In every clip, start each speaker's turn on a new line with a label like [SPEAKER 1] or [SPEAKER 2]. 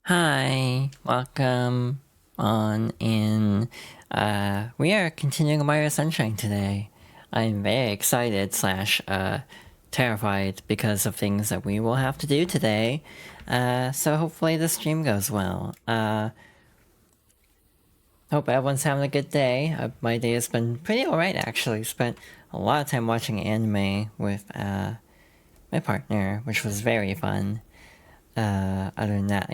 [SPEAKER 1] Hi, welcome on in. We are continuing Mario Sunshine today. I'm very excited slash terrified because of things that we will have to do today. So hopefully the stream goes well. Hope everyone's having a good day. My day has been pretty alright actually. Spent a lot of time watching anime with my partner, which was very fun. Other than that,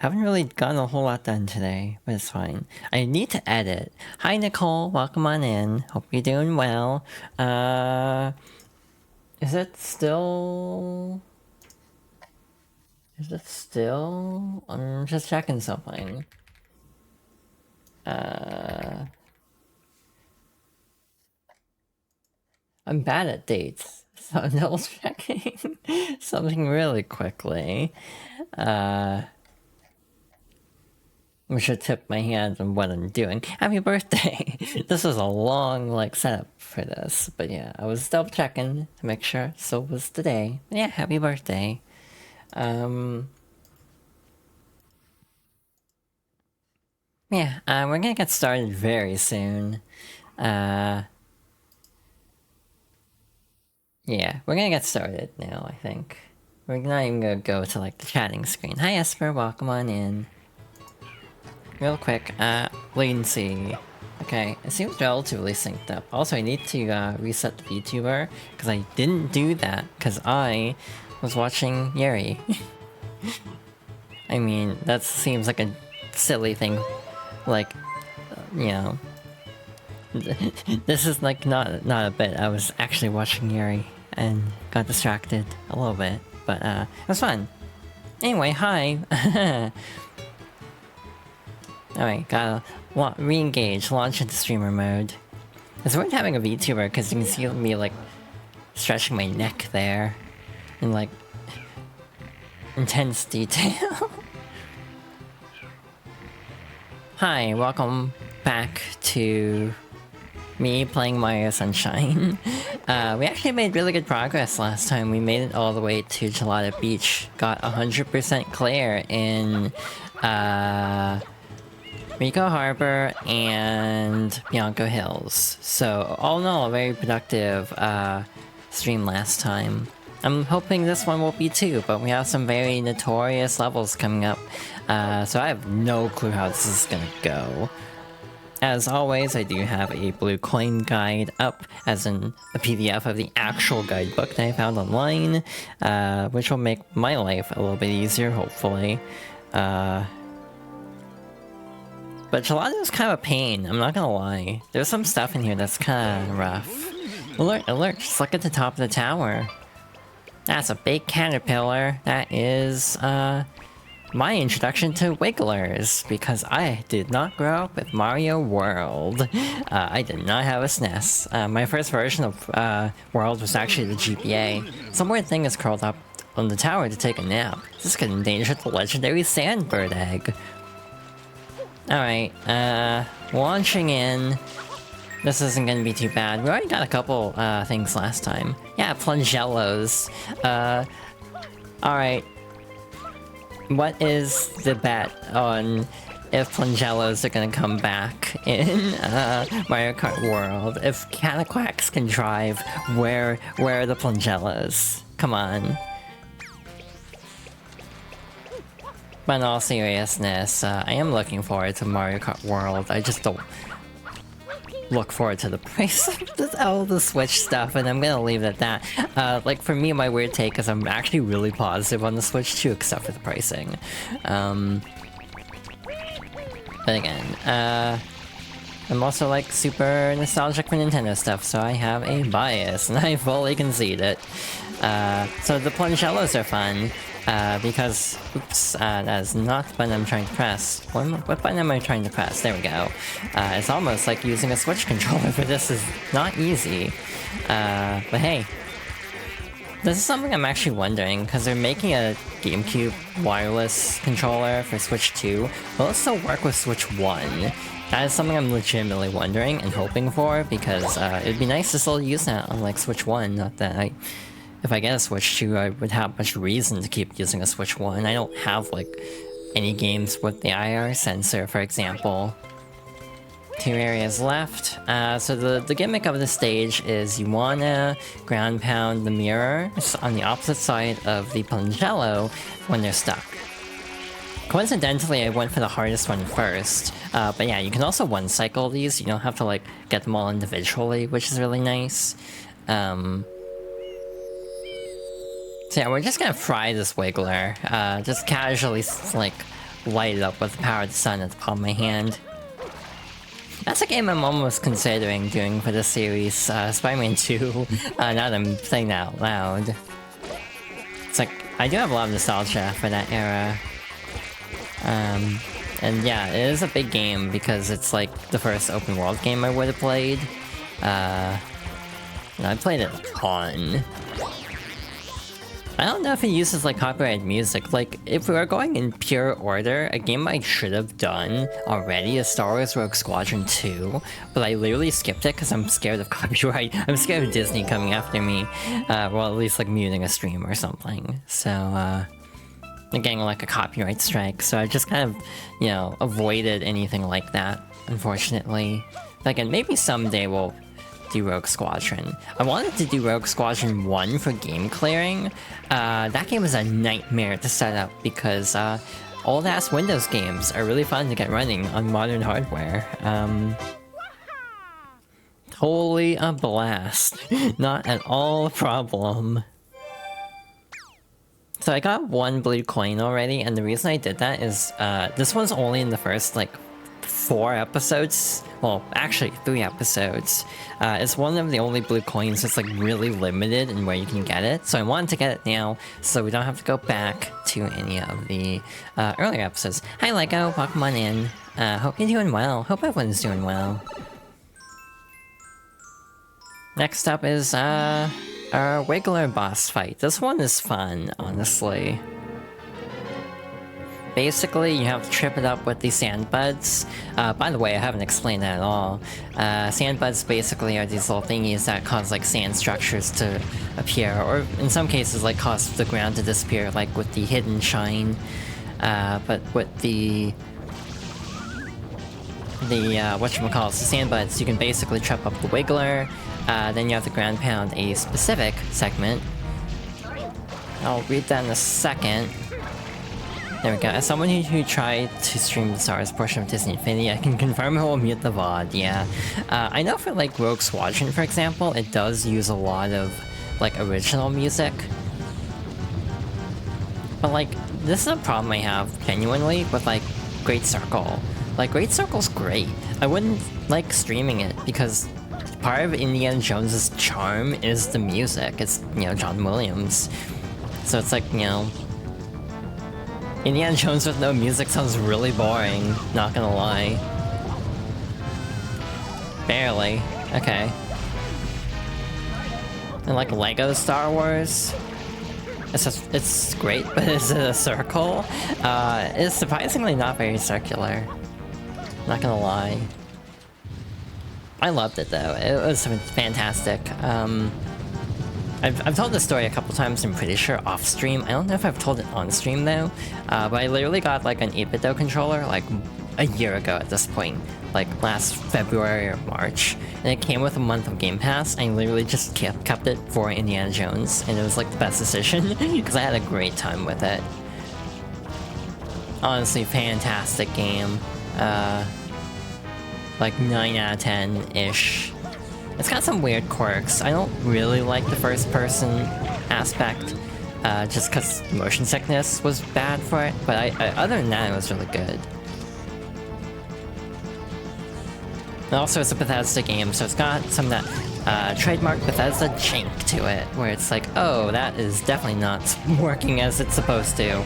[SPEAKER 1] haven't really gotten a whole lot done today, but it's fine. I need to edit. Hi Nicole, welcome on in. Hope you're doing well. Is it still? Is it still? I'm just checking something. I'm bad at dates, so I'm double checking something really quickly. I should tip my hand on what I'm doing. Happy birthday! This was a long, setup for this. But yeah, I was double checking to make sure so was today. Yeah, happy birthday. Yeah, we're gonna get started very soon. Yeah, we're gonna get started now, I think. We're not even gonna go to, the chatting screen. Hi Esper, welcome on in. Real quick, latency. Okay, it seems relatively synced up. Also, I need to reset the VTuber, because I didn't do that, because I was watching Yuri. I mean, that seems like a silly thing. You know... This is, not a bit. I was actually watching Yuri, and got distracted a little bit, but, it was fun. Anyway, hi! Alright, gotta re-engage, launch into streamer mode. It's worth having a VTuber because you can see me stretching my neck there in intense detail. Hi, welcome back to me playing Mario Sunshine. We actually made really good progress last time. We made it all the way to Gelada Beach. Got 100% clear in Miko Harbor and Bianco Hills. So all in all, a very productive stream last time. I'm hoping this one will be too, but we have some very notorious levels coming up. So I have no clue how this is gonna go. As always, I do have a blue coin guide up, as in a PDF of the actual guidebook that I found online, which will make my life a little bit easier, hopefully. But Gelado is kind of a pain, I'm not gonna lie. There's some stuff in here that's kind of rough. Alert, alert, just look at the top of the tower. That's a big caterpillar. That is, my introduction to Wigglers, because I did not grow up with Mario World. I did not have a SNES. My first version of World was actually the GBA. Some weird thing is curled up on the tower to take a nap. This could endanger the legendary Sandbird egg. Alright, launching in. This isn't gonna be too bad. We already got a couple things last time. Yeah, Plungellos. Alright. What is the bet on if Plungellos are gonna come back in Mario Kart World? If Cataquacks can drive, where are the Plungellos? Come on. But in all seriousness, I am looking forward to Mario Kart World. I just don't look forward to the price of all the Switch stuff, and I'm gonna leave it at that. For me, my weird take is I'm actually really positive on the Switch too, except for the pricing. But again, I'm also super nostalgic for Nintendo stuff, so I have a bias, and I fully concede it. So the Plungellos are fun. Because, oops, that is not the button I'm trying to press. What button am I trying to press? There we go. It's almost like using a Switch controller, but this is not easy. But hey. This is something I'm actually wondering, because they're making a GameCube wireless controller for Switch 2. Will it still work with Switch 1? That is something I'm legitimately wondering and hoping for, because it'd be nice to still use that on Switch 1, not that if I get a Switch 2, I would have much reason to keep using a Switch 1. I don't have, any games with the IR sensor, for example. 2 areas left. So the gimmick of the stage is you wanna ground pound the mirror on the opposite side of the Pungello when they're stuck. Coincidentally, I went for the hardest one first. But yeah, you can also one-cycle these. You don't have to like get them all individually, which is really nice. So yeah, we're just gonna fry this Wiggler. Just casually like light it up with the power of the sun at the palm of my hand. That's a game I'm almost considering doing for this series, Spider-Man 2, now that I'm saying that out loud. It's like, I do have a lot of nostalgia for that era. And yeah, it is a big game because it's like the first open world game I would have played. I played it a ton. I don't know if it uses like copyrighted music. Like, if we were going in pure order, a game I should have done already is Star Wars Rogue Squadron 2, but I literally skipped it because I'm scared of copyright. I'm scared of Disney coming after me. Well, at least like muting a stream or something. So, I'm getting like a copyright strike, so I just kind of, you know, avoided anything like that, unfortunately. But again, maybe someday we'll do Rogue Squadron. I wanted to do Rogue Squadron 1 for game clearing. That game was a nightmare to set up because old-ass Windows games are really fun to get running on modern hardware. Totally a blast. Not at all a problem. So I got 1 blue coin already, and the reason I did that is this one's only in the first like 4 episodes. Well, actually 3 episodes. It's one of the only blue coins that's like really limited in where you can get it. So I wanted to get it now so we don't have to go back to any of the earlier episodes. Hi Lego, welcome on in. Hope you're doing well. Hope everyone's doing well. Next up is our Wiggler boss fight. This one is fun, honestly. Basically, you have to trip it up with the sand buds. By the way, I haven't explained that at all. Sand buds basically are these little thingies that cause like sand structures to appear, or in some cases like cause the ground to disappear, like with the hidden shine. But with the whatchamacallit, the sand buds, you can basically trip up the Wiggler. Then you have to ground pound a specific segment. I'll read that in a second. There we go. As someone who tried to stream the Star Wars portion of Disney Infinity, I can confirm it will mute the VOD, yeah. I know for like Rogue Squadron, for example, it does use a lot of like original music. But like, this is a problem I have genuinely with like Great Circle. Like, Great Circle's great. I wouldn't like streaming it because part of Indiana Jones's charm is the music. It's, you know, John Williams. So it's like, you know, Indiana Jones with no music sounds really boring, not gonna lie. Barely. Okay. And like Lego Star Wars? It's great, but is it a circle? It's surprisingly not very circular. Not gonna lie. I loved it though, it was fantastic. I've told this story a couple times, I'm pretty sure off stream. I don't know if I've told it on stream though, but I literally got like an 8BitDo controller like a year ago at this point, like last February or March, and it came with a month of Game Pass. I literally just kept it for Indiana Jones, and it was like the best decision because I had a great time with it. Honestly, fantastic game. Like 9 out of 10-ish. It's got some weird quirks. I don't really like the first-person aspect, just because motion sickness was bad for it, but other than that, it was really good. And also, it's a Bethesda game, so it's got some of that trademark Bethesda chink to it, where it's like, oh, that is definitely not working as it's supposed to.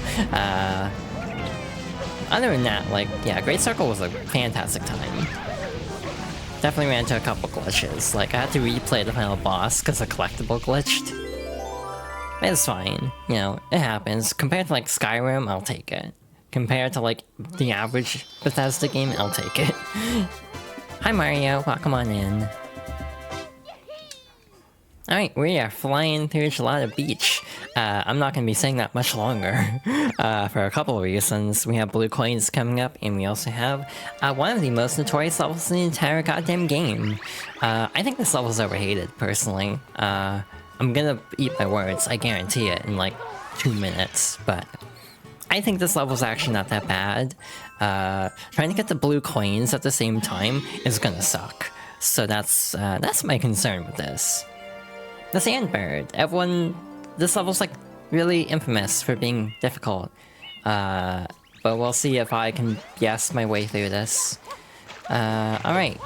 [SPEAKER 1] Other than that, like, yeah, Great Circle was a fantastic time. Definitely ran into a couple glitches. Like, I had to replay the final boss because a collectible glitched. It's fine. You know, it happens. Compared to, like, Skyrim, I'll take it. Compared to, like, the average Bethesda game, I'll take it. Hi, Mario. Welcome on in. Alright, we are flying through Gelato Beach. I'm not going to be saying that much longer for a couple of reasons. We have blue coins coming up, and we also have one of the most notorious levels in the entire goddamn game. I think this level is overhated, personally. I'm gonna eat my words, I guarantee it, in like 2 minutes, but I think this level's actually not that bad. Trying to get the blue coins at the same time is gonna suck. So that's my concern with this. The Sandbird. This level's like really infamous for being difficult. But we'll see if I can guess my way through this. Alright.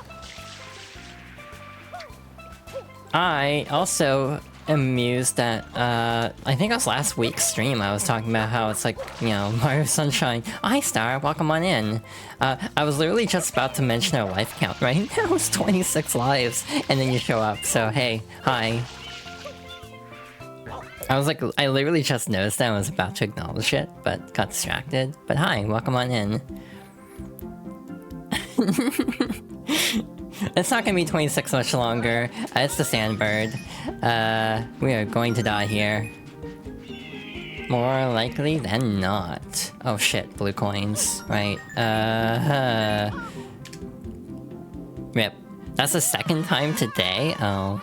[SPEAKER 1] I also am amused that, I think it was last week's stream I was talking about how it's like, you know, Mario Sunshine. Oh, hi Star, welcome on in. I was literally just about to mention our life count right now. It's 26 lives, and then you show up, so hey, hi. I was like, I literally just noticed that I was about to acknowledge it, but got distracted. But hi, welcome on in. It's not gonna be 26 much longer. It's the Sandbird. We are going to die here. More likely than not. Oh shit, blue coins. Right. Rip. That's the second time today? Oh.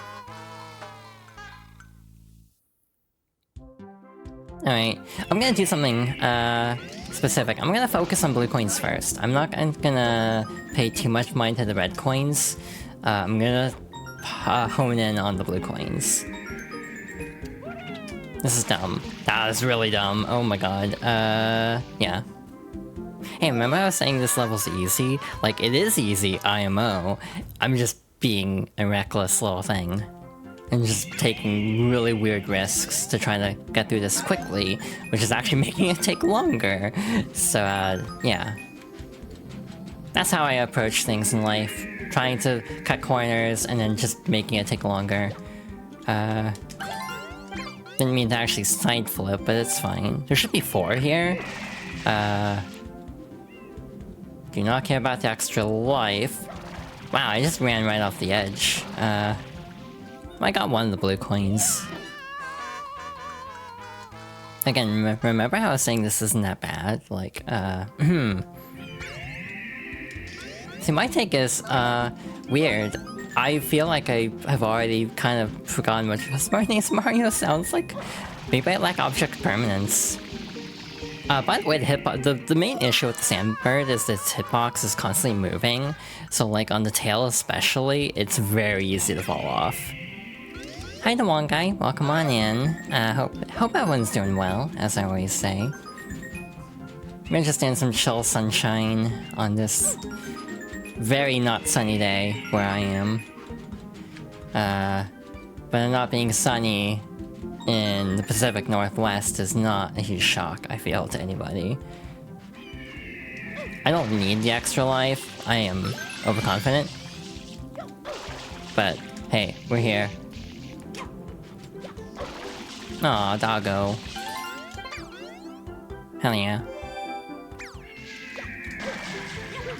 [SPEAKER 1] Alright, I'm gonna do something, specific. I'm gonna focus on blue coins first. I'm not gonna pay too much mind to the red coins. I'm gonna hone in on the blue coins. This is dumb. That is really dumb. Oh my god. Yeah. Hey, remember I was saying this level's easy? Like, it is easy, IMO. I'm just being a reckless little thing. And just taking really weird risks to try to get through this quickly, which is actually making it take longer. So, yeah. That's how I approach things in life. Trying to cut corners and then just making it take longer. Didn't mean to actually side flip, but it's fine. There should be 4 here. Do not care about the extra life. Wow, I just ran right off the edge. I got one of the blue coins. Again, remember how I was saying this isn't that bad? Like, See, my take is, weird. I feel like I have already kind of forgotten what Mario sounds like. Maybe I lack object permanence. By the way, the main issue with the Sandbird is that its hitbox is constantly moving. So, like, on the tail especially, it's very easy to fall off. Hi, the one guy. Welcome on in. Hope everyone's doing well, as I always say. We're just in some chill sunshine on this very not sunny day where I am. But not being sunny in the Pacific Northwest is not a huge shock, I feel, to anybody. I don't need the extra life. I am overconfident. But hey, we're here. Aw, doggo. Hell yeah.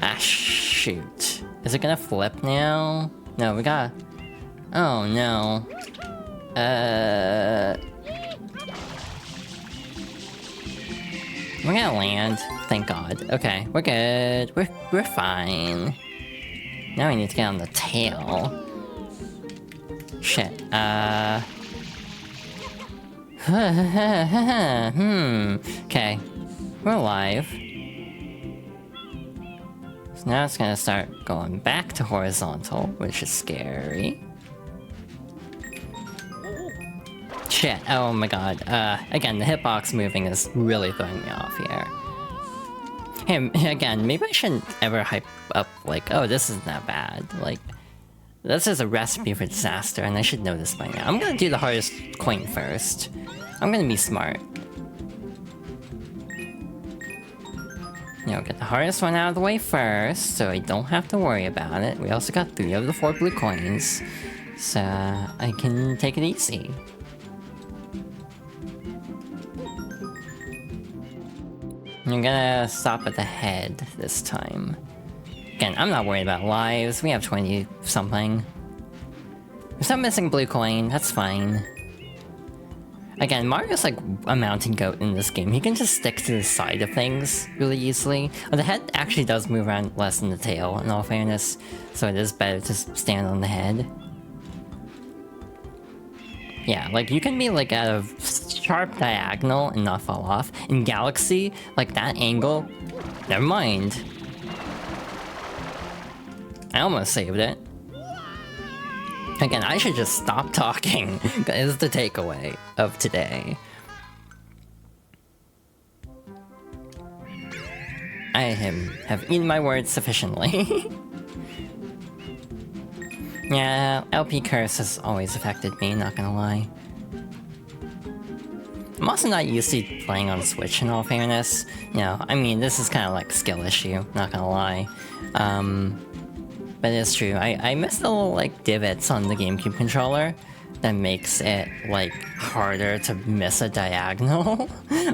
[SPEAKER 1] Ah, shoot. Is it gonna flip now? No, we gotta... Oh, no. We're gonna land. Thank God. Okay, we're good. We're fine. Now we need to get on the tail. Shit, okay. We're alive. So now it's gonna start going back to horizontal, which is scary. Shit, oh my god. Again, the hitbox moving is really throwing me off here. Hey, again, maybe I shouldn't ever hype up, like, oh, this isn't that bad. Like, this is a recipe for disaster, and I should know this by now. I'm gonna do the hardest coin first. I'm gonna be smart. You know, get the hardest one out of the way first, so I don't have to worry about it. We also got 3 of the 4 blue coins, so I can take it easy. I'm gonna stop at the head this time. Again, I'm not worried about lives. We have 20-something. I'm still missing blue coin, that's fine. Again, Mario's like a mountain goat in this game. He can just stick to the side of things really easily. But the head actually does move around less than the tail, in all fairness. So it is better to stand on the head. Yeah, like you can be like at a sharp diagonal and not fall off. In Galaxy, like that angle, never mind. I almost saved it. Again, I should just stop talking, is the takeaway of today. I have eaten my words sufficiently. Yeah, LP curse has always affected me, not gonna lie. I'm also not used to playing on Switch in all fairness. You know, I mean, this is kind of like a skill issue, not gonna lie. But it's true, I miss the little, like, divots on the GameCube controller that makes it, like, harder to miss a diagonal,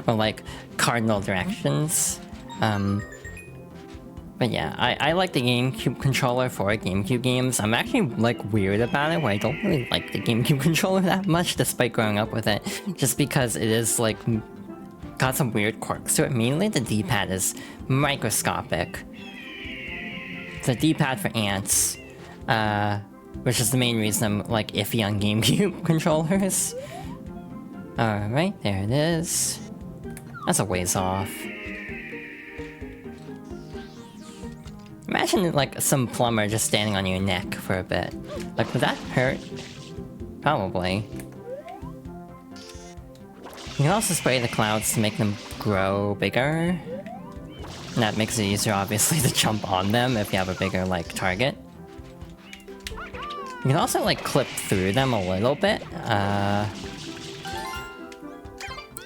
[SPEAKER 1] or, like, cardinal directions. But yeah, I like the GameCube controller for GameCube games. I'm actually, like, weird about it, where I don't really like the GameCube controller that much, despite growing up with it, just because it is, like, got some weird quirks to it. Mainly the D-pad is microscopic. The D-pad for ants, which is the main reason I'm like iffy on GameCube controllers. Alright, there it is. That's a ways off. Imagine like some plumber just standing on your neck for a bit. Like, would that hurt? Probably. You can also spray the clouds to make them grow bigger. And that makes it easier, obviously, to jump on them if you have a bigger, like, target. You can also, like, clip through them a little bit.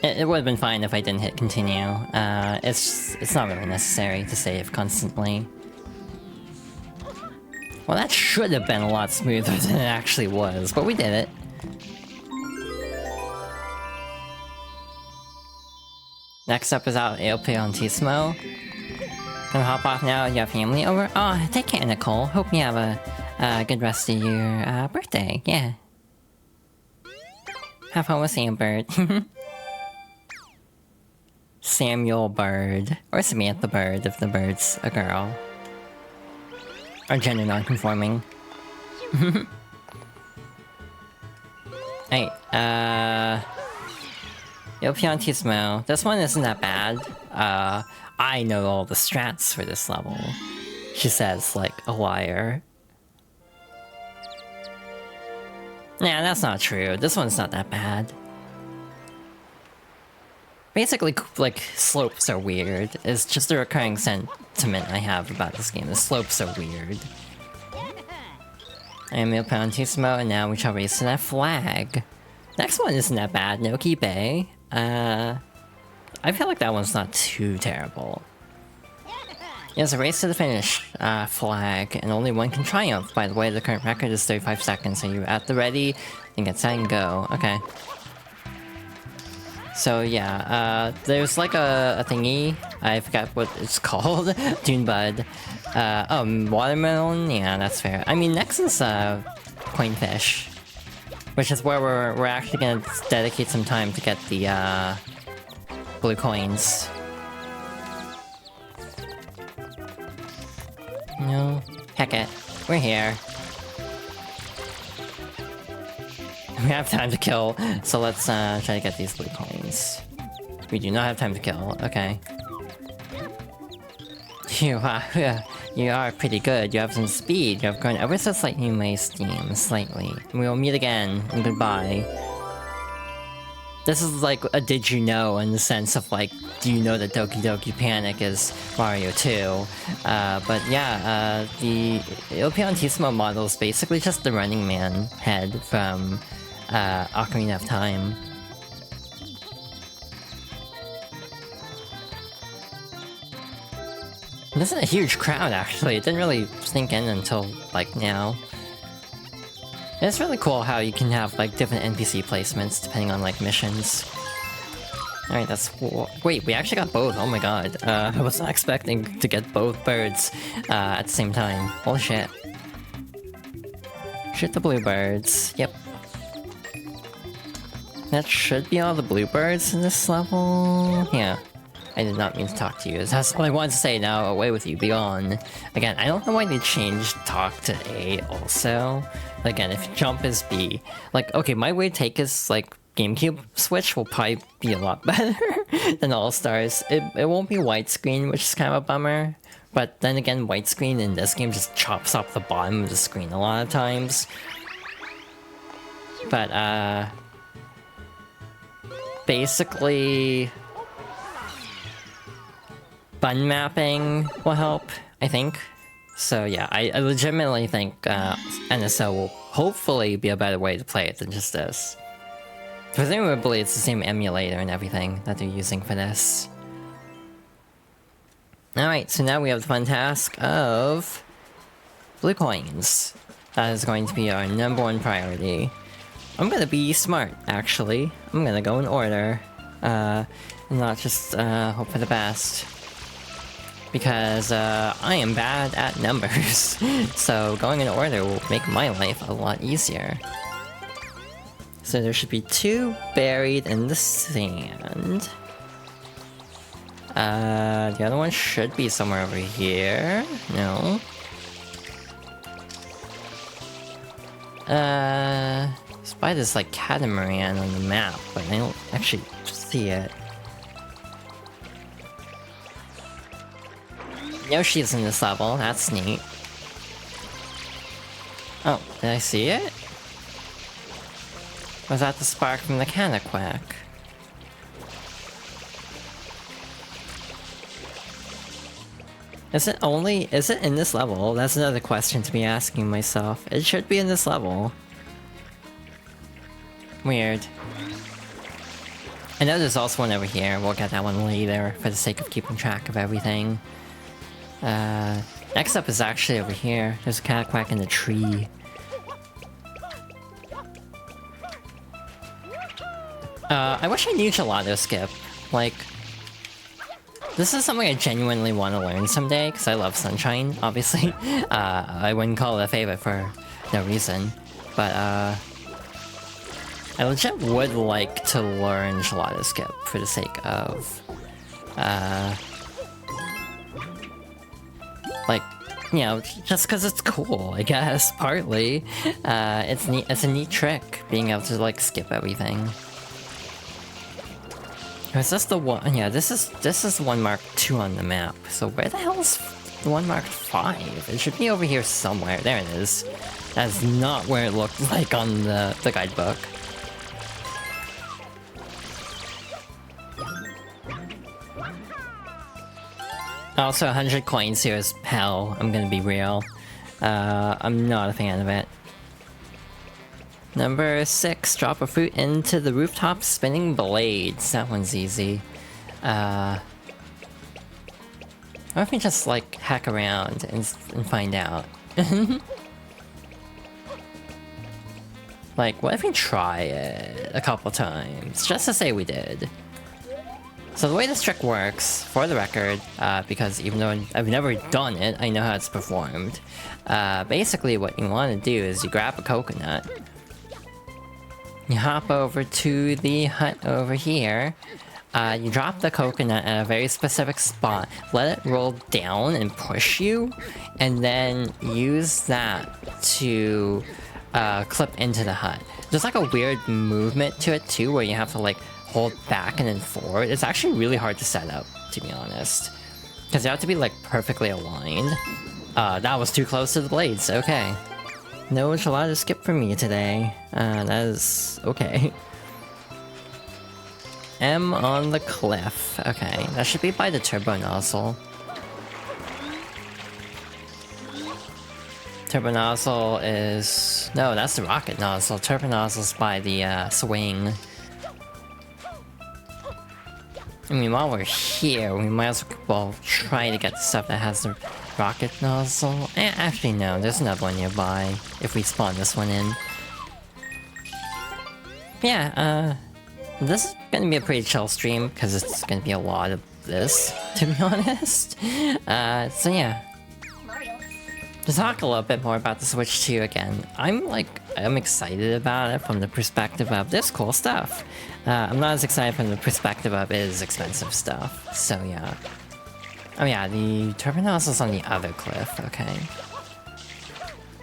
[SPEAKER 1] It would have been fine if I didn't hit continue. It's not really necessary to save constantly. Well, that should have been a lot smoother than it actually was, but we did it. Next up is out El Peontismo. Gonna hop off now, you have family over? Oh, take care, Nicole. Hope you have a good rest of your birthday, yeah. Have fun with Sam Bird. Samuel Bird. Or Samantha Bird if the bird's a girl. Or gender non-conforming. Hey, El Piantismo. This one isn't that bad. I know all the strats for this level. She says, like, a liar. Nah, that's not true. This one's not that bad. Basically, like, slopes are weird. It's just a recurring sentiment I have about this game. The slopes are weird. I am Il Piantismo, and now we shall race to that flag. Next one isn't that bad. Noki Bay. I feel like that one's not too terrible. It's a race to the finish flag, and only one can triumph. By the way, the current record is 35 seconds. Are you at the ready? Then get set and go. Okay. So yeah, there's like a thingy. I forgot what it's called. Dune Bud. Watermelon? Yeah, that's fair. I mean, next is Coinfish. Which is where we're actually gonna dedicate some time to get the blue coins. No, heck it, we're here. We have time to kill, so let's try to get these blue coins. We do not have time to kill, okay. You are pretty good, you have some speed, you have grown ever so slightly in my esteem, slightly. We will meet again, and goodbye. This is like a did you know in the sense of like, do you know that Doki Doki Panic is Mario 2? But yeah, the Il Piantismo model is basically just the Running Man head from Ocarina of Time. This is a huge crowd, actually. It didn't really sink in until, like, now. And it's really cool how you can have, like, different NPC placements depending on, like, missions. Alright, that's... Wait, we actually got both. Oh my god. I was not expecting to get both birds at the same time. Holy shit. Shoot the bluebirds. Yep. That should be all the bluebirds in this level. Yeah. I did not mean to talk to you. That's all I wanted to say. Now, away with you. Be gone. Again, I don't know why they changed talk to A also. Again, if jump is B. Like, okay, my weird take is, like, GameCube Switch will probably be a lot better than All-Stars. It won't be widescreen, which is kind of a bummer. But then again, widescreen in this game just chops off the bottom of the screen a lot of times. But, basically, button mapping will help, I think. So yeah, I legitimately think NSO will hopefully be a better way to play it than just this. Presumably it's the same emulator and everything that they're using for this. Alright, so now we have the fun task of blue coins. That is going to be our #1 priority. I'm gonna be smart, actually. I'm gonna go in order. And not just hope for the best. Because I am bad at numbers. So going in order will make my life a lot easier. So there should be 2 buried in the sand. The other one should be somewhere over here. No. Spy this like catamaran on the map, but I don't actually see it. Yoshi's in this level, that's neat. Oh, did I see it? Was that the spark from the Canaquack? Is it in this level? That's another question to be asking myself. It should be in this level. Weird. I know there's also one over here. We'll get that one later for the sake of keeping track of everything. Next up is actually over here. There's a Canaquack in the tree. I wish I knew Gelato Skip. Like, this is something I genuinely want to learn someday, because I love Sunshine, obviously. I wouldn't call it a favorite for no reason. But, I legit would like to learn Gelato Skip for the sake of, like, you know, just because it's cool, I guess, partly. It's neat. It's a neat trick, being able to, like, skip everything. Is this the one? Yeah, this is the one marked 2 on the map. So where the hell is the one marked 5? It should be over here somewhere. There it is. That's not where it looked like on the guidebook. Also, 100 coins here is hell, I'm gonna be real. I'm not a fan of it. Number 6, drop a fruit into the rooftop spinning blades. That one's easy. What if we just, like, hack around and find out? Like, what if we try it a couple times? Just to say we did. So the way this trick works, for the record, because even though I've never done it, I know how it's performed. Basically what you want to do is you grab a coconut, you hop over to the hut over here, you drop the coconut at a very specific spot, let it roll down and push you, and then use that to clip into the hut. There's like a weird movement to it too, where you have to like hold back and then forward. It's actually really hard to set up, to be honest. Because you have to be like perfectly aligned. That was too close to the blades, okay. No Gelato Skip for me today. That is okay. M on the cliff. Okay, that should be by the turbo nozzle. Turbo nozzle is... No, that's the rocket nozzle. Turbo nozzle's by the swing. I mean, while we're here, we might as well try to get the stuff that has the rocket nozzle. Actually, no, there's another one nearby, if we spawn this one in. Yeah, this is gonna be a pretty chill stream, because it's gonna be a lot of this, to be honest. So yeah. To talk a little bit more about the Switch 2 again, I'm excited about it from the perspective of this cool stuff. I'm not as excited from the perspective of it is expensive stuff, so yeah. Oh yeah, the Turban House is on the other cliff, okay.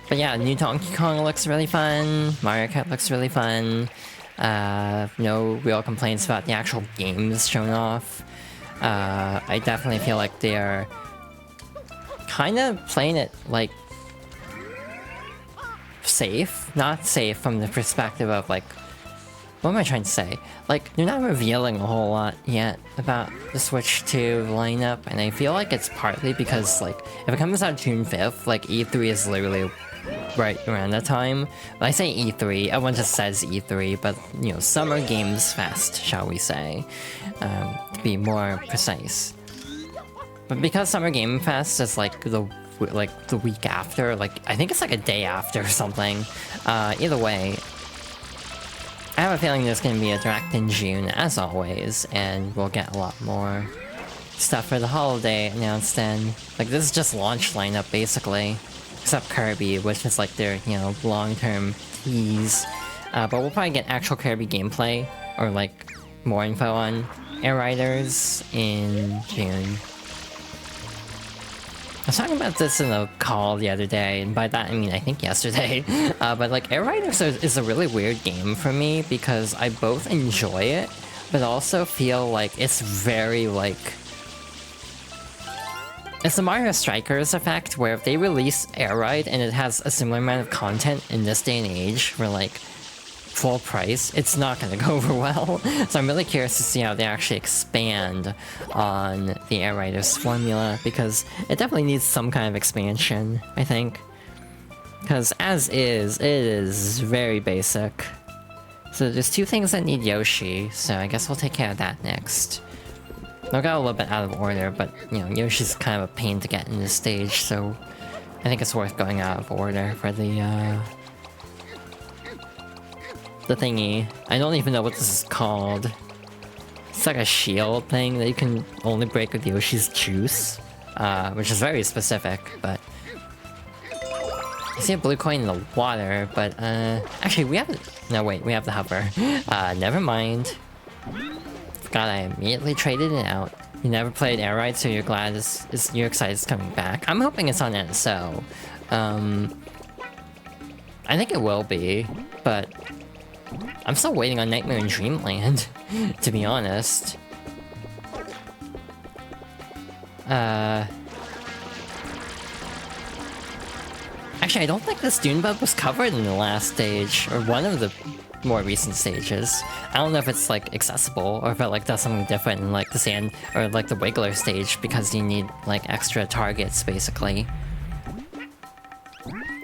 [SPEAKER 1] But yeah, new Donkey Kong looks really fun, Mario Kart looks really fun. No real complaints about the actual games shown off. I definitely feel like they're kind of playing it like safe, not safe from the perspective of like, what am I trying to say? Like, they're not revealing a whole lot yet about the Switch 2 lineup, and I feel like it's partly because like, if it comes out June 5th, like E3 is literally right around that time. When I say E3, everyone just says E3, but you know, Summer Games Fest, shall we say, to be more precise. But because Summer Game Fest is like the week after, like I think it's like a day after or something. Either way, I have a feeling there's gonna be a direct in June as always, and we'll get a lot more stuff for the holiday announced then. Like this is just launch lineup basically, except Kirby, which is like their, you know, long-term tease. But we'll probably get actual Kirby gameplay or like more info on Air Riders in June. I was talking about this in a call the other day, and by that I mean I think yesterday, but like Air Riders is a really weird game for me because I both enjoy it, but also feel like it's very like... It's the Mario Strikers effect, where if they release Air Ride and it has a similar amount of content in this day and age for like full price, it's not gonna go over well. So I'm really curious to see how they actually expand on the Air Riders formula, because it definitely needs some kind of expansion, I think. Because as is, it is very basic. So there's two things that need Yoshi, so I guess we'll take care of that next. I got a little bit out of order, but you know, Yoshi's kind of a pain to get in this stage, so I think it's worth going out of order for the thingy. I don't even know what this is called. It's like a shield thing that you can only break with Yoshi's juice, which is very specific, but... I see a blue coin in the water, but actually we haven't... No wait, we have the hover. Never mind. Forgot I immediately traded it out. You never played Air Ride, so you're glad you're excited it's coming back. I'm hoping it's on NSO. I think it will be, but I'm still waiting on Nightmare in Dreamland, to be honest. Actually, I don't think this Dune Bug was covered in the last stage, or one of the more recent stages. I don't know if it's like accessible, or if it like does something different in like the sand, or like the Wiggler stage, because you need like extra targets, basically.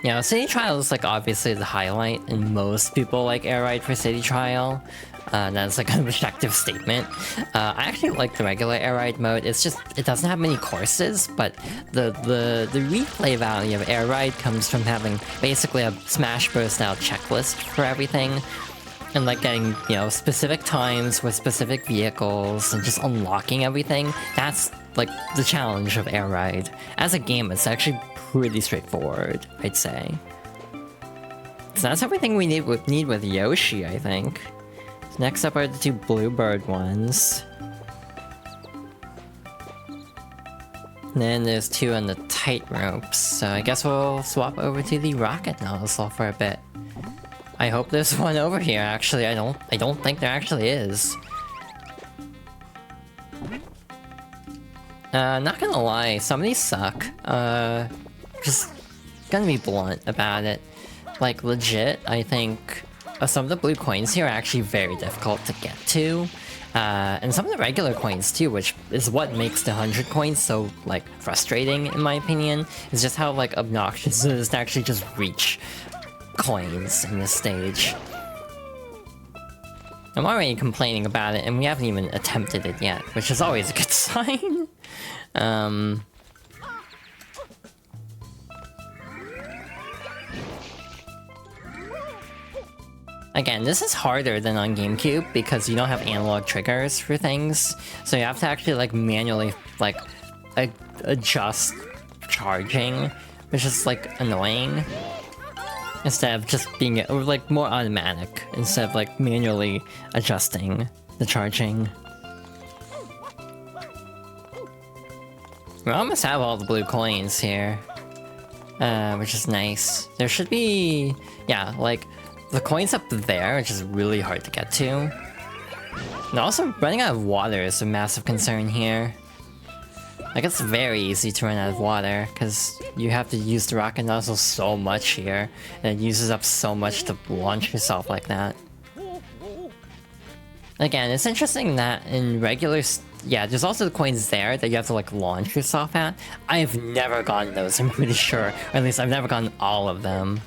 [SPEAKER 1] You know, City Trial is like obviously the highlight, and most people like Air Ride for City Trial. That's like an objective statement. I actually like the regular Air Ride mode. It's just, it doesn't have many courses, but the replay value of Air Ride comes from having basically a Smash Bros. Style checklist for everything. And like getting, you know, specific times with specific vehicles and just unlocking everything. That's like the challenge of Air Ride. As a game, it's actually pretty straightforward, I'd say. So that's everything we need with Yoshi, I think. So next up are the two Bluebird ones. And then there's two on the tight ropes, so I guess we'll swap over to the rocket nozzle for a bit. I hope there's one over here, actually. I don't think there actually is. Not gonna lie, some of these suck. Just gonna be blunt about it. Like, legit, I think some of the blue coins here are actually very difficult to get to. And some of the regular coins too, which is what makes the 100 coins so, like, frustrating, in my opinion. Is just how, like, obnoxious it is to actually just reach coins in this stage. I'm already complaining about it, and we haven't even attempted it yet, which is always a good sign. Again, this is harder than on GameCube because you don't have analog triggers for things, so you have to actually like manually like adjust charging which is like annoying. Instead of just being like more automatic, instead of like manually adjusting the charging. We almost have all the blue coins here, which is nice. There should be, yeah, like the coins up there, which is really hard to get to. And also, running out of water is a massive concern here. Like, it's very easy to run out of water, because you have to use the rocket nozzle so much here, and it uses up so much to launch yourself like that. Again, it's interesting that in regular... yeah, there's also the coins there that you have to, like, launch yourself at. I've never gotten those, I'm pretty sure. Or at least I've never gotten all of them.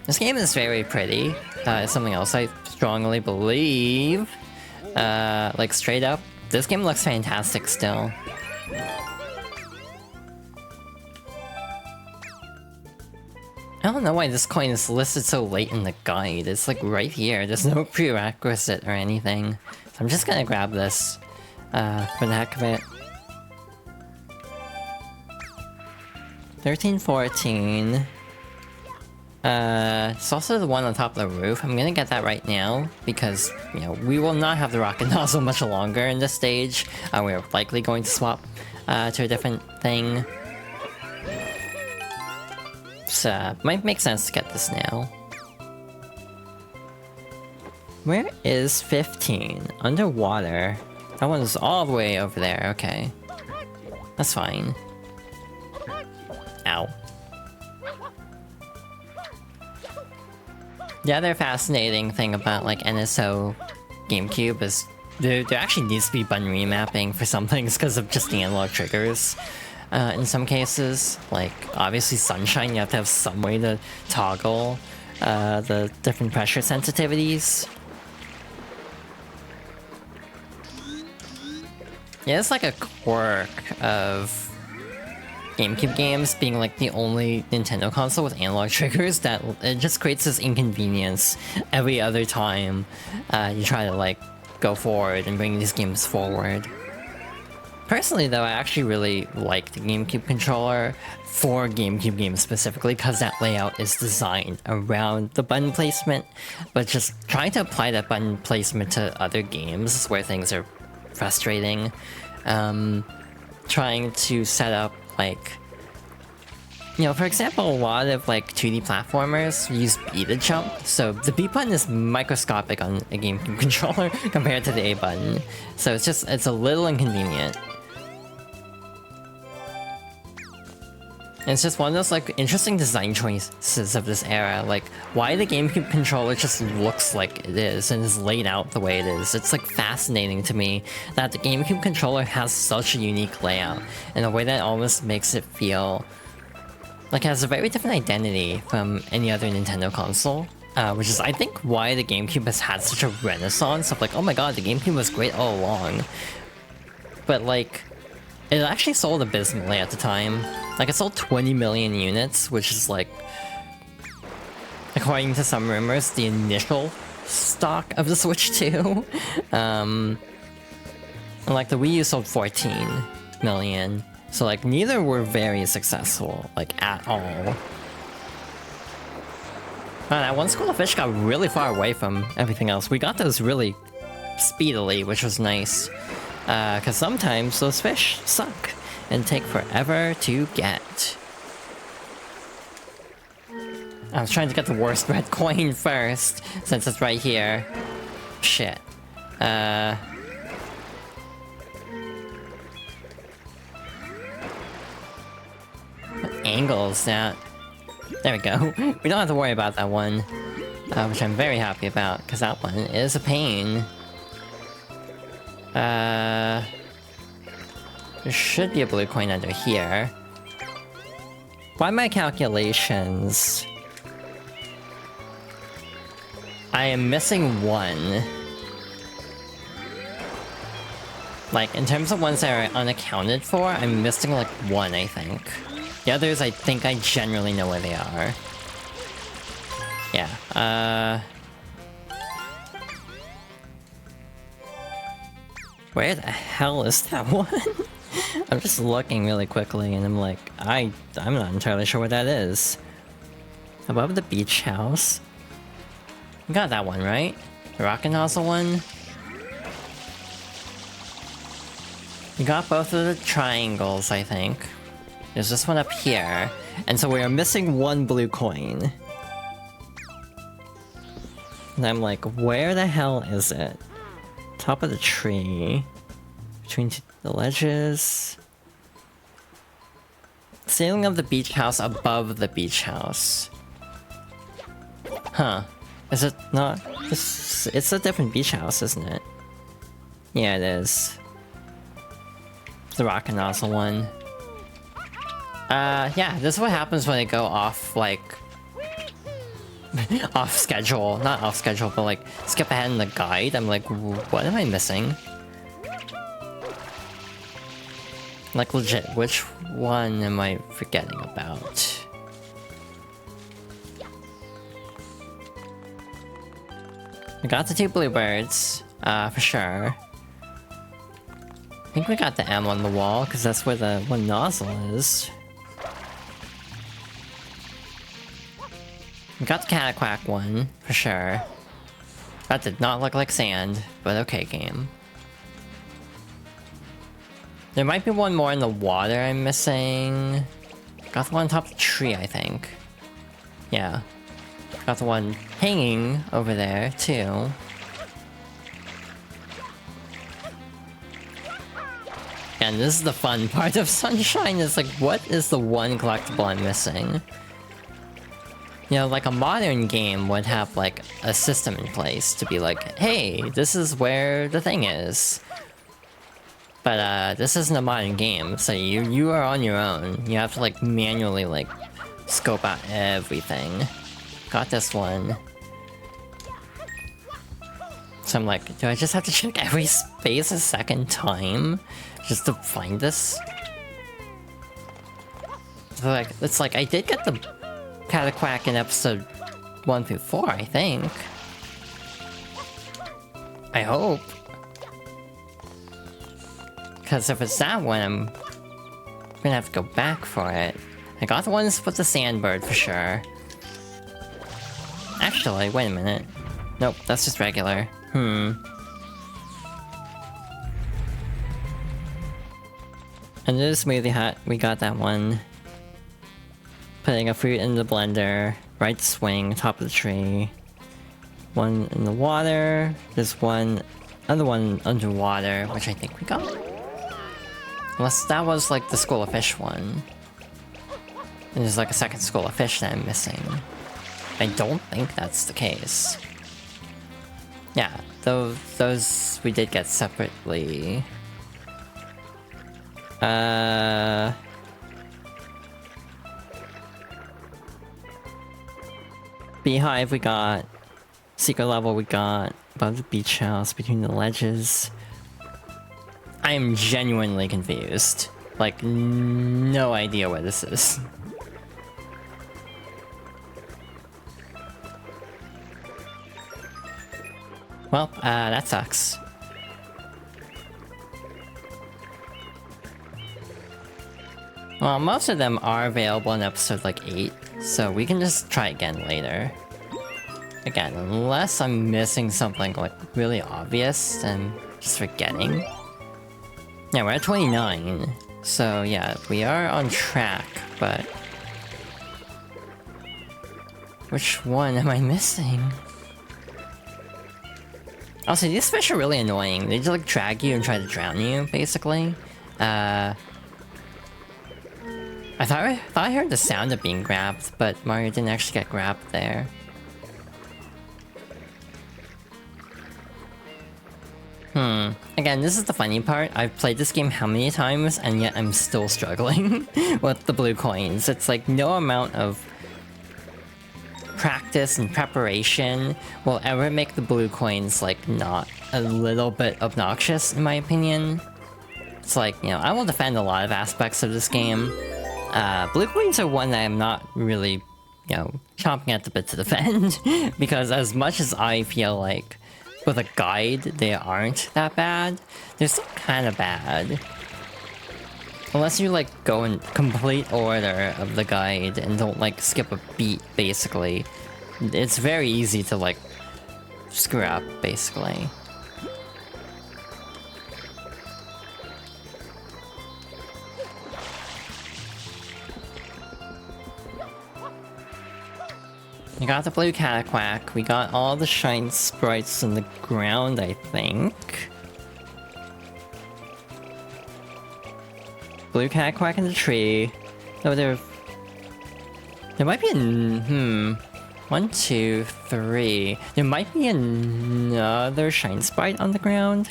[SPEAKER 1] This game is very pretty. It's something else I strongly believe. Like, straight up, this game looks fantastic still. I don't know why this coin is listed so late in the guide. It's like right here. There's no prerequisite or anything. So I'm just gonna grab this for the heck of it. 1314. It's also the one on top of the roof. I'm gonna get that right now, because, you know, we will not have the rocket nozzle much longer in this stage. We're likely going to swap to a different thing. So, might make sense to get this now. Where is 15? Underwater. That one is all the way over there, okay. That's fine. Ow. The other fascinating thing about, like, NSO GameCube is there actually needs to be button remapping for some things because of just the analog triggers. In some cases, like, obviously Sunshine, you have to have some way to toggle the different pressure sensitivities. Yeah, it's like a quirk of GameCube games being like the only Nintendo console with analog triggers that it just creates this inconvenience every other time you try to like go forward and bring these games forward. Personally though, I actually really like the GameCube controller for GameCube games specifically because that layout is designed around the button placement, but just trying to apply that button placement to other games is where things are frustrating. Trying to set up like, you know, for example, a lot of like 2D platformers use B to jump, so the B button is microscopic on a GameCube controller compared to the A button, so it's a little inconvenient. And it's just one of those like interesting design choices of this era, like why the GameCube controller just looks like it is and is laid out the way it is. It's like fascinating to me that the GameCube controller has such a unique layout in a way that almost makes it feel like it has a very different identity from any other Nintendo console. Which is, I think, why the GameCube has had such a renaissance of like, oh my god, the GameCube was great all along. But like, it actually sold abysmally at the time. Like, it sold 20 million units, which is like, according to some rumors, the initial stock of the Switch 2. And like, the Wii U sold 14 million. So like, neither were very successful, like, at all. That one School of Fish got really far away from everything else. We got those really speedily, which was nice. Because sometimes those fish suck and take forever to get. I was trying to get the worst red coin first, since it's right here. Shit. What angle is that? There we go. We don't have to worry about that one. Which I'm very happy about, because that one is a pain. There should be a blue coin under here. By my calculations, I am missing one. Like, in terms of ones that are unaccounted for, I'm missing like one, I think. The others, I think I generally know where they are. Yeah, where the hell is that one? I'm just looking really quickly and I'm like, I'm not entirely sure what that is. Above the beach house? You got that one, right? The rocket nozzle one? You got both of the triangles, I think. There's this one up here. And so we are missing one blue coin. And I'm like, where the hell is it? Top of the tree. Between the ledges. Ceiling of the beach house above the beach house. Huh. Is it not? It's a different beach house, isn't it? Yeah, it is. The rocket nozzle one. Yeah, this is what happens when I go off, like... off schedule. Not off schedule, but like, skip ahead in the guide. I'm like, what am I missing? Like, legit, which one am I forgetting about? We got the 2 bluebirds, for sure. I think we got the M on the wall, because that's where the one nozzle is. We got the Cataquack one, for sure. That did not look like sand, but okay, game. There might be one more in the water I'm missing. Got the one on top of the tree, I think. Yeah. Got the one hanging over there, too. And this is the fun part of Sunshine, is like, what is the one collectible I'm missing? You know, like a modern game would have like a system in place to be like, hey, this is where the thing is. But this isn't a modern game, so you are on your own. You have to like manually like scope out everything. Got this one. So I'm like, do I just have to check every space a second time just to find this? So like, it's like I did get the Cataquack in episode 1 through 4, I think. I hope. Because if it's that one, I'm gonna have to go back for it. I got the ones with the sandbird for sure. Actually, wait a minute. Nope, that's just regular. And this smoothie hut, we got that one. Putting a fruit in the blender, right swing, top of the tree. One in the water, there's one, other one underwater, which I think we got. Unless that was like the School of Fish one. And there's like a second School of Fish that I'm missing. I don't think that's the case. Yeah, those we did get separately. Beehive we got. Secret level we got. Above the beach house, between the ledges. I am genuinely confused. Like, no idea what this is. Well, that sucks. Well, most of them are available in episode like 8, so we can just try again later. Again, unless I'm missing something like really obvious and just forgetting. Yeah, we're at 29, so yeah, we are on track, but... which one am I missing? Also, these fish are really annoying. They just like drag you and try to drown you, basically. I thought I heard the sound of being grabbed, but Mario didn't actually get grabbed there. Again, this is the funny part. I've played this game how many times, and yet I'm still struggling with the blue coins. It's like no amount of practice and preparation will ever make the blue coins like not a little bit obnoxious, in my opinion. It's like, you know, I will defend a lot of aspects of this game. Blue coins are one that I'm not really, you know, chomping at the bit to defend, because as much as I feel like with a guide they aren't that bad, they're still kind of bad. Unless you like go in complete order of the guide and don't like skip a beat, basically. It's very easy to like screw up, basically. We got the blue Cataquack, we got all the shine sprites in the ground, I think. Blue Cataquack in the tree. Oh, there might be a... 1, 2, 3. There might be another shine sprite on the ground.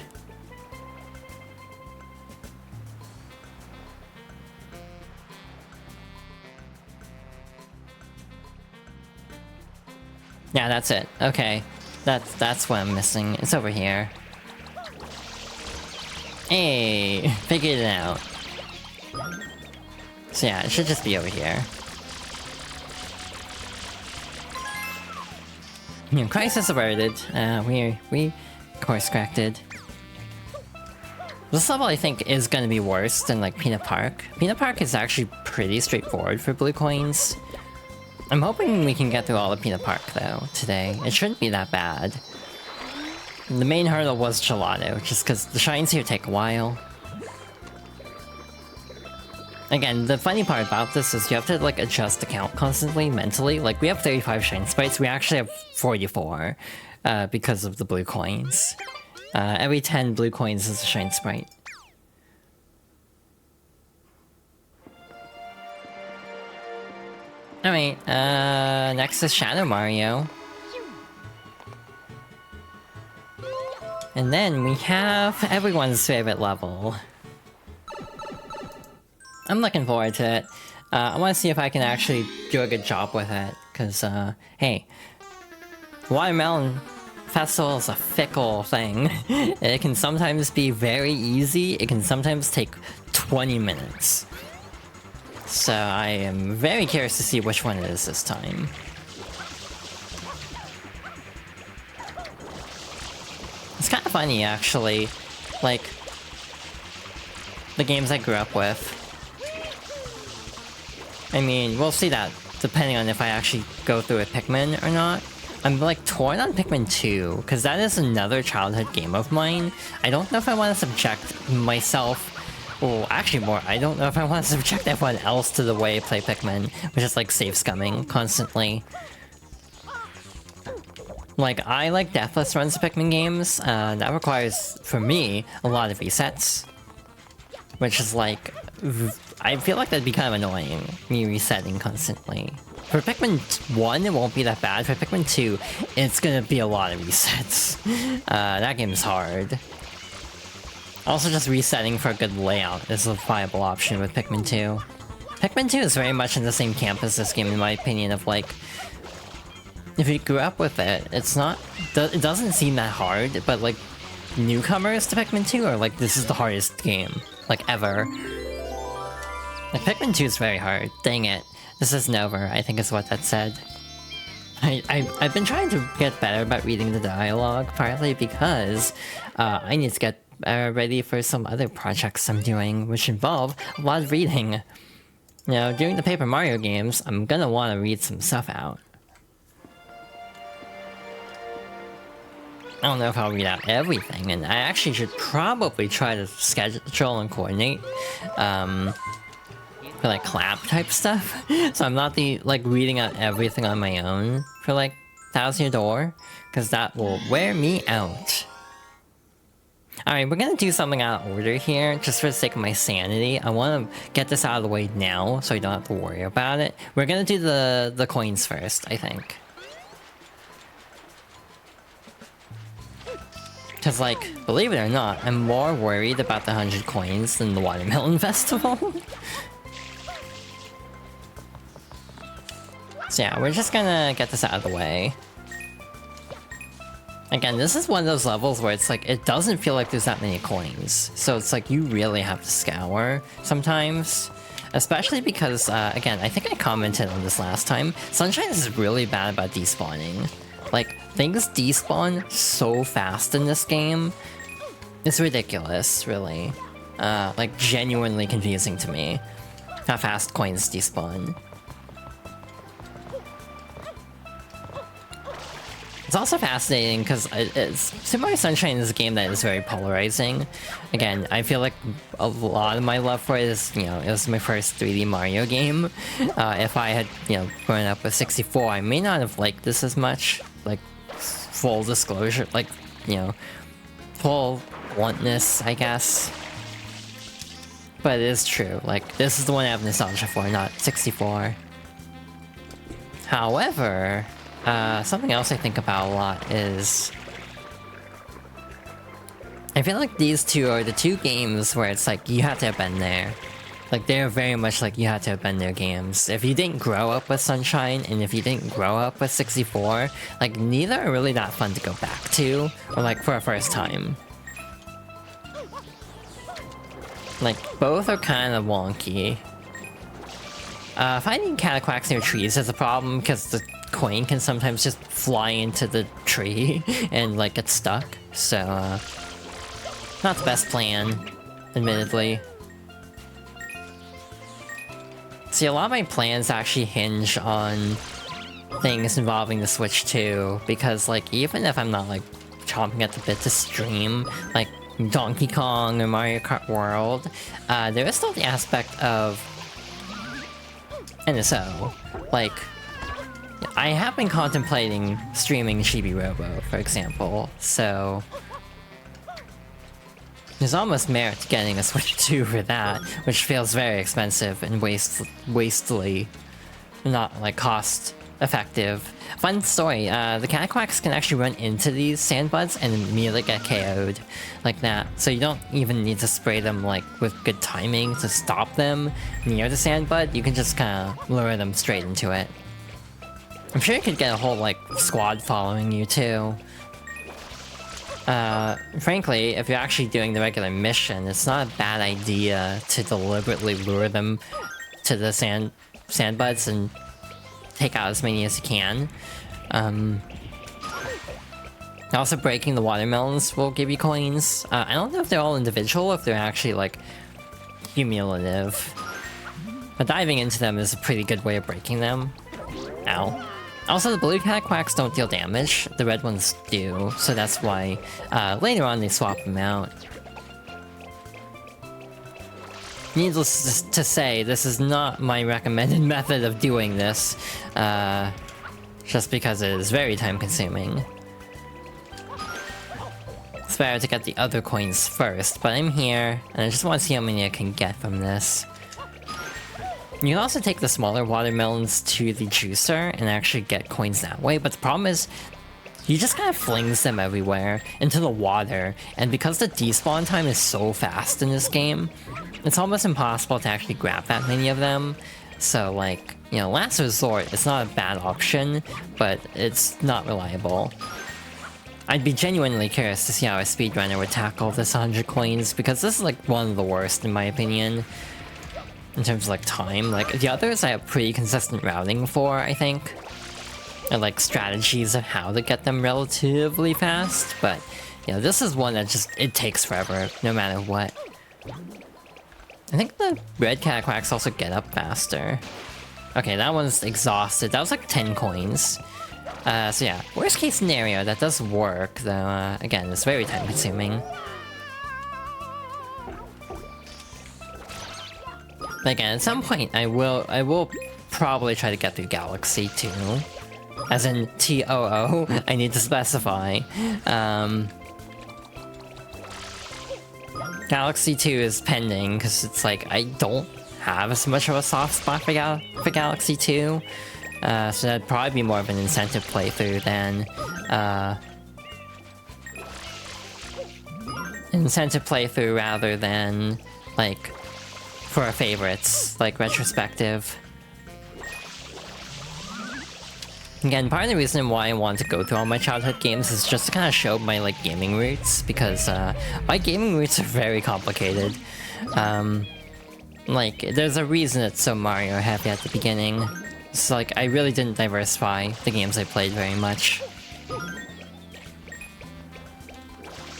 [SPEAKER 1] Yeah, that's it. Okay. That's what I'm missing. It's over here. Hey, figured it out. So yeah, it should just be over here. Crisis averted. We course corrected. This level I think is gonna be worse than like Peanut Park. Peanut Park is actually pretty straightforward for blue coins. I'm hoping we can get through all the Peanut Park though today. It shouldn't be that bad. The main hurdle was Gelato, just because the shines here take a while. Again, the funny part about this is you have to like adjust the count constantly, mentally. Like we have 35 shine sprites, we actually have 44 because of the blue coins. Every 10 blue coins is a shine sprite. Alright, next is Shadow Mario. And then we have everyone's favorite level. I'm looking forward to it. I want to see if I can actually do a good job with it, because, hey, Watermelon Festival is a fickle thing. It can sometimes be very easy, it can sometimes take 20 minutes. So I am very curious to see which one it is this time. It's kind of funny, actually, like, the games I grew up with. I mean, we'll see that depending on if I actually go through with Pikmin or not. I'm like torn on Pikmin 2, because that is another childhood game of mine. I don't know if I want to subject myself, well, actually more, I don't know if I want to subject everyone else to the way I play Pikmin, which is like save scumming constantly. Like, I like deathless runs of Pikmin games, that requires, for me, a lot of resets. Which is like, I feel like that'd be kind of annoying, me resetting constantly. For Pikmin 1, it won't be that bad. For Pikmin 2, it's gonna be a lot of resets. That game is hard. Also, just resetting for a good layout is a viable option with Pikmin 2. Pikmin 2 is very much in the same camp as this game, in my opinion, of like... If you grew up with it, it's not... It doesn't seem that hard, but like, newcomers to Pikmin 2 are like, this is the hardest game, like, ever. Like, Pikmin 2 is very hard. Dang it. This isn't over, I think is what that said. I've been trying to get better about reading the dialogue, partly because I need to get ready for some other projects I'm doing, which involve a lot of reading. You know, during the Paper Mario games, I'm gonna want to read some stuff out. I don't know if I'll read out everything, and I actually should probably try to schedule and coordinate, for like collab type stuff. So I'm not reading out everything on my own for like Thousand Year Door, because that will wear me out. Alright, we're gonna do something out of order here, just for the sake of my sanity. I want to get this out of the way now, so I don't have to worry about it. We're gonna do the coins first, I think. Because, like, believe it or not, I'm more worried about the 100 coins than the Watermelon Festival. So yeah, we're just gonna get this out of the way. Again, this is one of those levels where it's like, it doesn't feel like there's that many coins. So it's like, you really have to scour sometimes. Especially because, again, I think I commented on this last time, Sunshine is really bad about despawning. Like, things despawn so fast in this game. It's ridiculous, really. like genuinely confusing to me. How fast coins despawn. It's also fascinating because Super Mario Sunshine is a game that is very polarizing. Again, I feel like a lot of my love for it is, you know, it was my first 3D Mario game. If I had, you know, grown up with 64, I may not have liked this as much. Like, full disclosure, like, you know, full bluntness, I guess. But it is true, like, this is the one I have nostalgia for, not 64. However, something else I think about a lot is... I feel like these two are the two games where it's like, you have to have been there. Like, they're very much like you had to have been there games. If you didn't grow up with Sunshine, and if you didn't grow up with 64, like, neither are really that fun to go back to, or like, for a first time. Like, both are kind of wonky. Finding cataquacks near trees is a problem, because the coin can sometimes just fly into the tree and, like, get stuck. So, not the best plan, admittedly. See, a lot of my plans actually hinge on things involving the Switch too, because, like, even if I'm not, like, chomping at the bit to stream, like, Donkey Kong or Mario Kart World, there is still the aspect of NSO. Like, I have been contemplating streaming Chibi Robo, for example, so there's almost merit to getting a Switch 2 for that, which feels very expensive and wastely, not, like, cost effective. Fun story, the cataquacks can actually run into these sandbuds and immediately get KO'd like that. So you don't even need to spray them, like, with good timing to stop them near the sandbud. You can just kind of lure them straight into it. I'm sure you could get a whole, like, squad following you too. Frankly, if you're actually doing the regular mission, it's not a bad idea to deliberately lure them to the sandbuds and take out as many as you can. Also, breaking the watermelons will give you coins. I don't know if they're all individual, or if they're actually, like, cumulative. But diving into them is a pretty good way of breaking them. Ow. Also, the blue cataquacks don't deal damage, the red ones do, so that's why later on they swap them out. Needless to say, this is not my recommended method of doing this, just because it is very time-consuming. It's better to get the other coins first, but I'm here, and I just want to see how many I can get from this. You can also take the smaller watermelons to the juicer and actually get coins that way, but the problem is, he just kind of flings them everywhere into the water, and because the despawn time is so fast in this game, it's almost impossible to actually grab that many of them. So, like, you know, last resort, it's not a bad option, but it's not reliable. I'd be genuinely curious to see how a speedrunner would tackle this 100 coins, because this is, like, one of the worst, in my opinion. In terms of, like, time. Like, the others I have pretty consistent routing for, I think. And, like, strategies of how to get them relatively fast, but, you know, this is one that just, it takes forever, no matter what. I think the red cataquacks also get up faster. Okay, that one's exhausted. That was like 10 coins. So yeah, worst case scenario, that does work, though, again, it's very time consuming. Again, at some point, I will probably try to get through Galaxy 2. As in T-O-O, I need to specify. Galaxy 2 is pending, because it's like, I don't have as much of a soft spot for Galaxy 2. So that'd probably be more of an incentive playthrough than, rather than, like, for our favorites, like retrospective. Again, part of the reason why I wanted to go through all my childhood games is just to kind of show my, like, gaming roots, because my gaming roots are very complicated. Like, there's a reason it's so Mario heavy at the beginning. So, like, I really didn't diversify the games I played very much.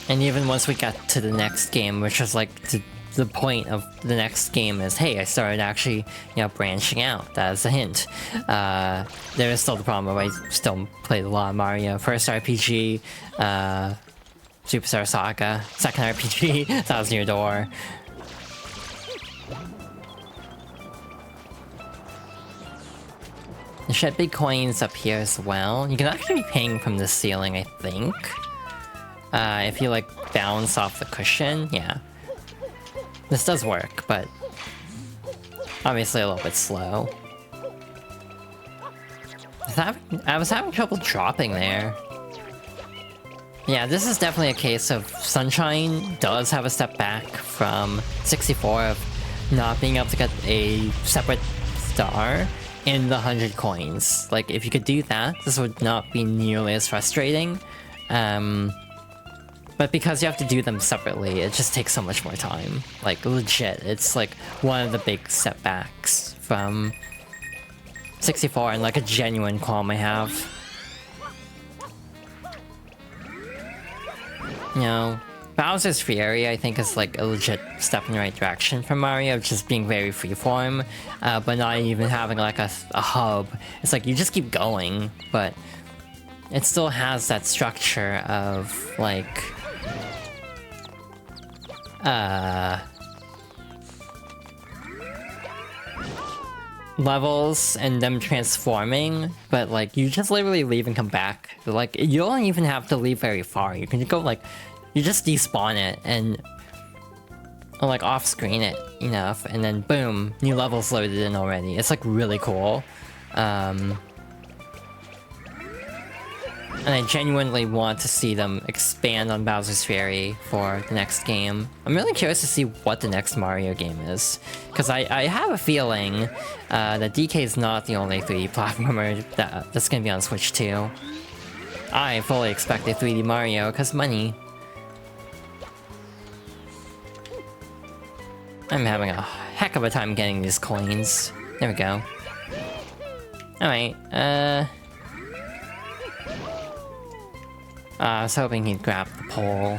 [SPEAKER 1] And even once we got to the next game, which was, like, the the point of the next game is, hey, I started actually, you know, branching out. That is a hint. There is still the problem of I still played a lot of Mario. First RPG, Superstar Saga, second RPG, Thousand Year Door. You should have big coins up here as well. You can actually be paying from the ceiling, I think. If you like bounce off the cushion, yeah. This does work, but obviously a little bit slow. I was having trouble dropping there. Yeah, this is definitely a case of Sunshine does have a step back from 64 of not being able to get a separate star in the 100 coins. Like, if you could do that, this would not be nearly as frustrating. But because you have to do them separately, it just takes so much more time. Like, legit, it's like one of the big setbacks from 64 and like a genuine qualm I have. You know, Bowser's Fury, I think, is like a legit step in the right direction for Mario, just being very freeform, but not even having like a hub. It's like you just keep going, but it still has that structure of like levels and them transforming, but like you just literally leave and come back. Like, you don't even have to leave very far. You can go like, you just despawn it and or like off screen it enough, and then boom, new levels loaded in already. It's like really cool. And I genuinely want to see them expand on Bowser's Fury for the next game. I'm really curious to see what the next Mario game is, because I have a feeling that DK is not the only 3D platformer that's going to be on Switch 2. I fully expect a 3D Mario, because money. I'm having a heck of a time getting these coins. There we go. Alright, I was hoping he'd grab the pole.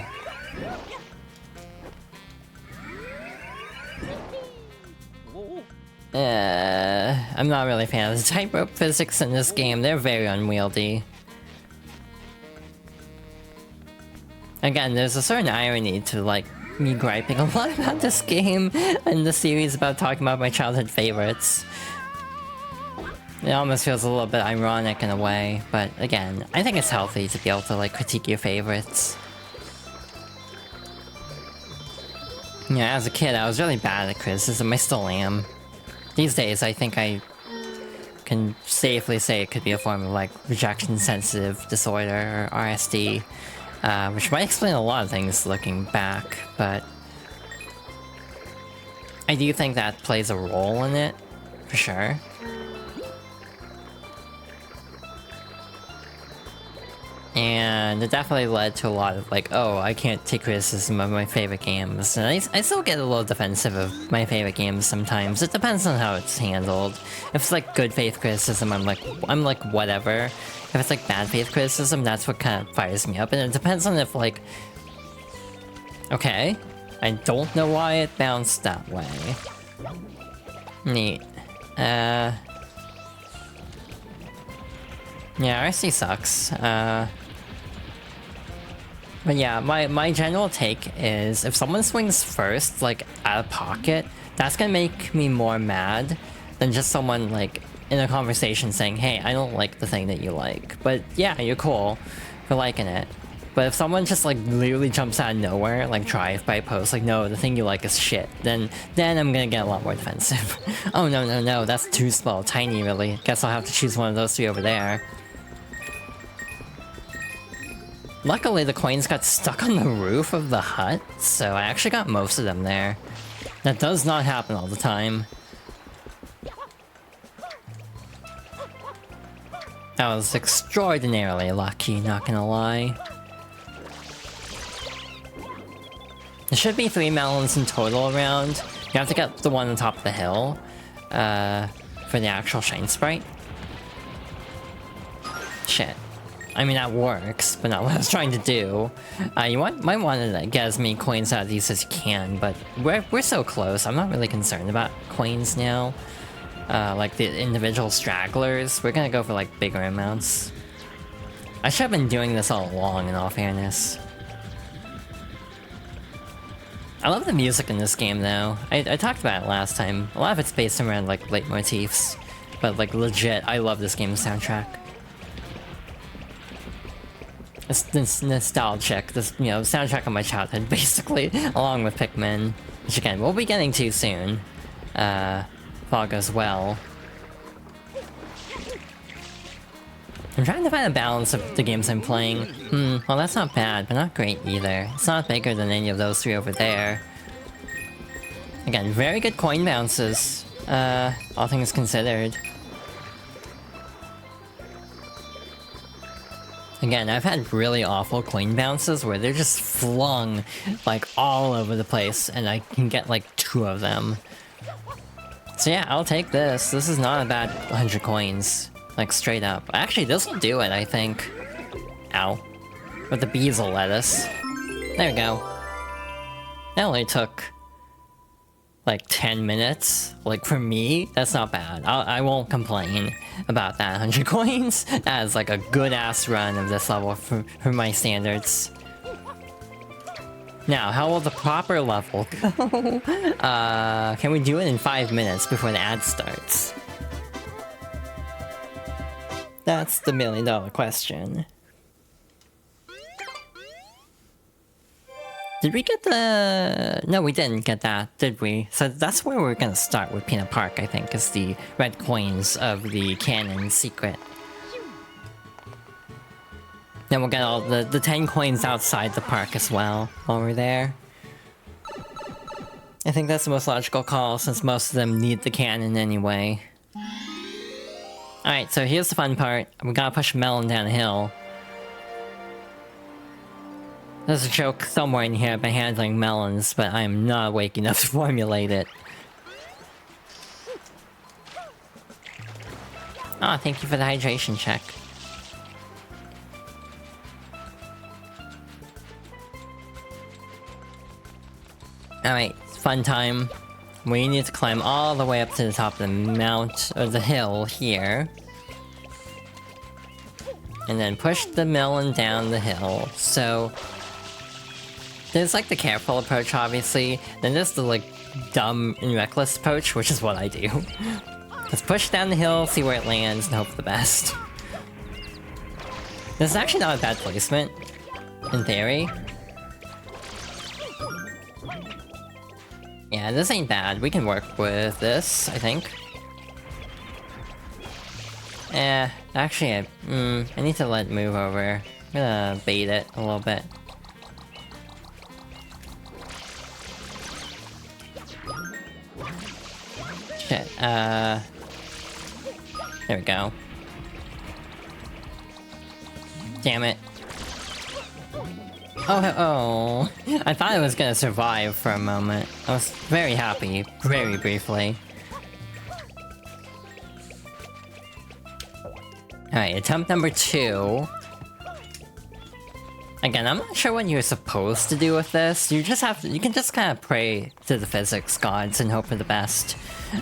[SPEAKER 1] I'm not really a fan of the tightrope physics in this game. They're very unwieldy. Again, there's a certain irony to like me griping a lot about this game and the series about talking about my childhood favorites. It almost feels a little bit ironic in a way, but again, I think it's healthy to be able to like critique your favorites. Yeah, as a kid, I was really bad at criticism. I still am. These days, I think I can safely say it could be a form of like rejection-sensitive disorder, or RSD, which might explain a lot of things looking back, but I do think that plays a role in it, for sure. And it definitely led to a lot of like, oh, I can't take criticism of my favorite games. And I still get a little defensive of my favorite games sometimes. It depends on how it's handled. If it's like good faith criticism, I'm like whatever. If it's like bad faith criticism, that's what kind of fires me up. And it depends on if like, okay, I don't know why it bounced that way. Neat. Yeah, RC sucks. But yeah, my general take is if someone swings first, like, out of pocket, that's gonna make me more mad than just someone, like, in a conversation saying, hey, I don't like the thing that you like. But yeah, you're cool for liking it. But if someone just, like, literally jumps out of nowhere, like, drive-by post, like, no, the thing you like is shit, then I'm gonna get a lot more defensive. Oh, no, that's too small, tiny, really. Guess I'll have to choose one of those three over there. Luckily, the coins got stuck on the roof of the hut, so I actually got most of them there. That does not happen all the time. I was extraordinarily lucky, not gonna lie. There should be 3 melons in total around. You have to get the one on top of the hill, for the actual Shine Sprite. Shit. I mean, that works, but not what I was trying to do. Might want to get as many coins out of these as you can, but we're so close. I'm not really concerned about coins now. Like the individual stragglers, we're gonna go for like bigger amounts. I should have been doing this all along, in all fairness. I love the music in this game, though. I talked about it last time. A lot of it's based around like leitmotifs, but like legit, I love this game's soundtrack. It's nostalgic. This, you know, soundtrack of my childhood, basically, along with Pikmin, which again we'll be getting to soon. If all goes well. I'm trying to find a balance of the games I'm playing. Well that's not bad, but not great either. It's not bigger than any of those three over there. Again, very good coin bounces, all things considered. Again, I've had really awful coin bounces where they're just flung, like, all over the place, and I can get, like, 2 of them. So yeah, I'll take this. This is not a bad 100 coins. Like, straight up. Actually, this will do it, I think. Ow. But the bees will let us. There we go. That only took like 10 minutes. Like, for me, that's not bad. I won't complain about that 100 coins. That is like a good-ass run of this level for my standards. Now, how will the proper level go? Can we do it in 5 minutes before the ad starts? That's the million-dollar question. Did we get the... No, we didn't get that, did we? So that's where we're gonna start with Peanut Park, I think, is the red coins of the cannon secret. Then we'll get all the 10 coins outside the park as well, while we're there. I think that's the most logical call, since most of them need the cannon anyway. Alright, so here's the fun part. We gotta push Melon down a hill. There's a joke somewhere in here about handling melons, but I am not awake enough to formulate it. Oh, thank you for the hydration check. Alright, fun time. We need to climb all the way up to the top of the mount, or the hill here. And then push the melon down the hill, so... There's like the careful approach, obviously, then there's the like dumb and reckless approach, which is what I do. Just push down the hill, see where it lands, and hope for the best. This is actually not a bad placement, in theory. Yeah, this ain't bad. We can work with this, I think. Actually, I need to let it move over. I'm gonna bait it a little bit. Shit, there we go. Damn it. Oh, I thought I was gonna survive for a moment. I was very happy, very briefly. Alright, attempt number 2. Again, I'm not sure what you're supposed to do with this. You just have to, you can just kind of pray to the physics gods and hope for the best.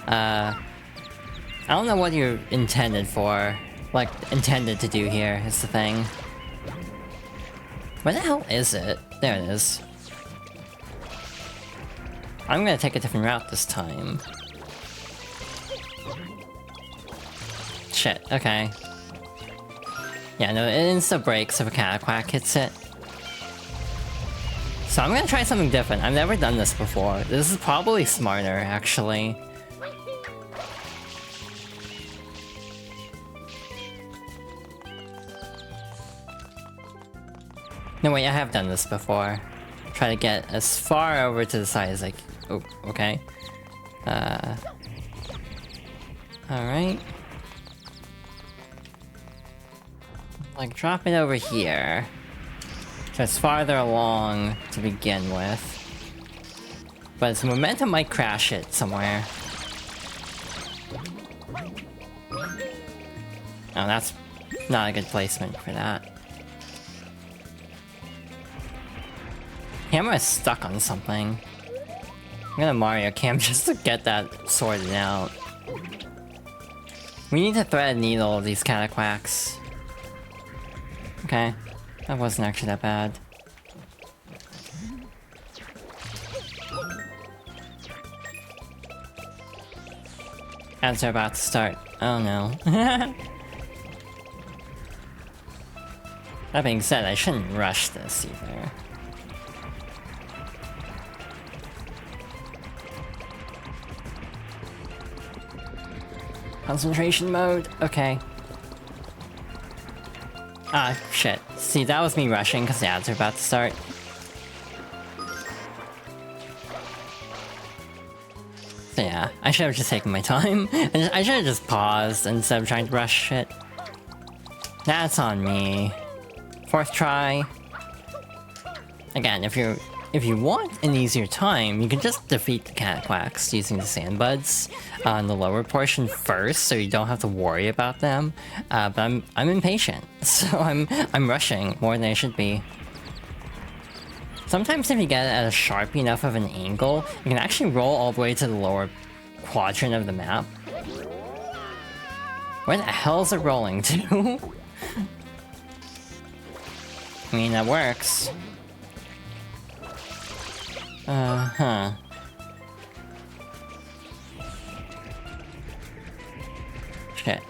[SPEAKER 1] I don't know what you're intended for. Like, intended to do here is the thing. Where the hell is it? There it is. I'm gonna take a different route this time. Shit, okay. Yeah, no, it insta-breaks if a Cataquack hits it. So I'm gonna try something different. I've never done this before. This is probably smarter, actually. No, wait, I have done this before. Try to get as far over to the side as I can. Oh, okay. Alright. Like, drop it over here. Just farther along to begin with. But its momentum might crash it somewhere. Oh, that's not a good placement for that. Camera is stuck on something. I'm gonna Mario Cam just to get that sorted out. We need to thread a needle of these cataquacks. Okay. That wasn't actually that bad. Ads are about to start. Oh no. That being said, I shouldn't rush this either. Concentration mode? Okay. Ah, shit. See, that was me rushing because the ads are about to start. So yeah, I should have just taken my time. I should have just paused instead of trying to rush shit. That's on me. 4th try. Again, if you want an easier time, you can just defeat the cataquacks using the sandbuds on the lower portion first, so you don't have to worry about them. But I'm impatient, so I'm rushing more than I should be. Sometimes if you get it at a sharp enough of an angle, you can actually roll all the way to the lower quadrant of the map. Where the hell is it rolling to? I mean, that works. Huh. Shit,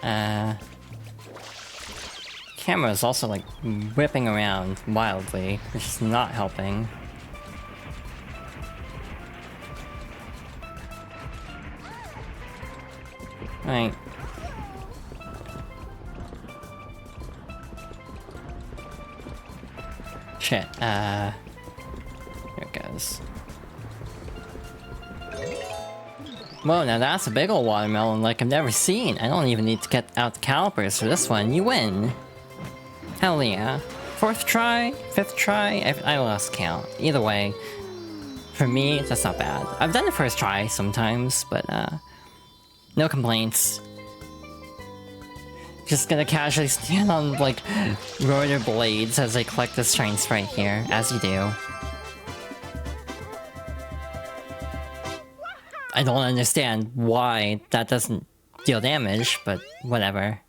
[SPEAKER 1] camera is also, like, whipping around wildly, which is not helping. Right. Shit, here it goes. Whoa, now that's a big ol' watermelon like I've never seen. I don't even need to get out the calipers for this one. You win. Hell yeah. 4th try? 5th try? I lost count. Either way, for me, that's not bad. I've done the 1st try sometimes, but no complaints. Just gonna casually stand on, like, rotor blades as I collect the strengths right here, as you do. I don't understand why that doesn't deal damage, but whatever.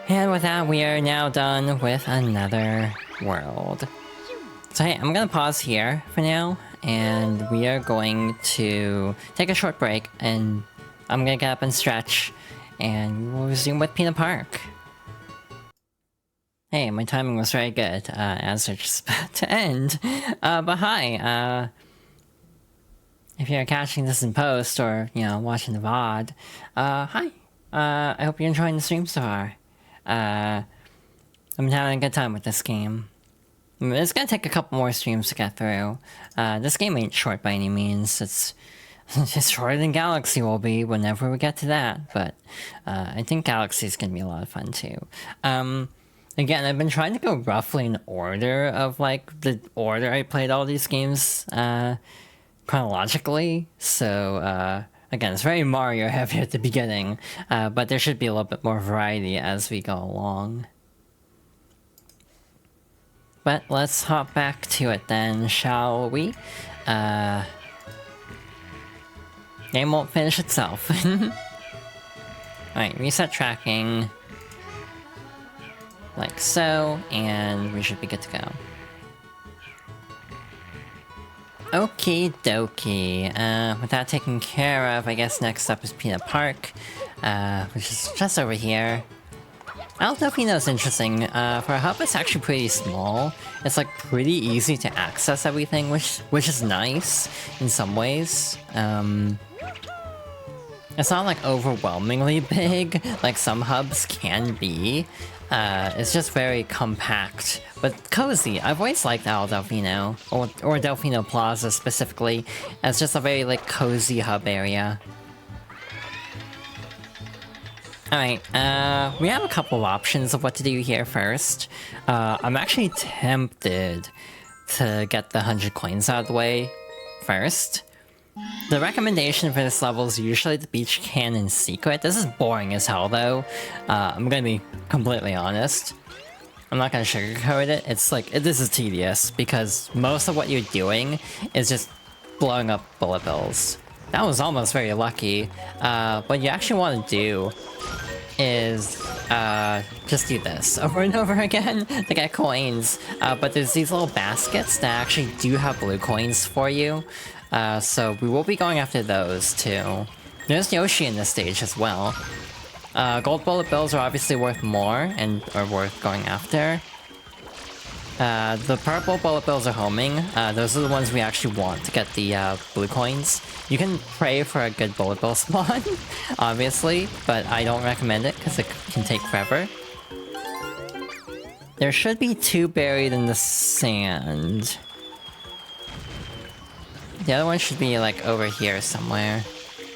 [SPEAKER 1] And with that, we are now done with another world. So hey, I'm gonna pause here for now, and we are going to take a short break, and I'm gonna get up and stretch, and we'll resume with Peanut Park. Hey, my timing was very good, as it's just about to end. But hi, if you're catching this in post, or, you know, watching the VOD, hi. I hope you're enjoying the stream so far. I'm having a good time with this game. It's gonna take a couple more streams to get through. This game ain't short by any means. It's shorter than Galaxy will be whenever we get to that, but I think Galaxy's gonna be a lot of fun too. Again, I've been trying to go roughly in order of, like, the order I played all these games, chronologically, so, again, it's very Mario heavy at the beginning, but there should be a little bit more variety as we go along. But let's hop back to it then, shall we? Game won't finish itself. Alright, reset tracking. Like so, and we should be good to go. Okie dokie. With that taken care of, I guess next up is Peanut Park, which is just over here. I don't know if you know it's interesting. For a hub, it's actually pretty small. It's like pretty easy to access everything, which is nice in some ways. It's not like overwhelmingly big, like some hubs can be. It's just very compact, but cozy. I've always liked Al Delfino, or Delfino Plaza specifically, as just a very, like, cozy hub area. Alright, we have a couple of options of what to do here first. I'm actually tempted to get the 100 coins out of the way first. The recommendation for this level is usually the beach cannon secret. This is boring as hell though. I'm gonna be completely honest. I'm not gonna sugarcoat it. It's like, this is tedious because most of what you're doing is just blowing up bullet bills. That was almost very lucky. What you actually want to do is just do this over and over again to get coins. But there's these little baskets that actually do have blue coins for you. So we will be going after those too. There's Yoshi in this stage as well. Gold bullet bills are obviously worth more and are worth going after. The purple bullet bills are homing. Those are the ones we actually want to get the blue coins. You can pray for a good bullet bill spawn, obviously, but I don't recommend it because it can take forever. There should be 2 buried in the sand. The other one should be like over here somewhere.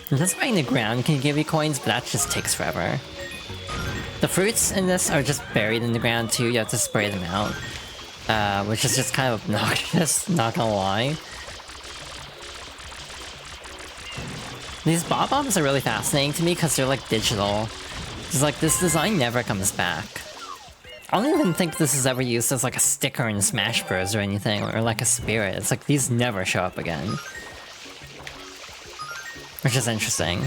[SPEAKER 1] Just finding the ground can give you coins, but that just takes forever. The fruits in this are just buried in the ground too, you have to spray them out. Which is just kind of obnoxious, not gonna lie. These bob-bombs are really fascinating to me because they're like digital. It's like this design never comes back. I don't even think this is ever used as like a sticker in Smash Bros or anything, or like a spirit. It's like these never show up again. Which is interesting.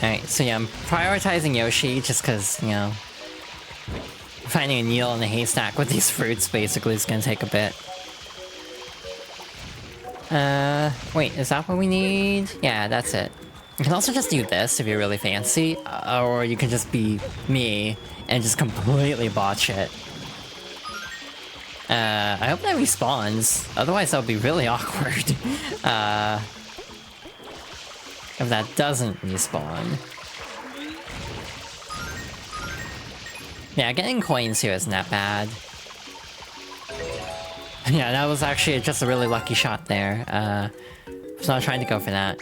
[SPEAKER 1] Alright, so yeah, I'm prioritizing Yoshi just because, you know, finding a needle in a haystack with these fruits basically is gonna take a bit. Wait, is that what we need? Yeah, that's it. You can also just do this if you're really fancy, or you can just be me and just completely botch it. I hope that respawns, otherwise that would be really awkward. If that doesn't respawn. Yeah, getting coins here isn't that bad. Yeah, that was actually just a really lucky shot there. I was not trying to go for that.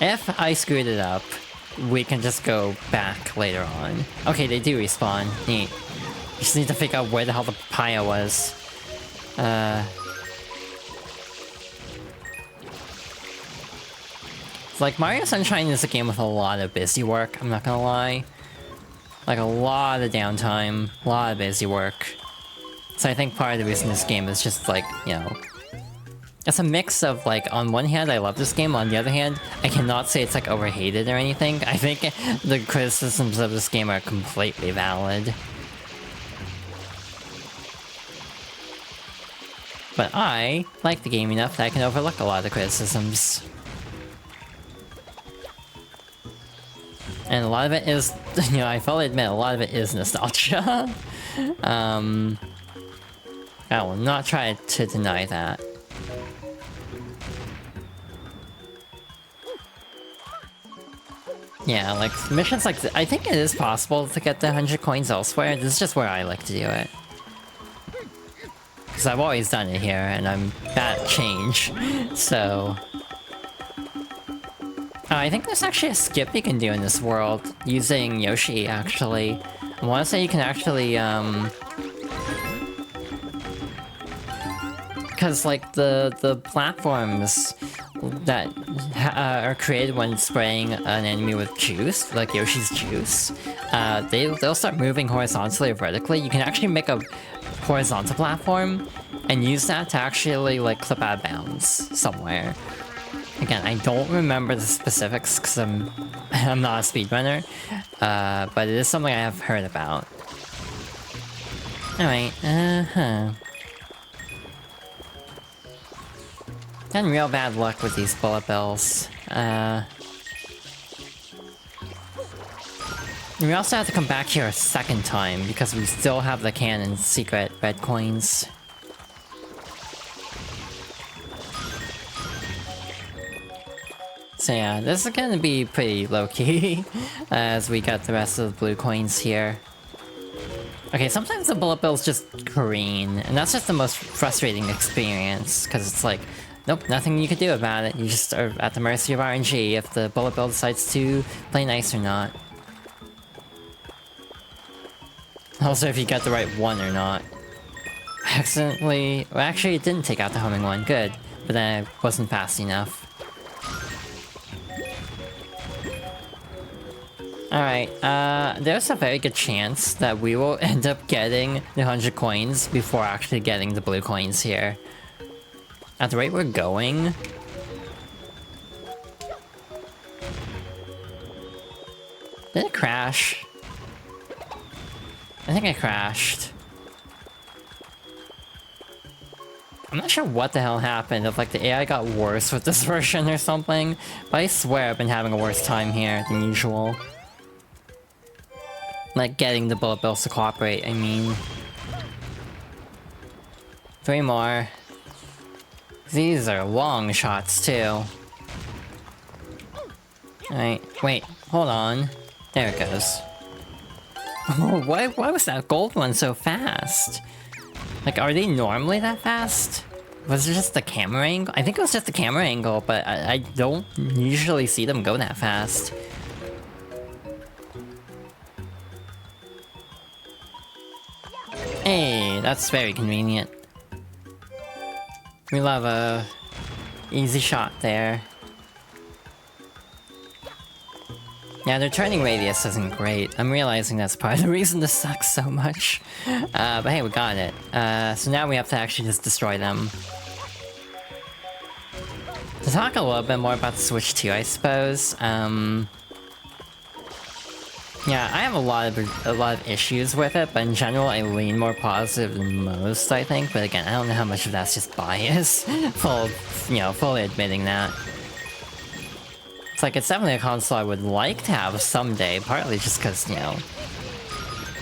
[SPEAKER 1] If I screwed it up, we can just go back later on. Okay, they do respawn. Neat. Just need to figure out where the hell the papaya was. Like, Mario Sunshine is a game with a lot of busy work, I'm not gonna lie. Like, a lot of downtime, a lot of busy work. So I think part of the reason this game is just like, you know... It's a mix of, like, on one hand I love this game, on the other hand, I cannot say it's like overhated or anything. I think the criticisms of this game are completely valid. But I like the game enough that I can overlook a lot of the criticisms. And a lot of it is, you know, I fully admit, a lot of it is nostalgia. I will not try to deny that. Yeah, like, missions like I think it is possible to get the 100 coins elsewhere, this is just where I like to do it. Because I've always done it here, and I'm bad at change, so... I think there's actually a skip you can do in this world, using Yoshi, actually. I want to say you can actually, because, like, the platforms that are created when spraying an enemy with juice, like Yoshi's juice, they'll start moving horizontally or vertically. You can actually make a horizontal platform and use that to actually, like, clip out of bounds somewhere. Again, I don't remember the specifics because I'm not a speedrunner, but it is something I have heard about. Alright, Having real bad luck with these bullet bills. We also have to come back here a second time because we still have the cannon secret red coins. So yeah, this is gonna be pretty low-key as we got the rest of the blue coins here. Okay, sometimes the bullet bills just green, and that's just the most frustrating experience, because it's like, nope, nothing you can do about it. You just are at the mercy of RNG if the bullet bill decides to play nice or not. Also, if you get the right one or not. accidentally... Well, actually, it didn't take out the homing one. Good. But then I wasn't fast enough. Alright, there's a very good chance that we will end up getting the 100 coins before actually getting the blue coins here. At the rate we're going... Did it crash? I think I crashed. I'm not sure what the hell happened, if like the AI got worse with this version or something, but I swear I've been having a worse time here than usual. Like getting the bullet bills to cooperate, I mean. 3 more. These are long shots too. Alright, wait, hold on. There it goes. Oh, why was that gold one so fast? Like, are they normally that fast? Was it just the camera angle? I think it was just the camera angle, but I don't usually see them go that fast. Hey, that's very convenient. We love a easy shot there. Yeah, their turning radius isn't great. I'm realizing that's part of the reason this sucks so much. But hey, we got it. So now we have to actually just destroy them. To talk a little bit more about the Switch 2, I suppose. Yeah, I have a lot of issues with it, but in general, I lean more positive than most, I think. But again, I don't know how much of that's just bias. Fully admitting that. It's like, it's definitely a console I would like to have someday, partly just because, you know...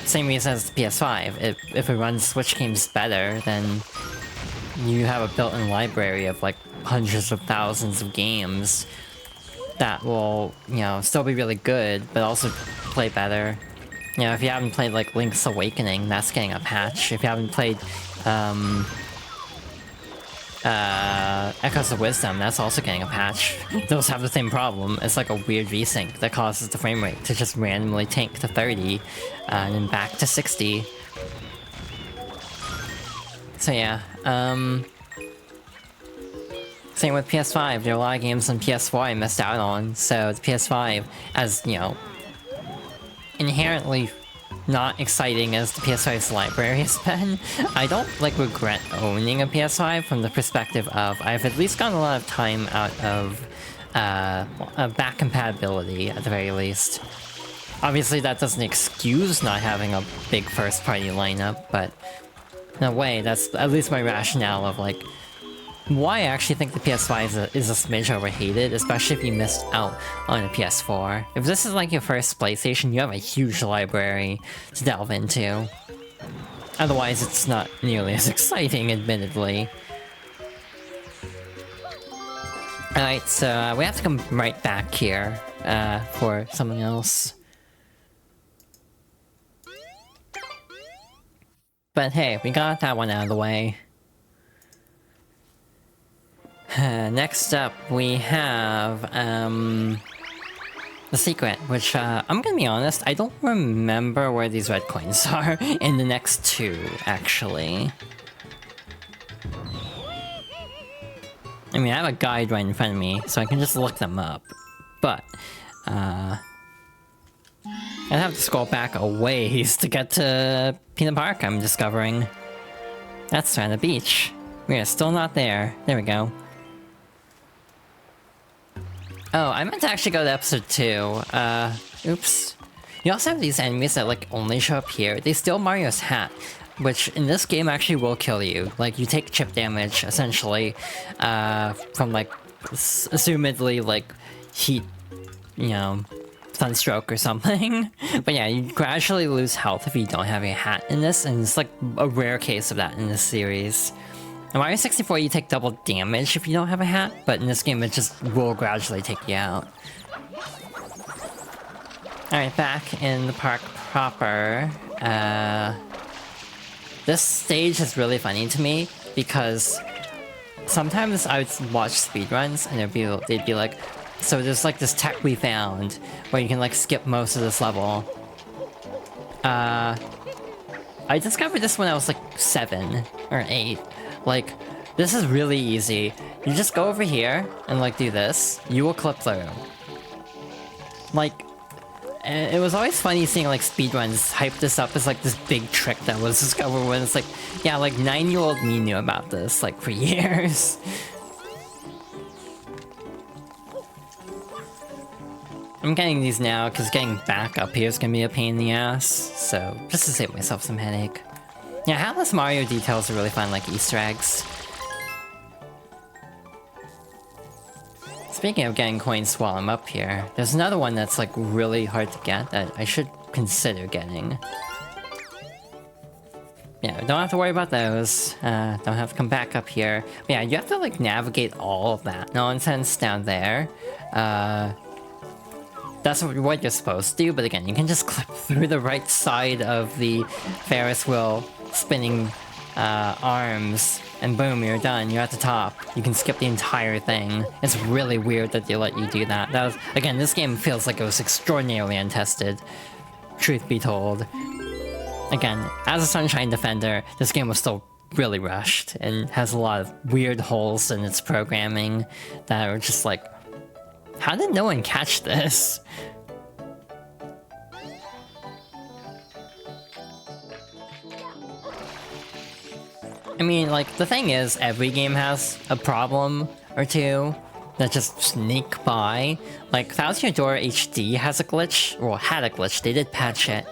[SPEAKER 1] Same reason as the PS5. If it runs Switch games better, then you have a built-in library of, like, hundreds of thousands of games that will, you know, still be really good, but also play better. You know, if you haven't played, like, Link's Awakening, that's getting a patch. If you haven't played, Echoes of Wisdom, that's also getting a patch. Those have the same problem. It's like a weird VSync that causes the frame rate to just randomly tank to 30, and then back to 60. So yeah, same with PS5, there are a lot of games on PS4 I missed out on, so the PS5, as, you know, inherently not exciting as the PS5's library has been, I don't, like, regret owning a PS5 from the perspective of I've at least gotten a lot of time out of back compatibility, at the very least. Obviously, that doesn't excuse not having a big first-party lineup, but in a way, that's at least my rationale of, like, why I actually think the PS5 is a smidge overhated, especially if you missed out on a PS4. If this is like your first PlayStation, you have a huge library to delve into. Otherwise, it's not nearly as exciting, admittedly. Alright, so we have to come right back here for something else. But hey, we got that one out of the way. Next up, we have, the secret, which, I'm gonna be honest, I don't remember where these red coins are in the next 2, actually. I mean, I have a guide right in front of me, so I can just look them up. But, I'd have to scroll back a ways to get to Peanut Park, I'm discovering. That's Strand Beach. We are still not there. There we go. Oh, I meant to actually go to episode 2. Oops. You also have these enemies that, like, only show up here. They steal Mario's hat, which in this game actually will kill you. Like, you take chip damage, essentially, from, like, assumedly, like, heat, you know, sunstroke or something. But yeah, you gradually lose health if you don't have a hat in this, and it's, like, a rare case of that in this series. In Mario 64, you take double damage if you don't have a hat, but in this game, it just will gradually take you out. Alright, back in the park proper. This stage is really funny to me, because sometimes I would watch speedruns, and they'd be like, so there's like this tech we found, where you can like skip most of this level. I discovered this when I was like 7 or 8. Like, this is really easy. You just go over here and like do this. You will clip through. Like, it was always funny seeing like speedruns hype this up as like this big trick that was discovered when it's like, yeah, like 9-year-old me knew about this like for years. I'm getting these now because getting back up here is gonna be a pain in the ass, so just to save myself some headache. Yeah, Hapless Mario details are really fun, like Easter eggs. Speaking of getting coins while I'm up here, there's another one that's like really hard to get that I should consider getting. Yeah, don't have to worry about those. Don't have to come back up here. But yeah, you have to like navigate all of that nonsense down there. That's what you're supposed to do, but again, you can just clip through the right side of the Ferris wheel spinning arms, and boom, you're done. You're at the top. You can skip the entire thing. It's really weird that they let you do that. That was, again, this game feels like it was extraordinarily untested, truth be told. Again, as a Sunshine Defender, this game was still really rushed, and has a lot of weird holes in its programming that are just like, how did no one catch this? I mean, like, the thing is, every game has a problem or two that just sneak by. Like, Thousand Year Door HD has a glitch, well, had a glitch, they did patch it.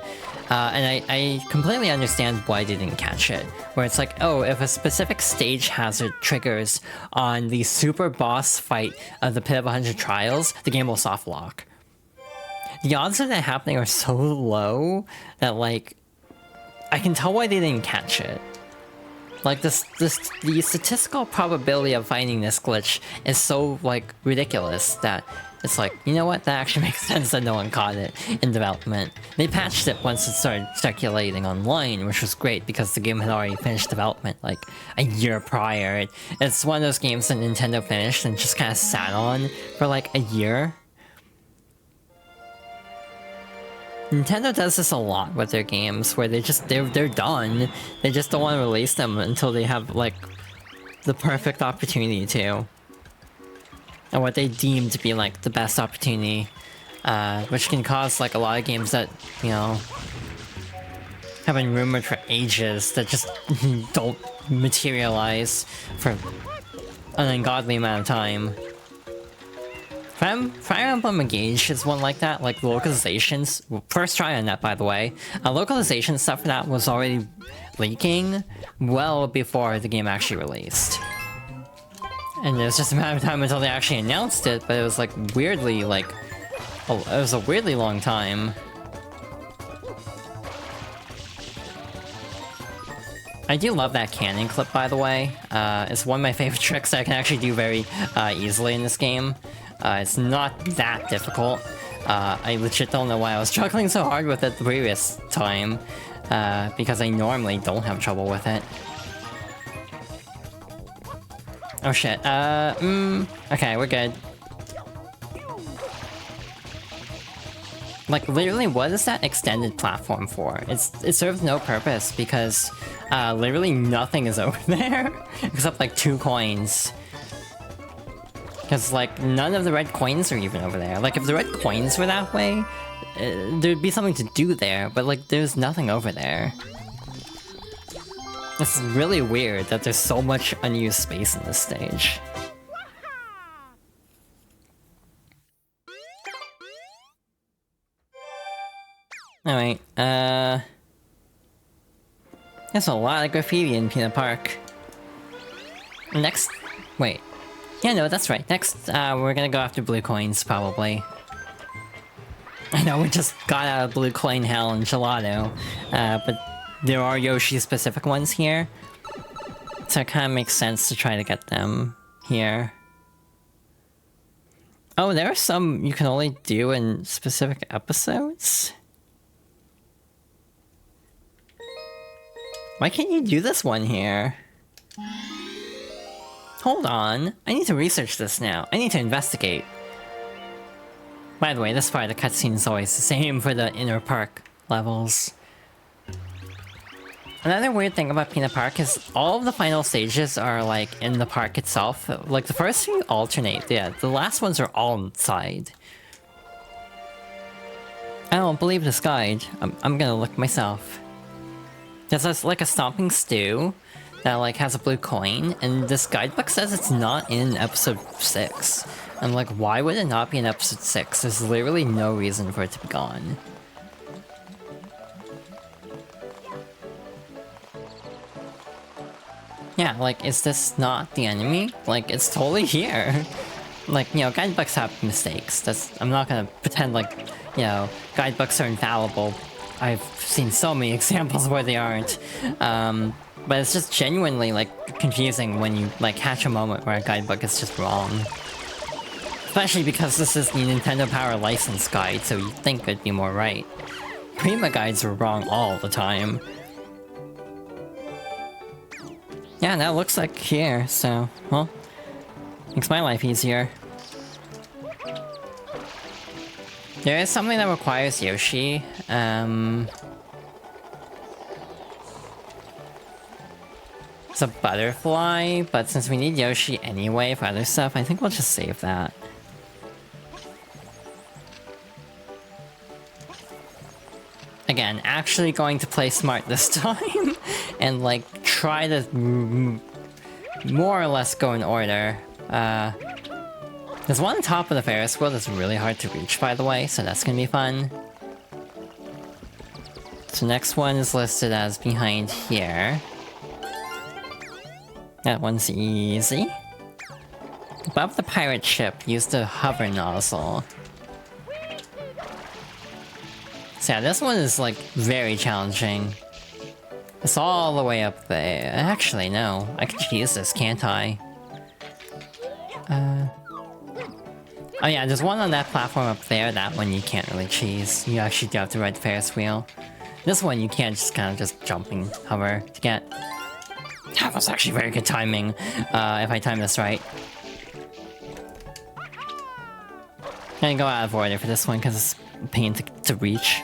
[SPEAKER 1] And I completely understand why they didn't catch it. Where it's like, oh, if a specific stage hazard triggers on the super boss fight of the Pit of 100 Trials, the game will soft lock. The odds of that happening are so low that, like, I can tell why they didn't catch it. Like, the statistical probability of finding this glitch is so, like, ridiculous that it's like, you know what, that actually makes sense that no one caught it in development. They patched it once it started circulating online, which was great because the game had already finished development like a year prior. It's one of those games that Nintendo finished and just kind of sat on for like a year. Nintendo does this a lot with their games, where they're done. They just don't want to release them until they have like the perfect opportunity to. And what they deem to be like the best opportunity, which can cause like a lot of games that, you know, have been rumored for ages that just don't materialize for an ungodly amount of time. Fire Emblem Engage is one like that, like localizations. First try on that, by the way. Localization stuff for that was already leaking well before the game actually released. And it was just a matter of time until they actually announced it, but it was like weirdly, like, it was a weirdly long time. I do love that cannon clip, by the way. It's one of my favorite tricks that I can actually do very easily in this game. It's not that difficult. I legit don't know why I was struggling so hard with it the previous time, because I normally don't have trouble with it. Oh shit, okay, we're good. Like, literally, what is that extended platform for? It serves no purpose, because, literally nothing is over there, except, like, 2 coins. Because, like, none of the red coins are even over there. Like, if the red coins were that way, there'd be something to do there, but, like, there's nothing over there. It's really weird that there's so much unused space in this stage. Alright, there's a lot of graffiti in Peanut Park. Next... wait. Yeah, no, that's right. Next, we're gonna go after blue coins, probably. I know we just got out of blue coin hell in Gelato, but there are Yoshi-specific ones here, so it kind of makes sense to try to get them here. Oh, there are some you can only do in specific episodes? Why can't you do this one here? Hold on, I need to research this now. I need to investigate. By the way, this part of the cutscene is always the same for the inner park levels. Another weird thing about Peanut Park is all of the final stages are like in the park itself. Like the first few alternate, yeah. The last ones are all inside. I don't believe this guide. I'm gonna look myself. There's like a stomping stew that like has a blue coin, and this guidebook says it's not in episode 6. I'm like, why would it not be in episode 6? There's literally no reason for it to be gone. Yeah, like, is this not the enemy? Like, it's totally here. Like, you know, guidebooks have mistakes. I'm not gonna pretend like, you know, guidebooks are infallible. I've seen so many examples where they aren't. But it's just genuinely, like, confusing when you, like, catch a moment where a guidebook is just wrong. Especially because this is the Nintendo Power license guide, so you'd think it'd be more right. Prima guides are wrong all the time. Yeah, that looks like here, so, well, makes my life easier. There is something that requires Yoshi, it's a butterfly, but since we need Yoshi anyway for other stuff, I think we'll just save that. Again, actually going to play smart this time, and like, try to more or less go in order. There's one on top of the Ferris wheel that's really hard to reach, by the way, so that's gonna be fun. So next one is listed as behind here. That one's easy. Above the pirate ship, use the hover nozzle. So yeah, this one is like very challenging. It's all the way up there. Actually, no. I can use this, can't I? Oh yeah, there's one on that platform up there. That one you can't really cheese. You actually do have to ride the Ferris wheel. This one you can't just kind of just jump and hover to get. That was actually very good timing, if I time this right. I'm gonna go out of order for this one because it's a pain to reach.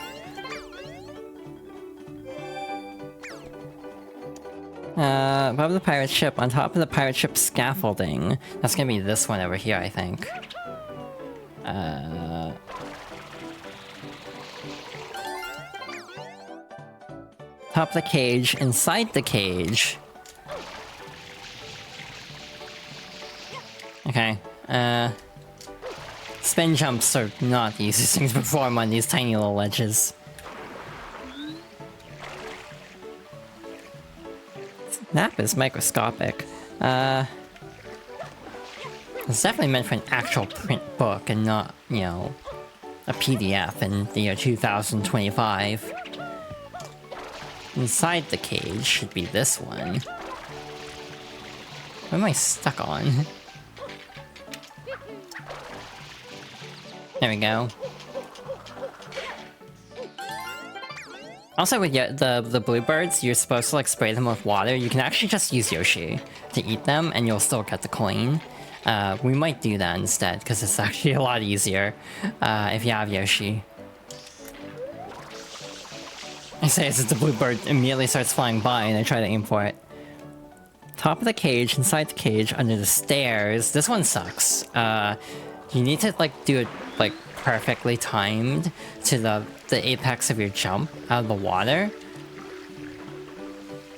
[SPEAKER 1] Above the pirate ship, on top of the pirate ship scaffolding. That's gonna be this one over here, I think. Top of the cage, inside the cage. Okay, spin jumps are not the easiest things to perform on these tiny little ledges. Map is microscopic. It's definitely meant for an actual print book and not, you know, a PDF in the year 2025. Inside the cage should be this one. What am I stuck on? There we go. Also with the bluebirds, you're supposed to like spray them with water. You can actually just use Yoshi to eat them and you'll still get the coin. We might do that instead, because it's actually a lot easier if you have Yoshi. I say as the bluebird immediately starts flying by and I try to aim for it. Top of the cage, inside the cage, under the stairs. This one sucks. You need to like do it like perfectly timed to the apex of your jump out of the water.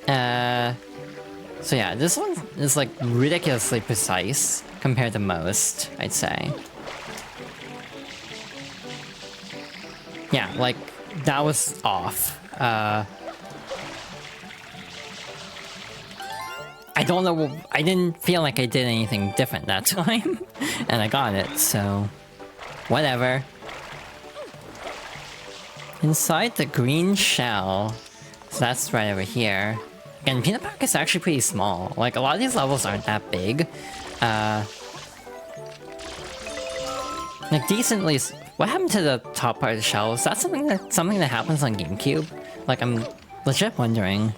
[SPEAKER 1] So yeah, this one is like ridiculously precise compared to most, I'd say. Yeah, like that was off. I don't know, I didn't feel like I did anything different that time, and I got it, so whatever. Inside the green shell, so that's right over here. Again, Peanut Park is actually pretty small. Like, a lot of these levels aren't that big. Like, decently... What happened to the top part of the shell? Is that something that happens on GameCube? Like, I'm legit wondering.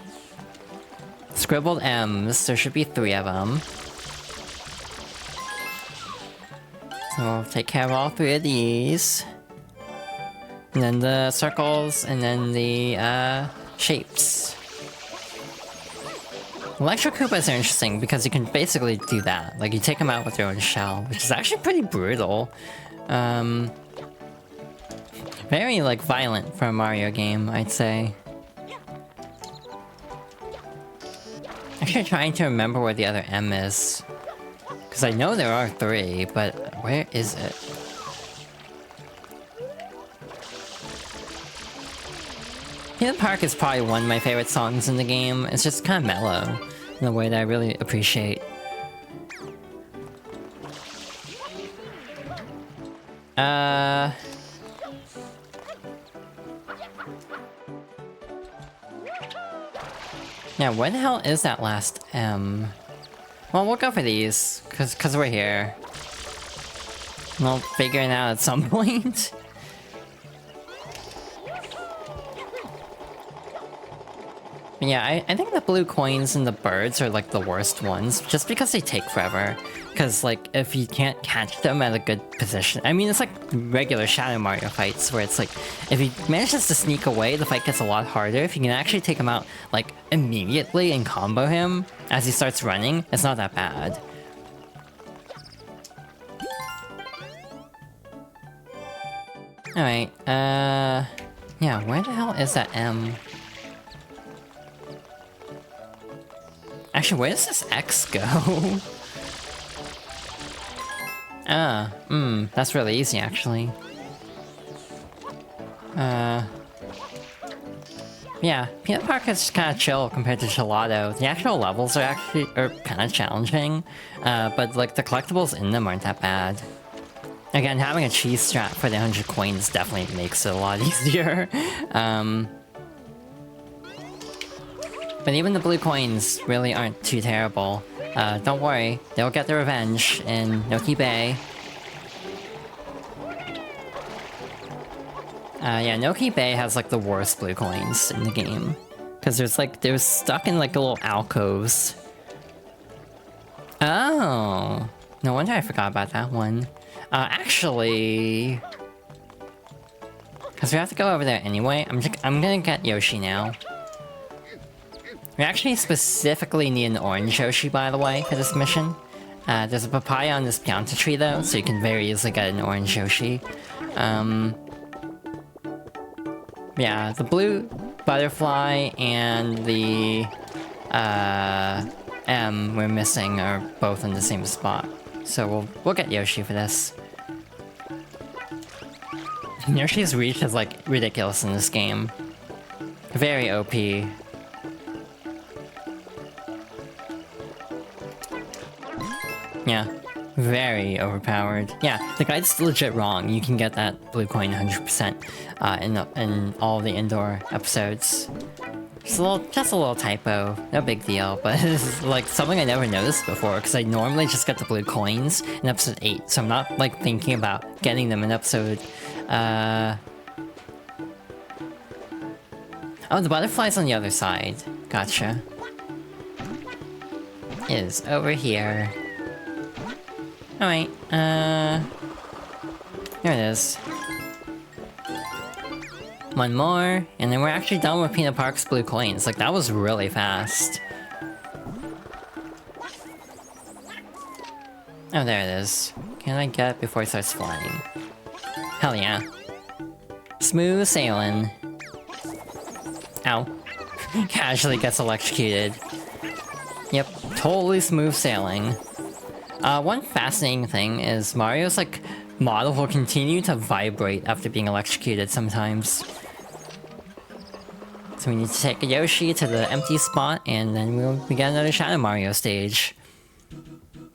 [SPEAKER 1] Scribbled M's. There should be 3 of them. So we'll take care of all 3 of these. And then the circles, and then the, shapes. Electro Koopas are interesting because you can basically do that. Like, you take them out with your own shell, which is actually pretty brutal. Very, like, violent for a Mario game, I'd say. Actually trying to remember where the other M is. Because I know there are 3, but where is it? Peanut Park is probably one of my favorite songs in the game. It's just kind of mellow in a way that I really appreciate. Yeah, where the hell is that last M? Well, we'll go for these, cause we're here. We'll figure it out at some point. Yeah, I think the blue coins and the birds are like the worst ones, just because they take forever. Because like, if you can't catch them at a good position, I mean, it's like regular Shadow Mario fights, where it's like, if he manages to sneak away, the fight gets a lot harder. If you can actually take him out, like, immediately and combo him as he starts running, it's not that bad. Alright, yeah, where the hell is that M? Actually, where does this X go? That's really easy, actually. Yeah, Peanut Park is kind of chill compared to Gelato. The actual levels are kind of challenging, but like the collectibles in them aren't that bad. Again, having a cheese strap for the 100 coins definitely makes it a lot easier. But even the blue coins really aren't too terrible. Don't worry, they'll get their revenge in Noki Bay. Yeah, Noki Bay has like the worst blue coins in the game. Because they're stuck in like little alcoves. Oh! No wonder I forgot about that one. Actually... Because we have to go over there anyway, I'm gonna get Yoshi now. We actually specifically need an orange Yoshi, by the way, for this mission. There's a papaya on this pianta tree, though, so you can very easily get an orange Yoshi. Yeah, the blue butterfly and the M we're missing are both in the same spot. So we'll get Yoshi for this. Yoshi's reach is like ridiculous in this game. Very OP. Yeah, very overpowered. Yeah, the guide's legit wrong. You can get that blue coin 100% in all the indoor episodes. Just a little typo, no big deal, but it's like something I never noticed before, because I normally just get the blue coins in episode 8, so I'm not like thinking about getting them in episode... Oh, the butterfly's on the other side. Gotcha. It is over here. Alright, there it is. One more, and then we're actually done with Peanut Park's blue coins. Like, that was really fast. Oh, there it is. Can I get it before it starts flying? Hell yeah. Smooth sailing. Ow. Casually gets electrocuted. Yep, totally smooth sailing. One fascinating thing is Mario's, like, model will continue to vibrate after being electrocuted sometimes. So we need to take a Yoshi to the empty spot, and then we get another Shadow Mario stage.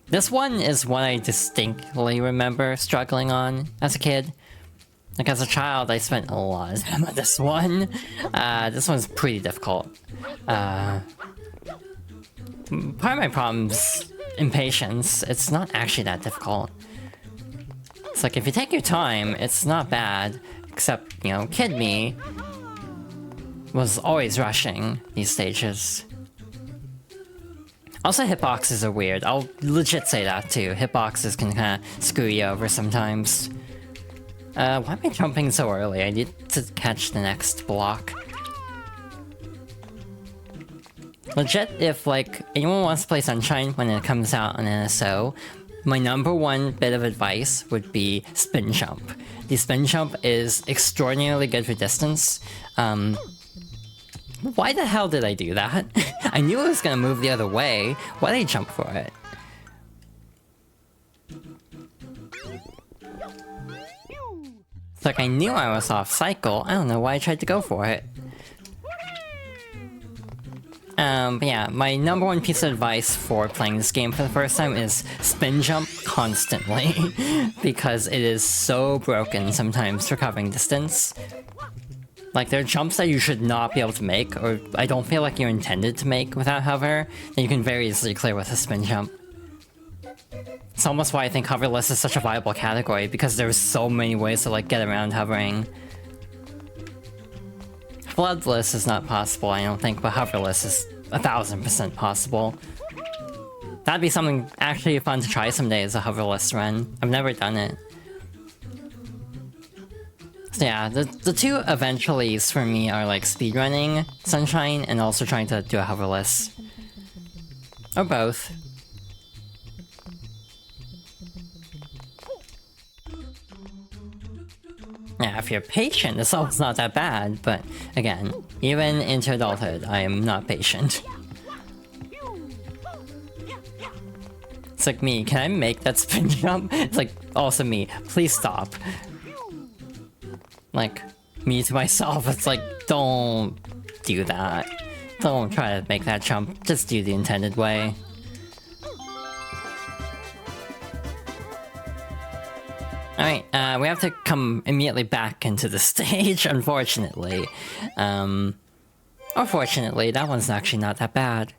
[SPEAKER 1] This one is one I distinctly remember struggling on as a kid. Like, as a child, I spent a lot of time on this one. This one's pretty difficult. Part of my problem's impatience. It's not actually that difficult. It's like, if you take your time, it's not bad. Except, you know, kid me was always rushing these stages. Also, hitboxes are weird. I'll legit say that too. Hitboxes can kinda screw you over sometimes. Why am I jumping so early? I need to catch the next block. Legit, if like anyone wants to play Sunshine when it comes out on NSO, my number one bit of advice would be spin jump. The spin jump is extraordinarily good for distance. Why the hell did I do that? I knew it was gonna move the other way. Why did I jump for it? It's like I knew I was off cycle. I don't know why I tried to go for it. But yeah, my number one piece of advice for playing this game for the first time is spin jump constantly. Because it is so broken sometimes for covering distance. Like, there are jumps that you should not be able to make, or I don't feel like you're intended to make without hover, that you can very easily clear with a spin jump. It's almost why I think hoverless is such a viable category, because there's so many ways to like get around hovering. Bloodless is not possible, I don't think, but hoverless is 1000% possible. That'd be something actually fun to try someday, is a hoverless run. I've never done it. So yeah, the two eventuallys for me are like speedrunning Sunshine and also trying to do a hoverless. Or both. Yeah, if you're patient, this level's not that bad, but again, even into adulthood, I am not patient. It's like me, can I make that spin jump? It's like, also me, please stop. Like, me to myself, it's like, don't do that. Don't try to make that jump, just do the intended way. Alright, we have to come immediately back into the stage, unfortunately. Or fortunately, that one's actually not that bad.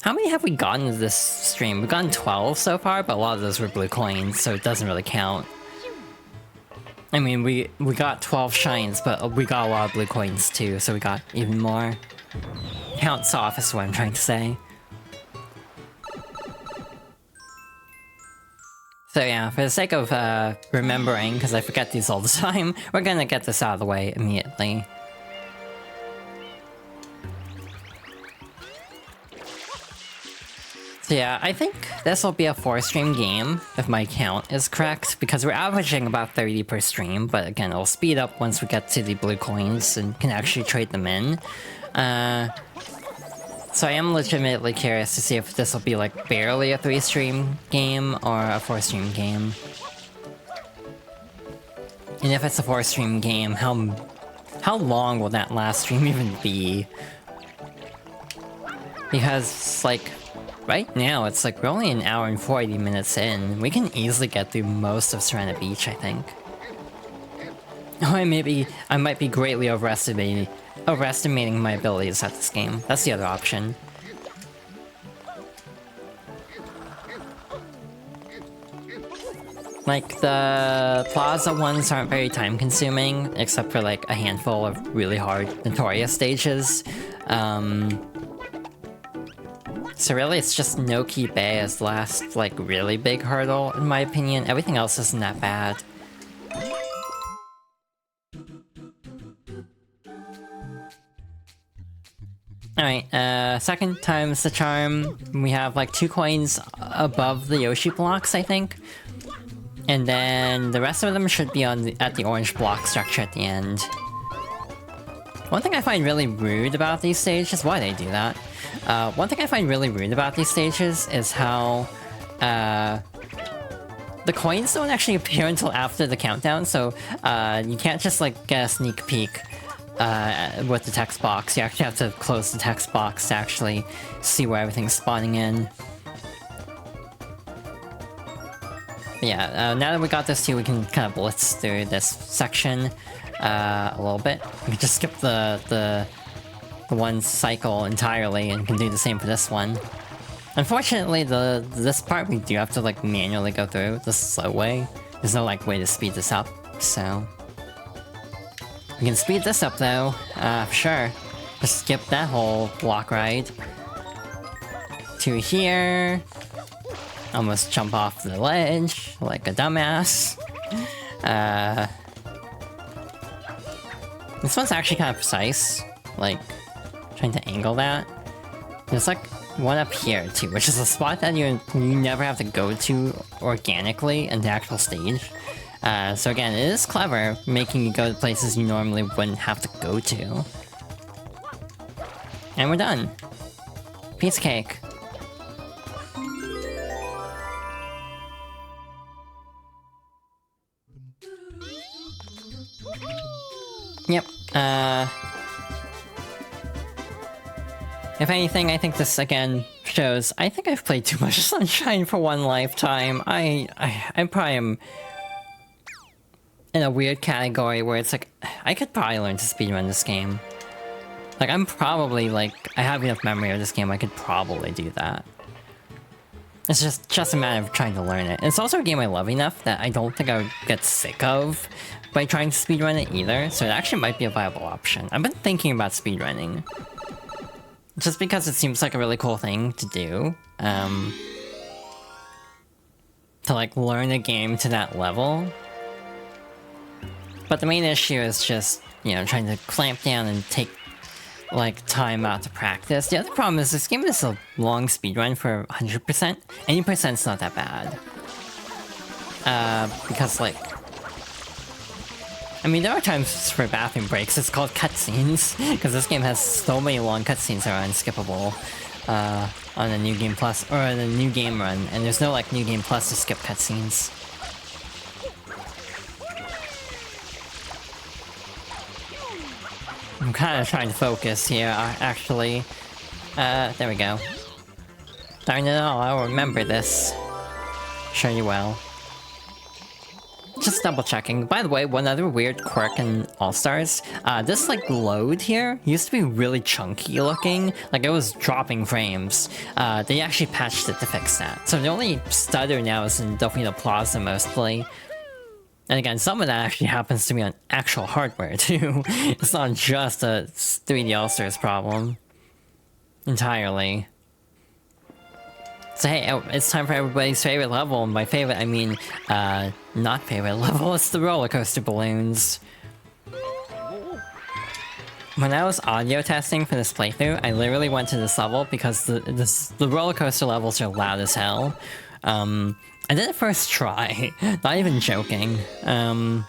[SPEAKER 1] How many have we gotten in this stream? We've gotten 12 so far, but a lot of those were blue coins, so it doesn't really count. I mean, we got 12 shines, but we got a lot of blue coins too, so we got even more. Counts off is what I'm trying to say. So yeah, for the sake of remembering, because I forget these all the time, we're gonna get this out of the way immediately. So yeah, I think this will be a 4-stream game, if my count is correct, because we're averaging about 30 per stream, but again, it'll speed up once we get to the blue coins and can actually trade them in. So I am legitimately curious to see if this will be like barely a 3-stream game or a 4-stream game. And if it's a 4-stream game, how long will that last stream even be? Because, like, right now it's like we're only an hour and 40 minutes in. We can easily get through most of Serena Beach, I think. Oh, I might be greatly overestimating my abilities at this game. That's the other option. Like, the Plaza ones aren't very time-consuming, except for like a handful of really hard, notorious stages. So really, it's just No-Key Bay as the last, like, really big hurdle, in my opinion. Everything else isn't that bad. Alright, second time's the charm. We have, like, 2 coins above the Yoshi blocks, I think. And then the rest of them should be on at the orange block structure at the end. One thing I find really rude about these stages, why they do that? One thing I find really rude about these stages is how the coins don't actually appear until after the countdown, so you can't just like get a sneak peek with the text box. You actually have to close the text box to actually see where everything's spawning in. But yeah, now that we got this too, we can kind of blitz through this section a little bit. We can just skip the one cycle entirely and can do the same for this one. Unfortunately, this part we do have to like manually go through the slow way. There's no like way to speed this up, so we can speed this up though, for sure. Just skip that whole block ride to here. Almost jump off the ledge like a dumbass. This one's actually kind of precise. Like, Trying to angle that. There's like one up here too, which is a spot that you never have to go to organically in the actual stage. So again, it is clever, making you go to places you normally wouldn't have to go to. And we're done. Piece of cake. Yep, if anything, I think this again shows I think I've played too much Sunshine for one lifetime. I probably am in a weird category where it's like, I could probably learn to speedrun this game. Like, I'm probably like, I have enough memory of this game, I could probably do that. It's just a matter of trying to learn it. And it's also a game I love enough that I don't think I would get sick of by trying to speedrun it either, so it actually might be a viable option. I've been thinking about speedrunning. Just because it seems like a really cool thing to do. To like learn a game to that level. But the main issue is just, you know, trying to clamp down and take like time out to practice. The other problem is this game is a long speedrun for 100%. Any percent's not that bad. Because like, I mean, there are times for bathroom breaks. It's called cutscenes, because this game has so many long cutscenes that are unskippable on the New Game Plus, or the New Game Run, and there's no, like, New Game Plus to skip cutscenes. I'm kind of trying to focus here, actually. There we go. Darn it all, I'll remember this. Sure you will. Just double checking. By the way, one other weird quirk in All-Stars, this like load here used to be really chunky looking, like it was dropping frames. They actually patched it to fix that. So the only stutter now is in Delphina Plaza mostly. And again, some of that actually happens to be on actual hardware too. It's not just a 3D All-Stars problem. Entirely. So hey, it's time for everybody's favorite level, and by favorite I mean, not favorite level, it's the roller coaster balloons. When I was audio testing for this playthrough, I literally went to this level because the roller coaster levels are loud as hell. I did it first try, not even joking. Aw,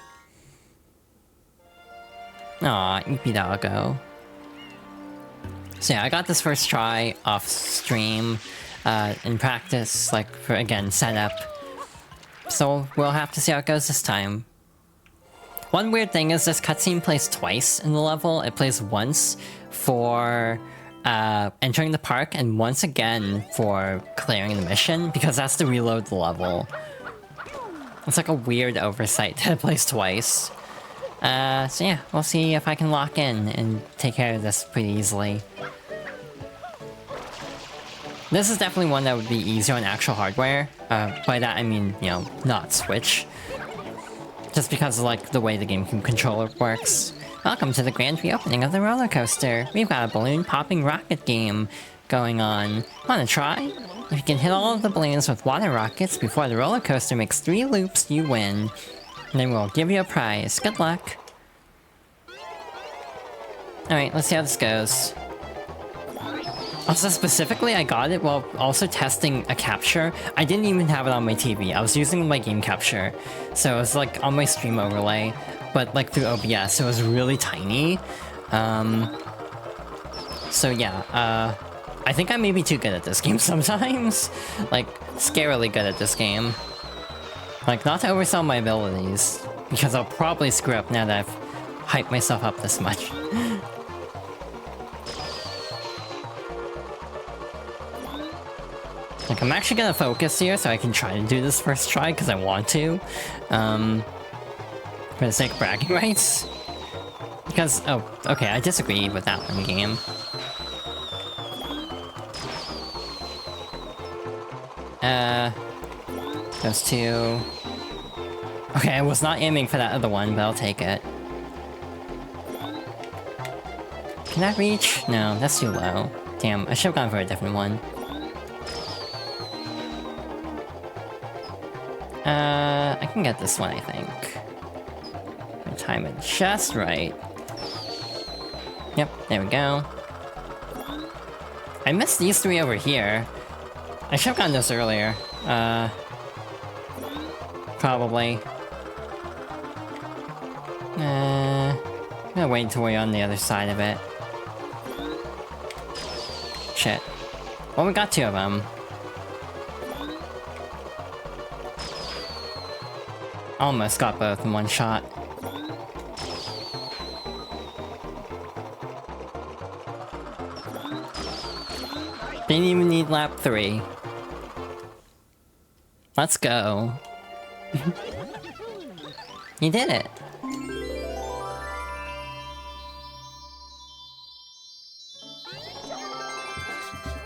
[SPEAKER 1] Eepy Doggo. So yeah, I got this first try off stream. In practice, like, for, again, setup. So, we'll have to see how it goes this time. One weird thing is this cutscene plays twice in the level. It plays once for entering the park, and once again for clearing the mission, because that's to reload the level. It's like a weird oversight that it plays twice. So yeah, we'll see if I can lock in and take care of this pretty easily. This is definitely one that would be easier on actual hardware. By that I mean, you know, not Switch. Just because of, like, the way the game controller works. Welcome to the grand reopening of the roller coaster. We've got a balloon popping rocket game going on. Wanna try? If you can hit all of the balloons with water rockets before the roller coaster makes 3 loops, you win. And then we'll give you a prize. Good luck. Alright, let's see how this goes. Also, specifically, I got it while also testing a capture. I didn't even have it on my TV. I was using my game capture. So it was like on my stream overlay, but like through OBS, so it was really tiny. So yeah, I think I may be too good at this game sometimes. Like, scarily good at this game. Like, not to oversell my abilities, because I'll probably screw up now that I've hyped myself up this much. Like, I'm actually gonna focus here so I can try to do this first try, because I want to. For the sake of bragging rights. Because, oh, okay, I disagree with that one game. Those two. Okay, I was not aiming for that other one, but I'll take it. Can that reach? No, that's too low. Damn, I should have gone for a different one. I can get this one, I think. I time it just right. Yep, there we go. I missed these three over here. I should have gotten this earlier. Probably. I'm gonna wait until we're on the other side of it. Shit. Well, we got two of them. Almost got both in one shot. Didn't even need lap 3. Let's go. You did it.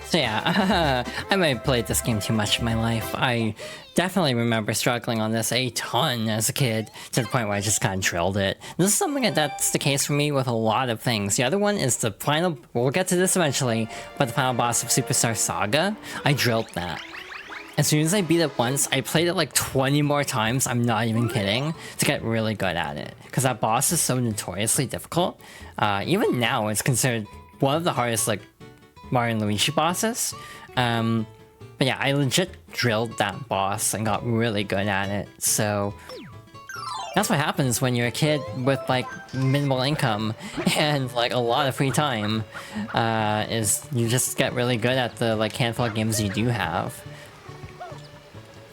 [SPEAKER 1] So yeah, I might have played this game too much in my life. I definitely remember struggling on this a ton as a kid, to the point where I just kind of drilled it. This is something that's the case for me with a lot of things. The other one is the final, we'll get to this eventually, but the final boss of Superstar Saga, I drilled that. As soon as I beat it once, I played it like 20 more times, I'm not even kidding, to get really good at it. Because that boss is so notoriously difficult. Even now, it's considered one of the hardest, like, Mario and Luigi bosses. But yeah, I legit drilled that boss and got really good at it, so... That's what happens when you're a kid with, like, minimal income and, like, a lot of free time, is you just get really good at the, like, handful of games you do have.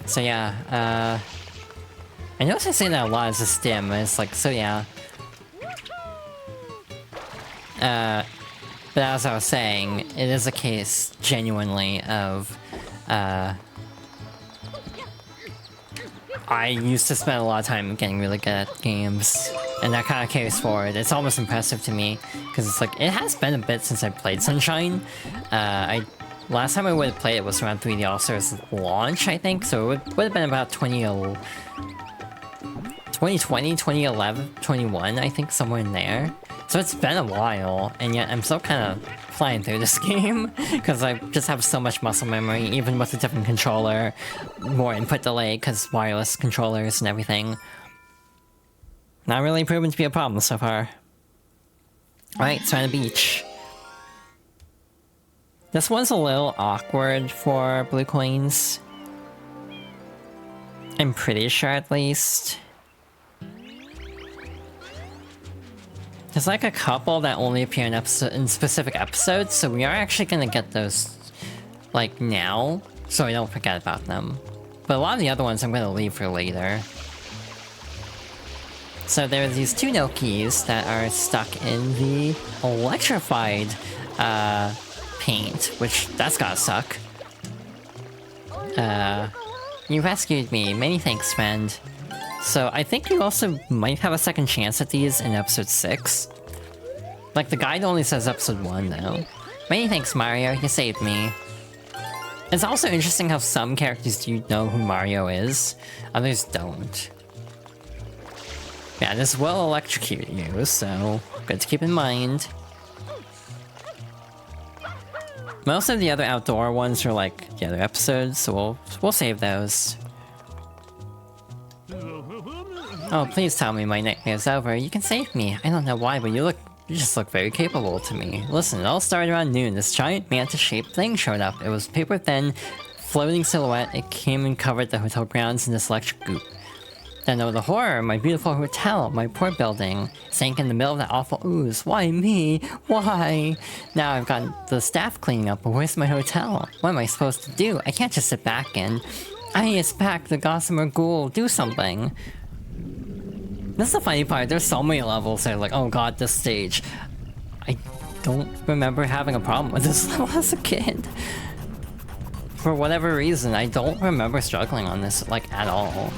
[SPEAKER 1] So yeah, I notice I say that a lot as a stim, and it's like, so yeah. But as I was saying, it is a case, genuinely, of, I used to spend a lot of time getting really good at games, and that kind of carries forward. It's almost impressive to me, because it's like, it has been a bit since I played Sunshine. Last time I would have played it was around 3D All-Stars launch, I think, so it would have been about 2020, 2011, 21, I think, somewhere in there. So it's been a while, and yet I'm still kind of flying through this game, because I just have so much muscle memory, even with a different controller, more input delay, because wireless controllers and everything. Not really proven to be a problem so far. Alright, so on the beach. This one's a little awkward for blue coins. I'm pretty sure, at least. There's like a couple that only appear in specific episodes, so we are actually gonna get those, like, now, so I don't forget about them. But a lot of the other ones I'm gonna leave for later. So there are these two Nokis that are stuck in the electrified, paint, which, that's gotta suck. You rescued me, many thanks, friend. So I think you also might have a second chance at these in episode 6. Like, the guide only says episode 1, though. Many thanks, Mario, you saved me. It's also interesting how some characters do know who Mario is, others don't. Yeah, this will electrocute you, so good to keep in mind. Most of the other outdoor ones are like the other episodes, so we'll save those. Oh, please tell me my nightmare's over. You can save me. I don't know why, but you just look very capable to me. Listen, it all started around noon. This giant mantis-shaped thing showed up. It was paper thin, floating silhouette. It came and covered the hotel grounds in this electric goop. Then oh, the horror, my beautiful hotel, my poor building, sank in the middle of that awful ooze. Why me? Why? Now I've got the staff cleaning up, but where's my hotel? What am I supposed to do? I can't just sit back and... it's back, the Gossamer Ghoul, do something. That's the funny part, there's so many levels that are like, oh god, this stage. I don't remember having a problem with this level as a kid. For whatever reason, I don't remember struggling on this, like, at all.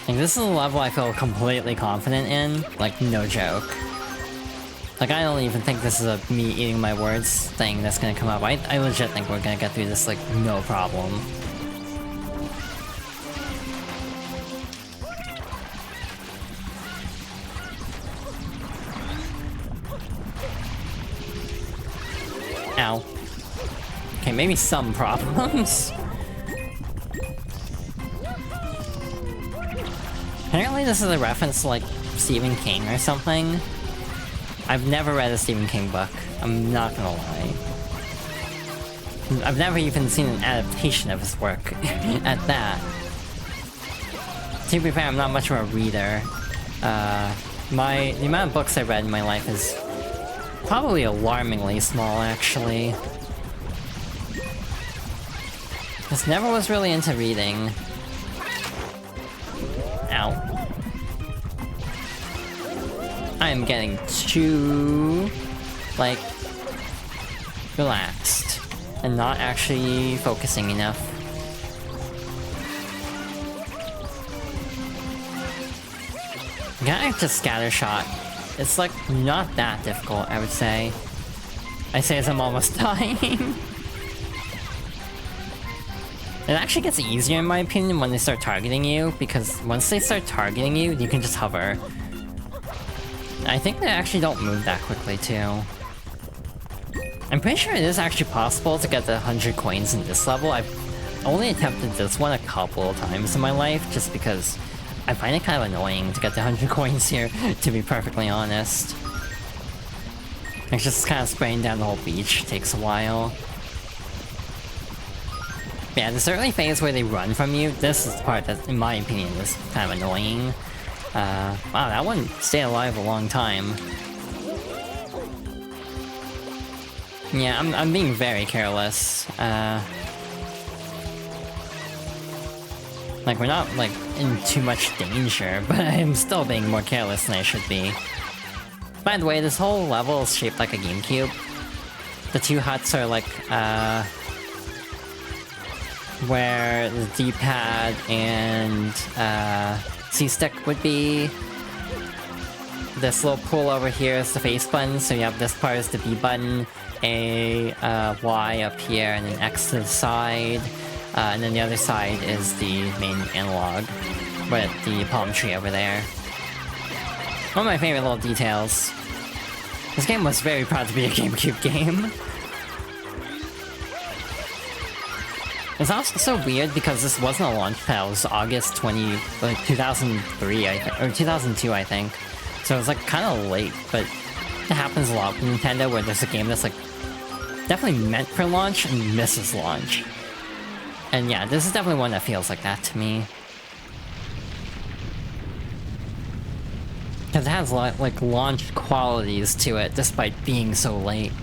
[SPEAKER 1] Like, this is a level I feel completely confident in, like, no joke. Like, I don't even think this is a me eating my words thing that's gonna come up. I legit think we're gonna get through this, like, no problem. Ow. Okay, maybe some problems. Apparently this is a reference to, like, Stephen King or something. I've never read a Stephen King book. I'm not gonna lie. I've never even seen an adaptation of his work at that. To be fair, I'm not much of a reader. The amount of books I've read in my life is probably alarmingly small, actually. Just never was really into reading. Ow. I am getting too, like, relaxed and not actually focusing enough. Getting to scatter shot, it's like not that difficult, I would say. I say as I'm almost dying. It actually gets easier in my opinion when they start targeting you, because once they start targeting you, you can just hover. I think they actually don't move that quickly too. I'm pretty sure it is actually possible to get the 100 coins in this level. I've only attempted this one a couple of times in my life, just because I find it kind of annoying to get the 100 coins here, to be perfectly honest. It's just kind of spraying down the whole beach takes a while. Yeah, this early phase where they run from you, this is the part that, in my opinion, is kind of annoying. Wow, that one stayed alive a long time. Yeah, I'm being very careless. Like, we're not, like, in too much danger, but I'm still being more careless than I should be. By the way, this whole level is shaped like a GameCube. The two huts are like, where the D-pad and C-stick would be. This little pool over here is the face button, so you have this part is the B button, A, Y up here, and then X to the side. And then the other side is the main analog, with the palm tree over there. One of my favorite little details. This game was very proud to be a GameCube game. It's also so weird because this wasn't a launch title, it was August 2003, or 2002, I think. So it was like kind of late, but it happens a lot with Nintendo where there's a game that's like definitely meant for launch and misses launch. And yeah, this is definitely one that feels like that to me. Because it has like launch qualities to it despite being so late.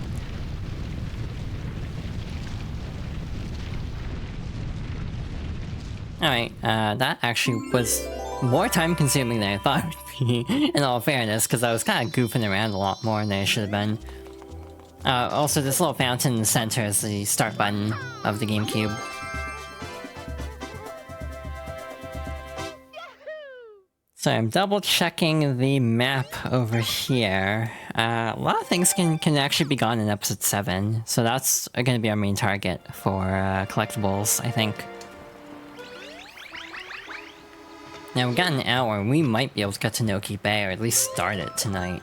[SPEAKER 1] Alright, that actually was more time consuming than I thought it would be, in all fairness, because I was kind of goofing around a lot more than I should have been. Also, this little fountain in the center is the start button of the GameCube. So I'm double checking the map over here. A lot of things can actually be gone in episode 7, so that's going to be our main target for collectibles, I think. Now we've got an hour, and we might be able to get to Noki Bay, or at least start it tonight.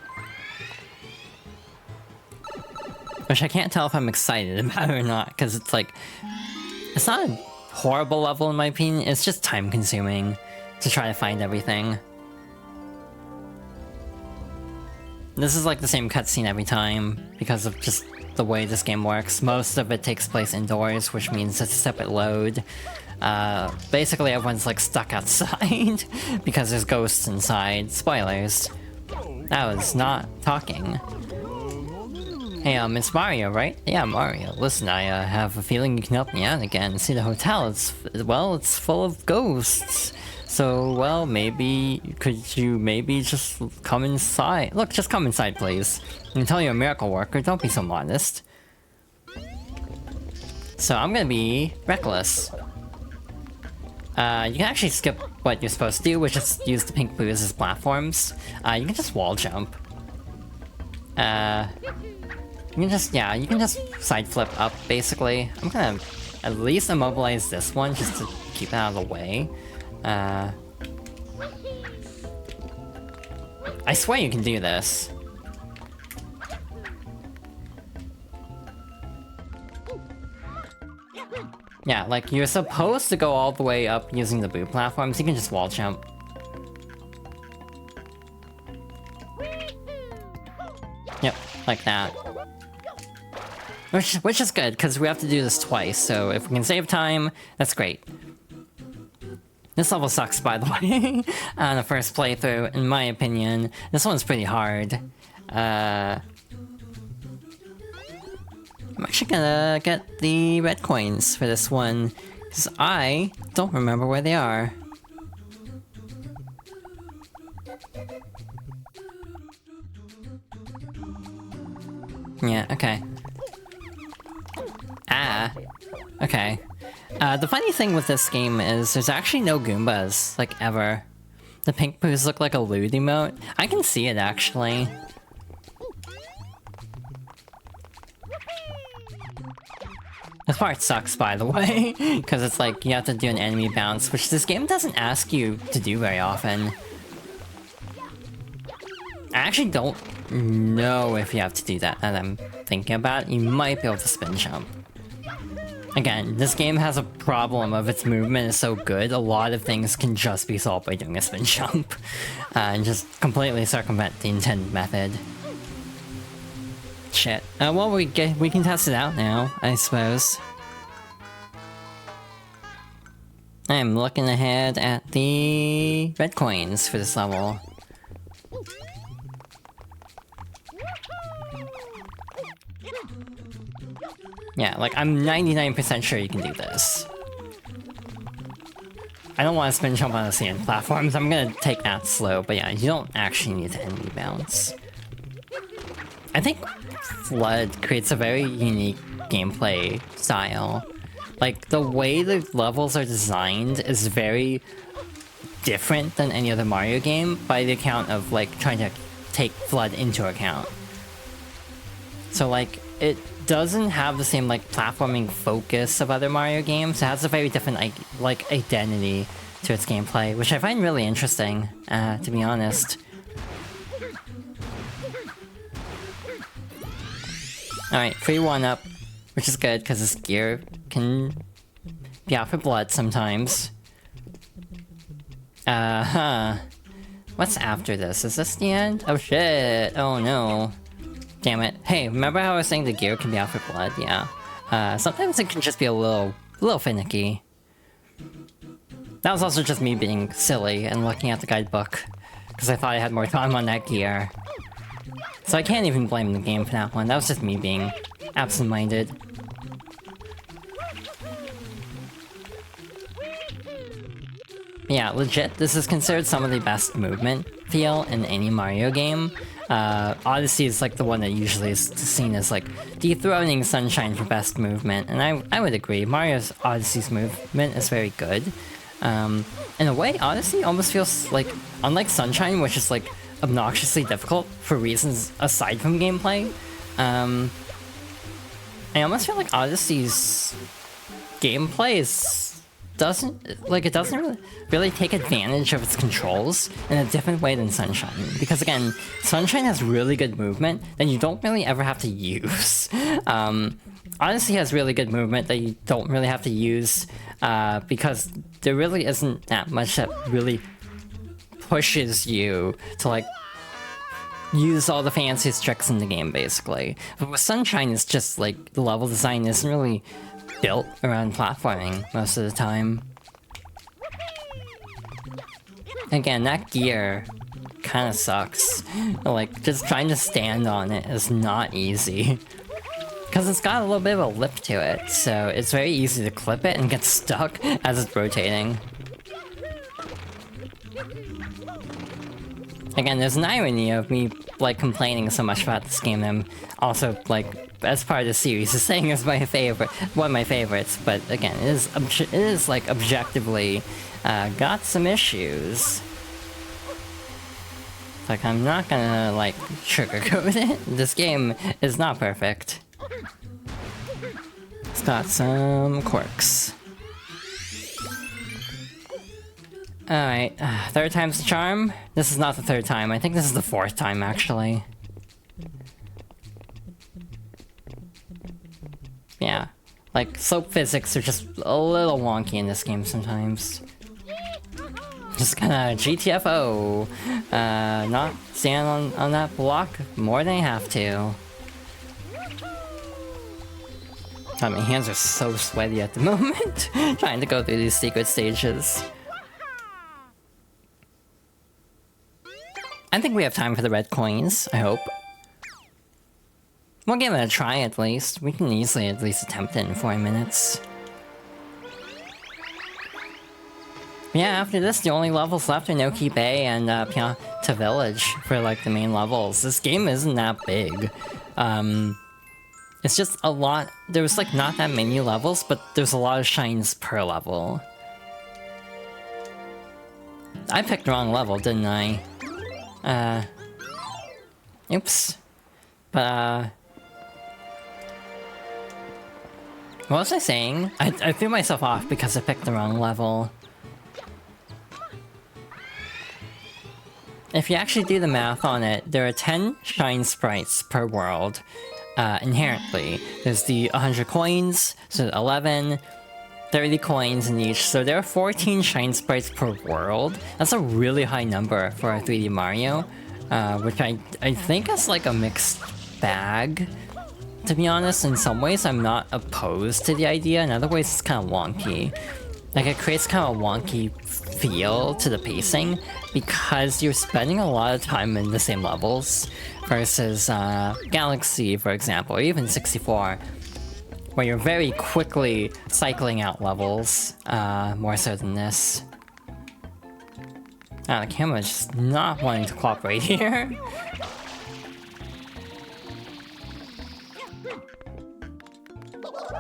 [SPEAKER 1] Which I can't tell if I'm excited about it or not, because it's like... It's not a horrible level in my opinion, it's just time consuming to try to find everything. This is like the same cutscene every time, because of just the way this game works. Most of it takes place indoors, which means it's a separate load. Basically everyone's like stuck outside because there's ghosts inside. Spoilers. That was not talking. Hey, it's Mario, right? Yeah, Mario. Listen, I have a feeling you can help me out again. See, the hotel, it's full of ghosts. So, well, could you maybe just come inside? Look, just come inside, please. I can tell you're a miracle worker, don't be so modest. So I'm gonna be reckless. You can actually skip what you're supposed to do, which is use the pink boots as platforms. You can just wall jump. You can just side flip up, basically. I'm gonna at least immobilize this one, just to keep it out of the way. I swear you can do this. Yeah, like, you're supposed to go all the way up using the boot platforms, you can just wall jump. Yep, like that. Which is good, because we have to do this twice, so if we can save time, that's great. This level sucks, by the way, on the first playthrough, in my opinion. This one's pretty hard. I'm actually gonna get the red coins for this one, because I don't remember where they are. Yeah, okay. Ah, okay. The funny thing with this game is there's actually no Goombas, like, ever. The pink poos look like a lewd emote. I can see it, actually. This part sucks, by the way, because it's like you have to do an enemy bounce, which this game doesn't ask you to do very often. I actually don't know if you have to do that, now that I'm thinking about it. You might be able to spin jump. Again, this game has a problem of its movement is so good, a lot of things can just be solved by doing a spin jump. And just completely circumvent the intended method. Shit. Well, we can test it out now, I suppose. I'm looking ahead at the red coins for this level. Yeah, like, I'm 99% sure you can do this. I don't want to spin jump on the sand platforms, I'm gonna take that slow, but yeah, you don't actually need to enemy bounce. I think Flood creates a very unique gameplay style. Like, the way the levels are designed is very different than any other Mario game by the account of, like, trying to take Flood into account. So, like, it doesn't have the same, like, platforming focus of other Mario games. It has a very different, like, identity to its gameplay, which I find really interesting, to be honest. Alright, free 1-up, which is good, because this gear can be out for blood sometimes. What's after this? Is this the end? Oh shit, oh no. Damn it. Hey, remember how I was saying the gear can be out for blood? Yeah. Sometimes it can just be a little finicky. That was also just me being silly and looking at the guidebook, because I thought I had more time on that gear. So I can't even blame the game for that one, that was just me being absent-minded. Yeah, legit, this is considered some of the best movement feel in any Mario game. Odyssey is like the one that usually is seen as like dethroning Sunshine for best movement, and I would agree. Mario's Odyssey's movement is very good. In a way, Odyssey almost feels like, unlike Sunshine, which is like obnoxiously difficult for reasons aside from gameplay, I almost feel like Odyssey's gameplay doesn't really take advantage of its controls in a different way than Sunshine. Because again, Sunshine has really good movement that you don't really ever have to use. Odyssey has really good movement that you don't really have to use, because there really isn't that much that really pushes you to like use all the fanciest tricks in the game, basically. But with Sunshine, it's just like the level design isn't really built around platforming most of the time. Again, that gear kind of sucks. Like, just trying to stand on it is not easy. Because it's got a little bit of a lip to it, so it's very easy to clip it and get stuck as it's rotating. Again, there's an irony of me, like, complaining so much about this game that I'm also, like, as part of the series, is saying it's my favorite, one of my favorites, but again, it is like, objectively, got some issues. Like, I'm not gonna, like, sugarcoat it. This game is not perfect. It's got some quirks. Alright, third time's the charm. This is not the third time, I think this is the fourth time, actually. Yeah, like, slope physics are just a little wonky in this game sometimes. Just gonna GTFO. Not stand on that block more than I have to. God, my hands are so sweaty at the moment, trying to go through these secret stages. I think we have time for the red coins, I hope. We'll give it a try at least. We can easily at least attempt it in 4 minutes. Yeah, after this, the only levels left are Noki Bay and Pianta Village for like the main levels. This game isn't that big. It's just a lot. There's like not that many levels, but there's a lot of shines per level. I picked the wrong level, didn't I? Oops. But what was I saying? I threw myself off because I picked the wrong level. If you actually do the math on it, there are 10 shine sprites per world. Inherently. There's the 100 coins, so 11, 30 coins in each, so there are 14 shine sprites per world. That's a really high number for a 3D Mario, which I think is like a mixed bag. To be honest, in some ways I'm not opposed to the idea, in other ways it's kind of wonky. Like it creates kind of a wonky feel to the pacing, because you're spending a lot of time in the same levels, versus Galaxy, for example, or even 64, where you're very quickly cycling out levels, more so than this. The camera's just not wanting to cooperate here.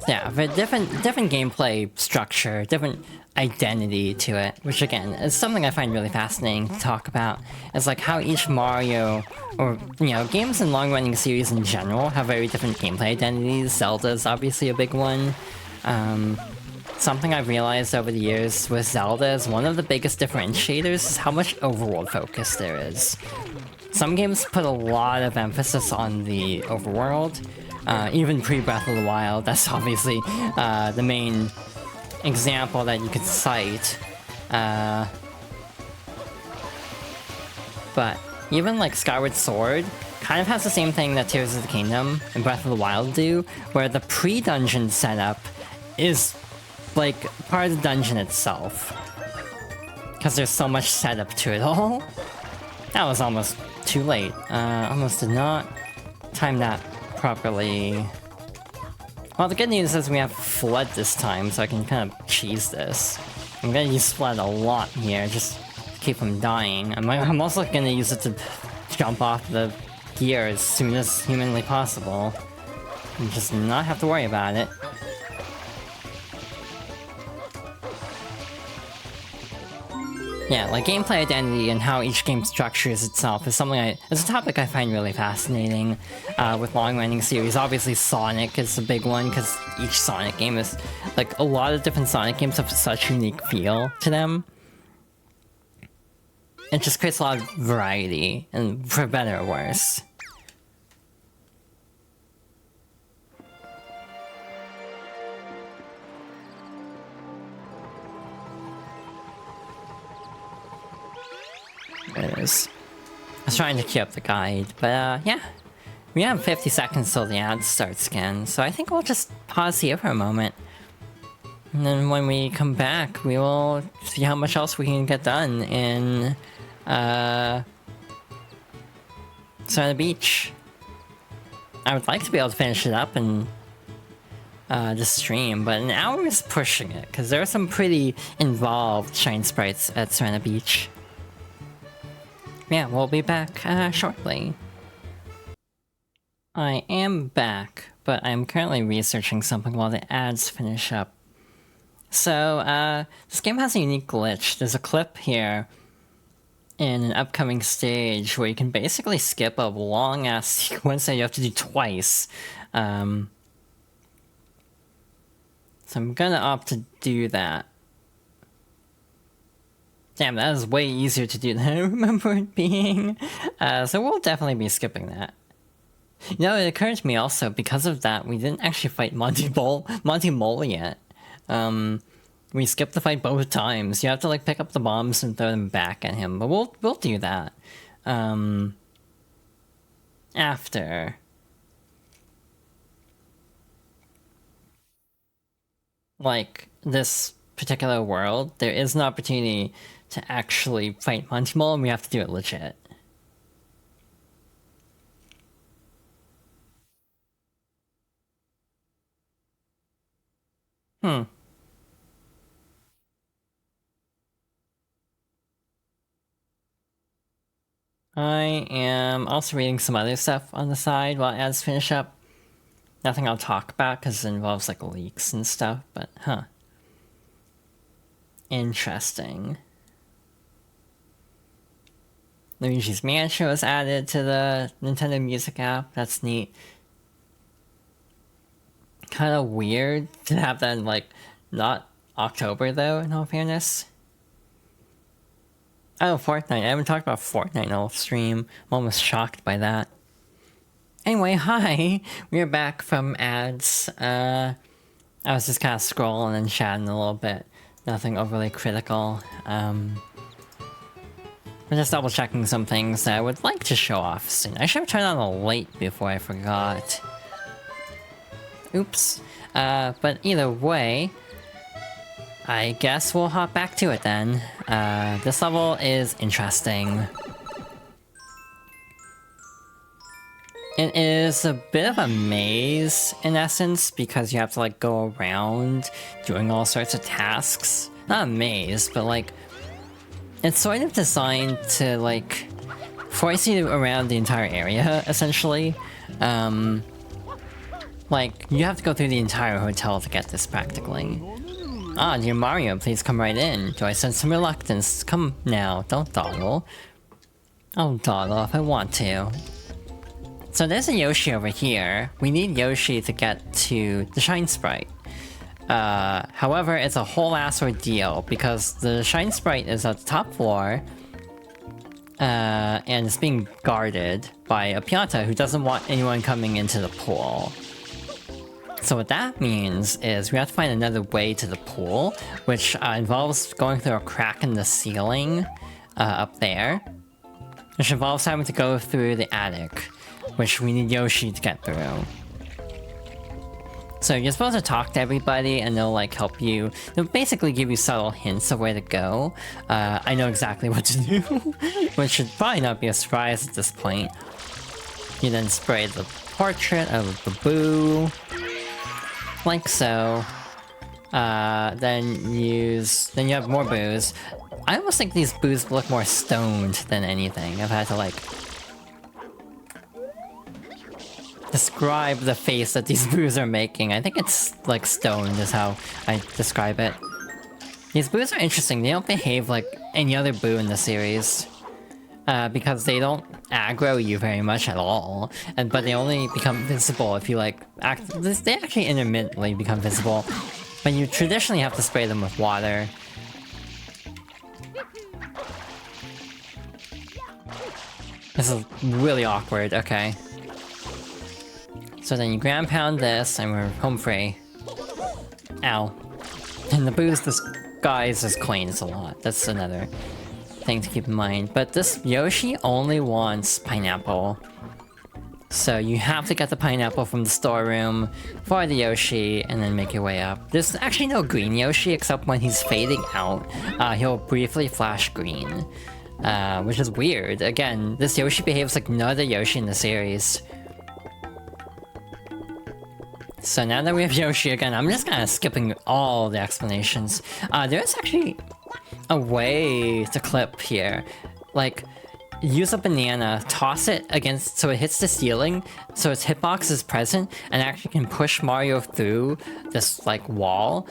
[SPEAKER 1] Yeah, but different gameplay structure, different identity to it, which again is something I find really fascinating to talk about. It's like how each Mario, or you know, games in long-running series in general have very different gameplay identities. Zelda's obviously a big one. Something I've realized over the years with Zelda is one of the biggest differentiators is how much overworld focus there is. Some games put a lot of emphasis on the overworld. Even pre-Breath of the Wild, that's obviously the main example that you could cite. But even like Skyward Sword kind of has the same thing that Tears of the Kingdom and Breath of the Wild do, where the pre-dungeon setup is like part of the dungeon itself. Because there's so much setup to it all. That was almost too late. Almost did not time that properly. Well, the good news is we have Flood this time, so I can kind of cheese this. I'm gonna use Flood a lot here, just to keep from dying. I'm also gonna use it to jump off the gear as soon as humanly possible. And just not have to worry about it. Yeah, like gameplay identity and how each game structures itself is something it's a topic I find really fascinating with long-running series. Obviously Sonic is a big one, because each Sonic game is, like, a lot of different Sonic games have such a unique feel to them. It just creates a lot of variety, and for better or worse. There it is. I was trying to queue up the guide, but yeah. We have 50 seconds till the ad starts again, so I think we'll just pause here for a moment. And then when we come back, we will see how much else we can get done in Savannah Beach. I would like to be able to finish it up in this stream, but an hour is pushing it, because there are some pretty involved shine sprites at Savannah Beach. Yeah, we'll be back shortly. I am back, but I'm currently researching something while the ads finish up. So, this game has a unique glitch. There's a clip here in an upcoming stage where you can basically skip a long-ass sequence that you have to do twice. So I'm gonna opt to do that. Damn, that is way easier to do than I remember it being. So we'll definitely be skipping that. You know, it occurred to me also, because of that, we didn't actually fight Monty Mole yet. We skipped the fight both times. You have to like pick up the bombs and throw them back at him, but we'll do that. After. Like, this particular world, there is an opportunity to actually fight Monty Mole, and we have to do it legit. I am also reading some other stuff on the side while ads finish up. Nothing I'll talk about because it involves like leaks and stuff, but interesting. Luigi's Mansion was added to the Nintendo Music app. That's neat. Kind of weird to have that in like not October though, in all fairness. Oh, Fortnite. I haven't talked about Fortnite all stream. I'm almost shocked by that. Anyway, hi! We're back from ads. I was just kind of scrolling and chatting a little bit. Nothing overly critical. We're just double checking some things that I would like to show off soon. I should have turned on the light before I forgot. Oops. But either way, I guess we'll hop back to it then. This level is interesting. It is a bit of a maze, in essence, because you have to like go around doing all sorts of tasks. Not a maze, but like, it's sort of designed to like force you around the entire area, essentially. Like, you have to go through the entire hotel to get this practically. Ah, dear Mario, please come right in. Do I sense some reluctance? Come now, don't dawdle. I'll dawdle if I want to. So there's a Yoshi over here. We need Yoshi to get to the Shine Sprite. However, it's a whole ass ordeal because the Shine Sprite is at the top floor. And it's being guarded by a Pianta who doesn't want anyone coming into the pool. So what that means is we have to find another way to the pool, which involves going through a crack in the ceiling up there, which involves having to go through the attic, which we need Yoshi to get through. So you're supposed to talk to everybody and they'll like help you. They'll basically give you subtle hints of where to go. I know exactly what to do, which should probably not be a surprise at this point. You then spray the portrait of the Boo. Like so. Then you have more boos. I almost think these boos look more stoned than anything. I've had to like describe the face that these boos are making. I think it's like stoned is how I describe it. These boos are interesting. They don't behave like any other boo in the series. Because they don't aggro you very much at all, but they only become visible if you like they actually intermittently become visible, but you traditionally have to spray them with water. This is really awkward, okay. So then you ground pound this and we're home free. Ow. And the boo's disguise is cleans a lot, that's another thing to keep in mind. But this Yoshi only wants pineapple. So you have to get the pineapple from the storeroom for the Yoshi and then make your way up. There's actually no green Yoshi except when he's fading out. He'll briefly flash green. Which is weird. Again, this Yoshi behaves like no other Yoshi in the series. So now that we have Yoshi again, I'm just kind of skipping all the explanations. There's actually a way to clip here. Like, use a banana, toss it against so it hits the ceiling, so its hitbox is present, and actually can push Mario through this, like, wall.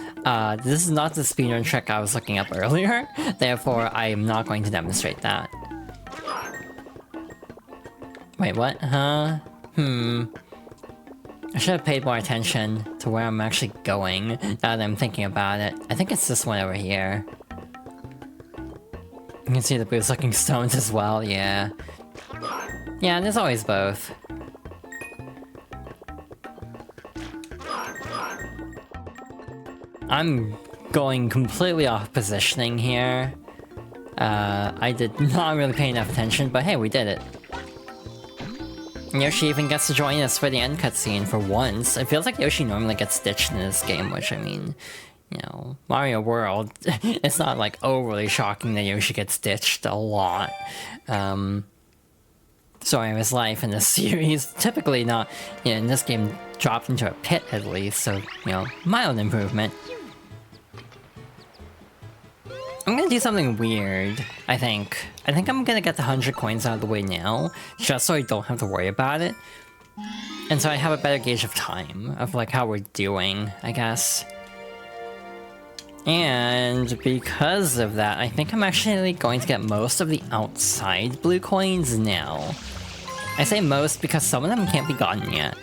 [SPEAKER 1] This is not the speedrun trick I was looking up earlier, therefore I am not going to demonstrate that. Wait, what? Huh? I should have paid more attention to where I'm actually going, now that I'm thinking about it. I think it's this one over here. You can see the boots looking stoned as well, yeah. Yeah, there's always both. I'm going completely off positioning here. I did not really pay enough attention, but hey, we did it. Yoshi even gets to join us for the end cutscene for once. It feels like Yoshi normally gets ditched in this game, which I mean, you know, Mario World, it's not like overly shocking that Yoshi gets ditched a lot. Story of his life in this series, typically not, you know, in this game dropped into a pit at least, so, you know, mild improvement. I'm gonna do something weird, I think. I think I'm gonna get the 100 coins out of the way now, just so I don't have to worry about it. And so I have a better gauge of time, of like how we're doing, I guess. And because of that, I think I'm actually going to get most of the outside blue coins now. I say most because some of them can't be gotten yet.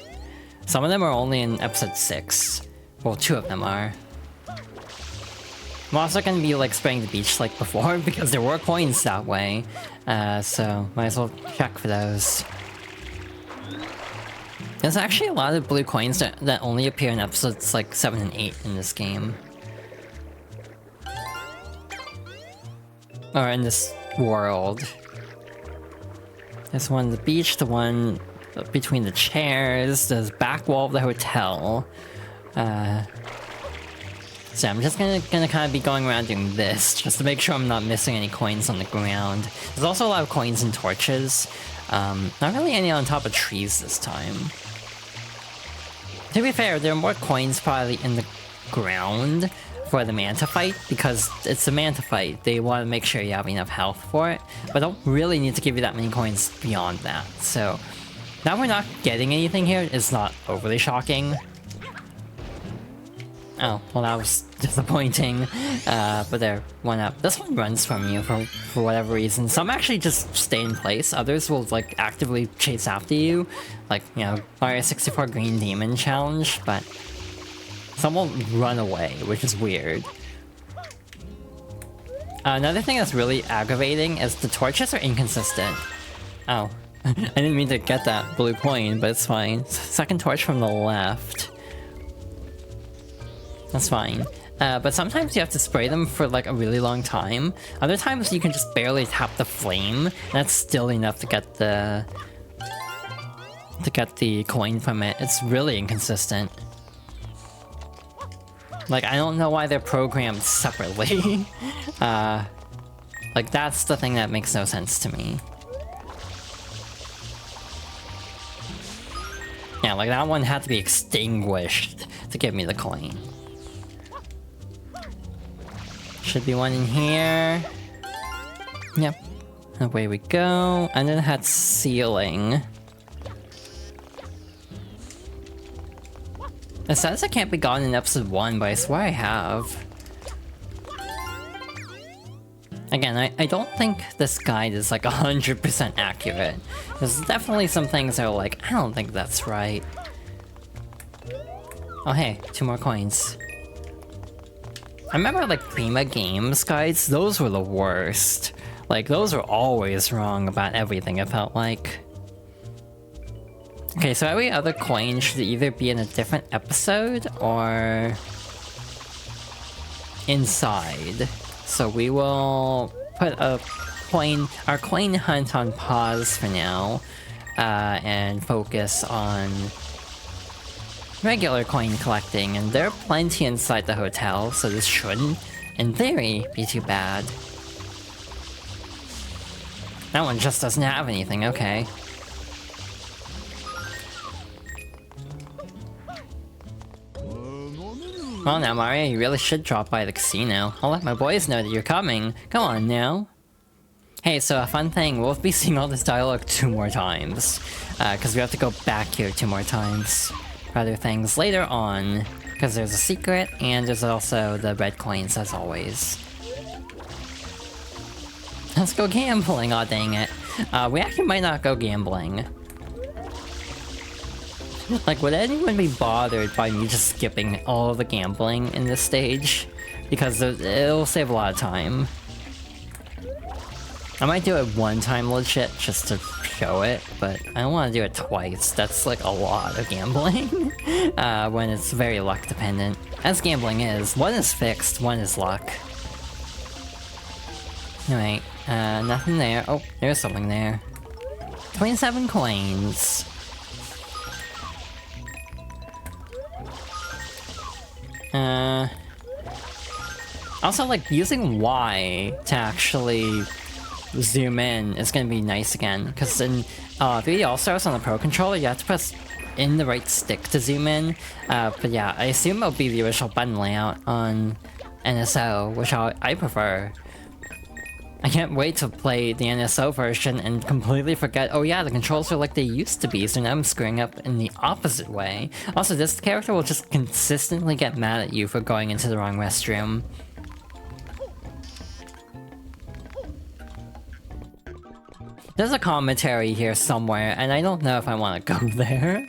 [SPEAKER 1] Some of them are only in episode 6. Well, 2 of them are. I'm also gonna be like spraying the beach like before because there were coins that way. So might as well check for those. There's actually a lot of blue coins that only appear in episodes like 7 and 8 in this game. Or in this world. There's one on the beach, the one between the chairs, the back wall of the hotel. So I'm just gonna kind of be going around doing this, just to make sure I'm not missing any coins on the ground. There's also a lot of coins and torches. Not really any on top of trees this time. To be fair, there are more coins probably in the ground for the Manta fight, because it's a Manta fight. They want to make sure you have enough health for it, but don't really need to give you that many coins beyond that. So now we're not getting anything here is not overly shocking. Oh, well that was disappointing, but there, one up. This one runs from you for whatever reason. Some actually just stay in place, others will like actively chase after you, like, you know, Mario 64 Green Demon challenge, but some will run away, which is weird. Another thing that's really aggravating is the torches are inconsistent. Oh, I didn't mean to get that blue coin, but it's fine. Second torch from the left. That's fine. But sometimes you have to spray them for like a really long time. Other times you can just barely tap the flame, and that's still enough to get the coin from it. It's really inconsistent. Like, I don't know why they're programmed separately. Like, that's the thing that makes no sense to me. Yeah, like that one had to be extinguished to give me the coin. Should be one in here. Yep. Away we go. And then it had ceiling. It says it can't be gotten in episode 1, but I swear I have. Again, I don't think this guide is like 100% accurate. There's definitely some things that are like, I don't think that's right. Oh hey, 2 more coins. I remember like Prima Games guides, those were the worst. Like, those were always wrong about everything, it felt like. Okay, so every other coin should either be in a different episode or inside. So we will put our coin hunt on pause for now, and focus on regular coin collecting, and there are plenty inside the hotel, so this shouldn't, in theory, be too bad. That one just doesn't have anything, okay. Well now, Mario, you really should drop by the casino. I'll let my boys know that you're coming. Come on now. Hey, so a fun thing, we'll be seeing all this dialogue 2 more times. Because we have to go back here 2 more times for other things later on. Because there's a secret, and there's also the red coins, as always. Let's go gambling, aw dang it. We actually might not go gambling. Like, would anyone be bothered by me just skipping all the gambling in this stage? Because it'll save a lot of time. I might do it one time legit, just to show it, but I don't want to do it twice. That's like a lot of gambling when it's very luck dependent. As gambling is, one is fixed, one is luck. Alright, nothing there. Oh, there's something there. 27 coins. Also, like, using Y to actually zoom in is gonna be nice again, because in 3D All-Stars on the Pro Controller, you have to press in the right stick to zoom in. But yeah, I assume it'll be the original button layout on NSO, which I prefer. I can't wait to play the NSO version and completely forget, oh yeah, the controls are like they used to be, so now I'm screwing up in the opposite way. Also, this character will just consistently get mad at you for going into the wrong restroom. There's a commentary here somewhere, and I don't know if I want to go there.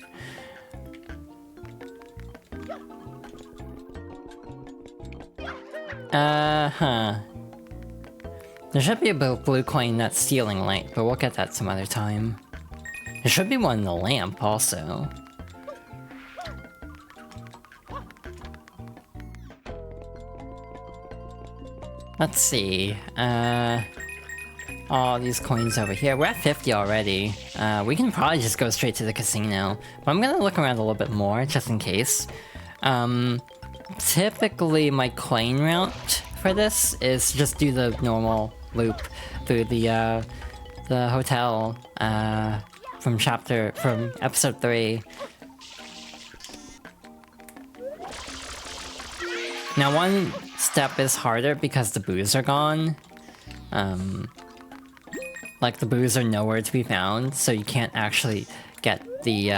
[SPEAKER 1] There should be a blue coin in that ceiling light, but we'll get that some other time. There should be one in the lamp, also. Let's see, all these coins over here. We're at 50 already. We can probably just go straight to the casino, but I'm gonna look around a little bit more, just in case. Typically, my coin route for this is just do the normal loop through the hotel, from episode 3. Now, one step is harder because the booze are gone. Like, the booze are nowhere to be found, so you can't actually get the,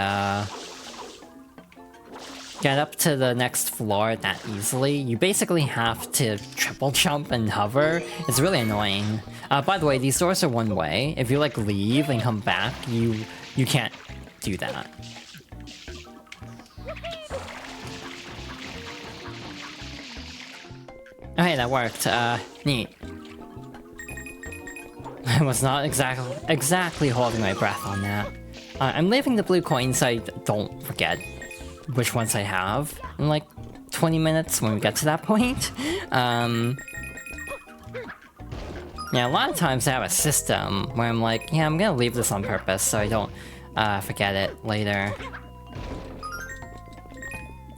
[SPEAKER 1] get up to the next floor that easily. You basically have to triple jump and hover. It's really annoying. By the way, these doors are one way. If you, like, leave and come back, you can't do that. Okay, that worked. Neat. I was not exactly holding my breath on that. I'm leaving the blue coins so I don't forget which ones I have in like 20 minutes when we get to that point. Yeah, a lot of times I have a system where I'm like, yeah, I'm gonna leave this on purpose so I don't forget it later.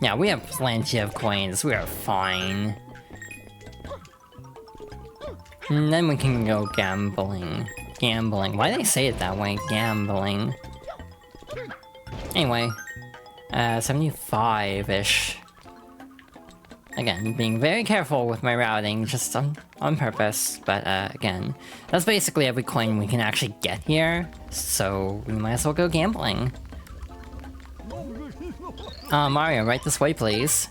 [SPEAKER 1] Yeah, we have plenty of coins, we are fine. And then we can go gambling. Gambling. Why do they say it that way? Gambling. Anyway. 75-ish. Again, being very careful with my routing, just on purpose. But, again, that's basically every coin we can actually get here. So, we might as well go gambling. Mario, right this way, please.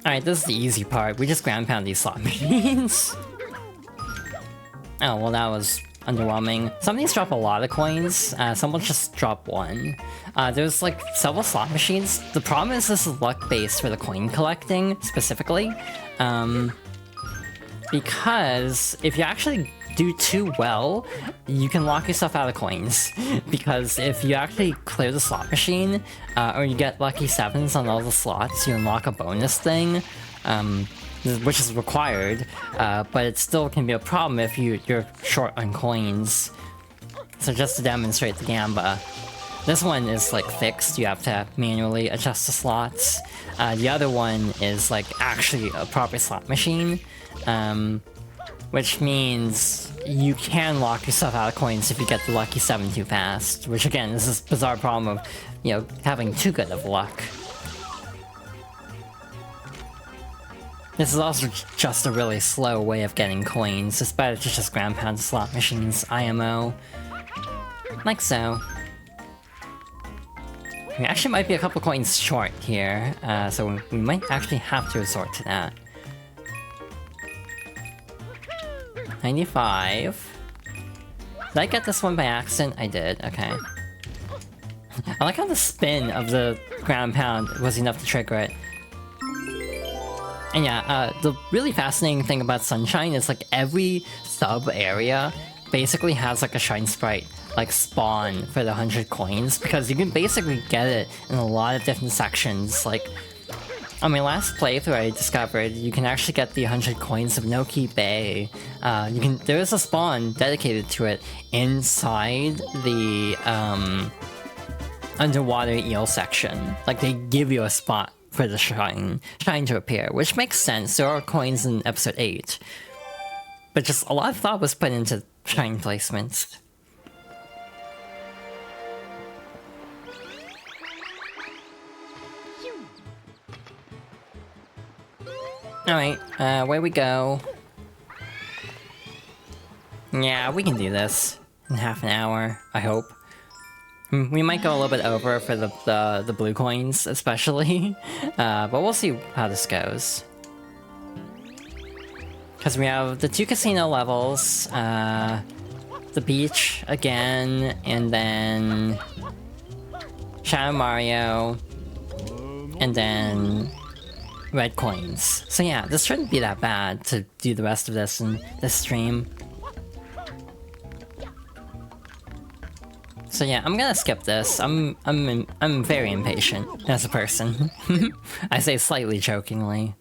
[SPEAKER 1] Alright, this is the easy part. We just ground pound these slot machines. Oh, well that was underwhelming. Some of these drop a lot of coins, some will just drop one. There's like several slot machines. The problem is this is luck-based for the coin collecting, specifically. Because if you actually do too well, you can lock yourself out of coins. Because if you actually clear the slot machine, or you get lucky 7s on all the slots, you unlock a bonus thing, which is required, but it still can be a problem if you're short on coins. So just to demonstrate the gamba, this one is like fixed, you have to manually adjust the slots. The other one is like actually a proper slot machine, which means you can lock yourself out of coins if you get the lucky 7 too fast. Which again, is this bizarre problem of, you know, having too good of luck. This is also just a really slow way of getting coins. It's better to just ground pound slot machines, IMO. Like so. We actually might be a couple coins short here, so we might actually have to resort to that. 95. Did I get this one by accident? I did, okay. I like how the spin of the ground pound was enough to trigger it. And yeah, the really fascinating thing about Sunshine is like every sub-area basically has like a Shine Sprite like spawn for the 100 coins, because you can basically get it in a lot of different sections. Like, on my last playthrough I discovered you can actually get the 100 coins of Noki Bay. There is a spawn dedicated to it inside the underwater eel section. Like, they give you a spot for the shine to appear, which makes sense. There are coins in episode 8. But just a lot of thought was put into shine placements. Alright, where we go? Yeah, we can do this in half an hour, I hope. We might go a little bit over for the blue coins, especially. But we'll see how this goes. Because we have the 2 casino levels, the beach again, and then Shadow Mario, and then red coins. So yeah, this shouldn't be that bad to do the rest of this in this stream. So yeah, I'm gonna skip this. I'm very impatient as a person. I say slightly jokingly.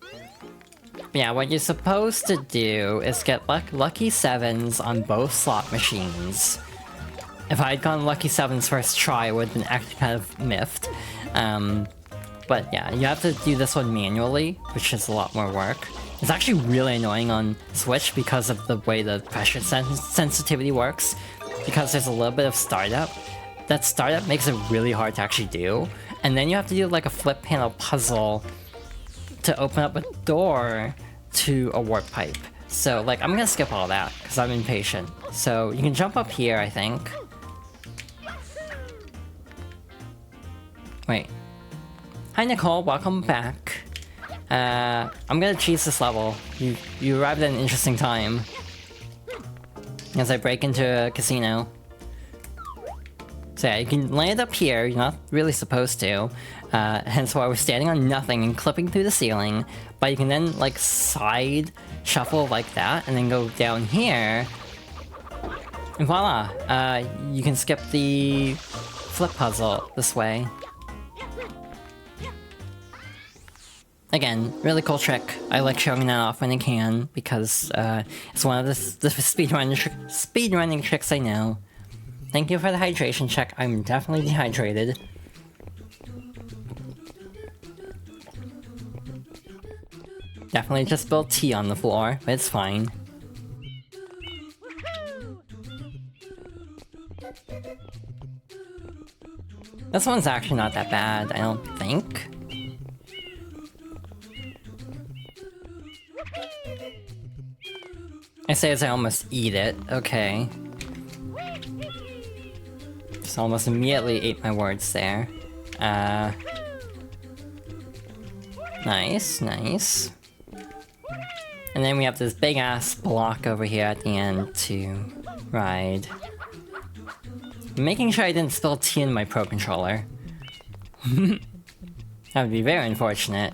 [SPEAKER 1] Yeah, what you're supposed to do is get lucky 7s on both slot machines. If I had gone lucky 7s first try, it would have been actually kind of miffed. But yeah, you have to do this one manually, which is a lot more work. It's actually really annoying on Switch because of the way the pressure sensitivity works. Because there's a little bit of startup. That startup makes it really hard to actually do. And then you have to do like a flip panel puzzle to open up a door to a warp pipe. So like, I'm gonna skip all that because I'm impatient. So you can jump up here, I think. Wait. Hi Nicole, welcome back. I'm gonna cheese this level. You arrived at an interesting time. As I break into a casino. So yeah, you can land up here, you're not really supposed to. Hence why we're standing on nothing and clipping through the ceiling. But you can then, like, side shuffle like that, and then go down here. And voila! You can skip the flip puzzle this way. Again, really cool trick. I like showing that off when I can, because it's one of the speedrunning tricks I know. Thank you for the hydration check. I'm definitely dehydrated. Definitely just spilled tea on the floor, but it's fine. This one's actually not that bad, I don't think. I say as I almost eat it, okay. Just almost immediately ate my words there. Nice, nice. And then we have this big ass block over here at the end to ride. I'm making sure I didn't spill tea in my Pro Controller. That would be very unfortunate.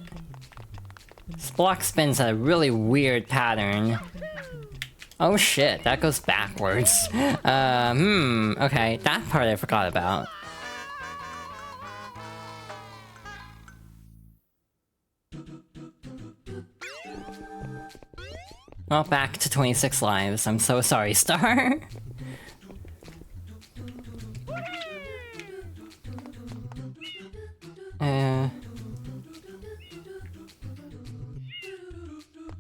[SPEAKER 1] This block spins at a really weird pattern. Oh shit, that goes backwards. Okay, that part I forgot about. Well, back to 26 lives. I'm so sorry, Star.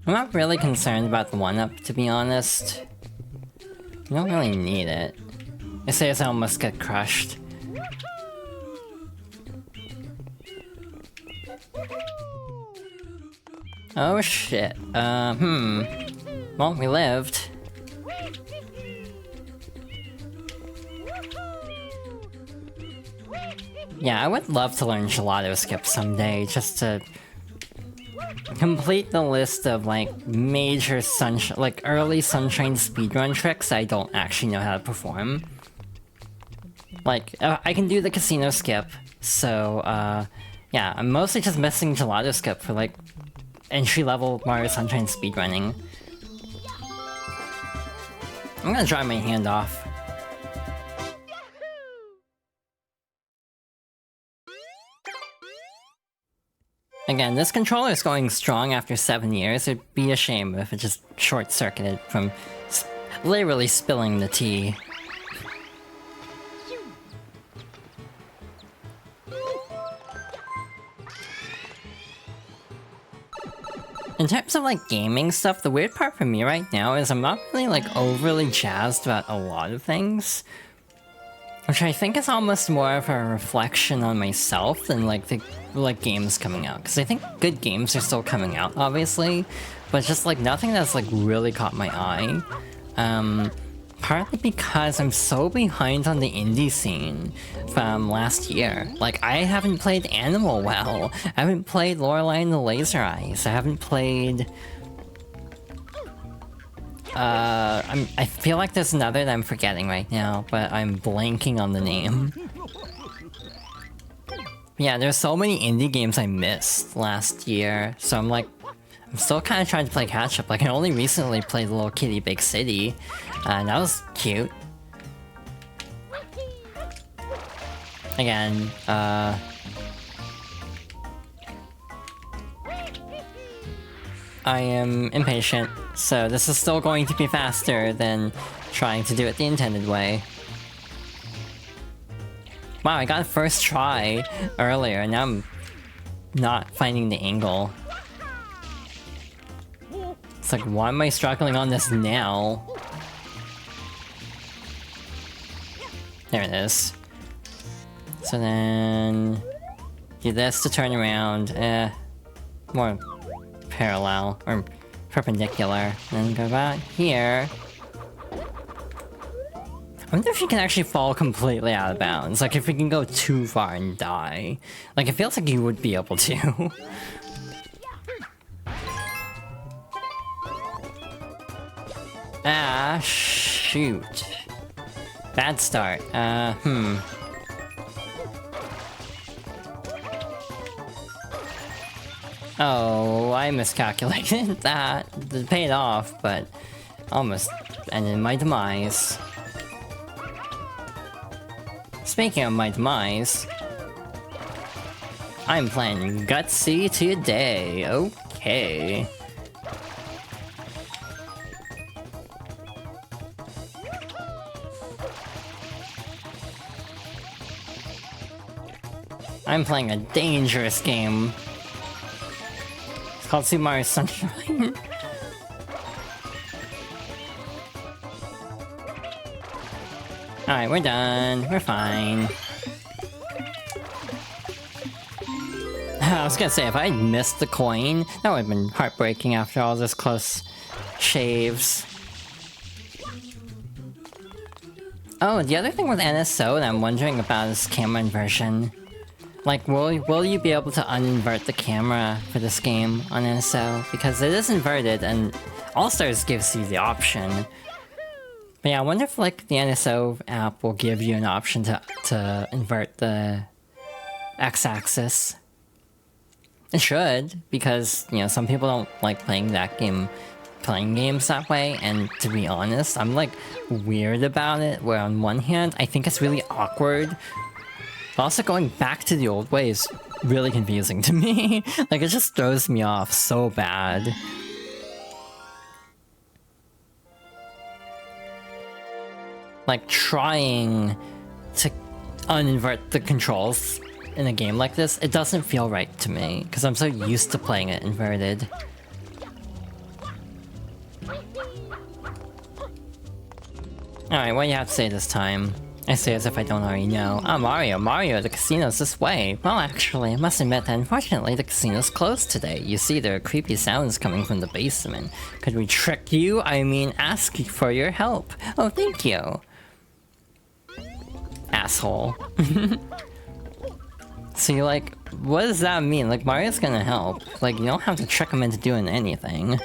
[SPEAKER 1] I'm not really concerned about the 1-up, to be honest. You don't really need it. I say as I almost get crushed. Oh shit. Well, we lived. Yeah, I would love to learn Gelato Skip someday, just to complete the list of, like, major early Sunshine speedrun tricks I don't actually know how to perform. Like, I can do the casino skip, so, yeah, I'm mostly just missing Gelato Skip for, like, entry-level Mario Sunshine speedrunning. I'm gonna dry my hand off. Again, this controller is going strong after 7 years. It'd be a shame if it just short-circuited from literally spilling the tea. In terms of like gaming stuff, the weird part for me right now is I'm not really like overly jazzed about a lot of things. Which I think is almost more of a reflection on myself than like the games coming out. Because I think good games are still coming out, obviously. But just like nothing that's like really caught my eye. Partly because I'm so behind on the indie scene from last year. Like, I haven't played Animal well. I haven't played Lorelei and the Laser Eyes. I haven't played... I feel like there's another that I'm forgetting right now, but I'm blanking on the name. Yeah, there's so many indie games I missed last year, so I'm still kind of trying to play catch up. Like, I only recently played Little Kitty Big City, and that was cute. Again, I am impatient, so this is still going to be faster than trying to do it the intended way. Wow, I got a first try earlier, and now I'm not finding the angle. It's like, why am I struggling on this now? There it is. So then... do this to turn around, more parallel, or perpendicular. Then go back here. I wonder if you can actually fall completely out of bounds. Like, if you can go too far and die. Like, it feels like you would be able to. Ah, shoot. Bad start. Oh, I miscalculated that. It paid off, but almost ended my demise. Speaking of my demise, I'm playing Gutsy today. Okay. I'm playing a dangerous game. It's called Super Mario Sunshine. Alright, we're done. We're fine. I was gonna say, if I had missed the coin, that would have been heartbreaking after all this close shaves. Oh, the other thing with NSO that I'm wondering about is camera inversion. Like, will you be able to uninvert the camera for this game on NSO? Because it is inverted, and All-Stars gives you the option. But yeah, I wonder if, like, the NSO app will give you an option to invert the X-axis. It should, because, you know, some people don't like playing games that way, and to be honest, I'm, like, weird about it, where on one hand, I think it's really awkward. But also going back to the old way is really confusing to me. Like, it just throws me off so bad. Like, trying to uninvert the controls in a game like this, it doesn't feel right to me, because I'm so used to playing it inverted. Alright, what do you have to say this time? I say as if I don't already know. Ah, Mario, the casino's this way. Well, actually, I must admit that unfortunately the casino's closed today. You see, there are creepy sounds coming from the basement. Could we trick you? I mean, ask for your help. Oh, thank you. Asshole. See, like, what does that mean? Like, Mario's gonna help. Like, you don't have to trick him into doing anything.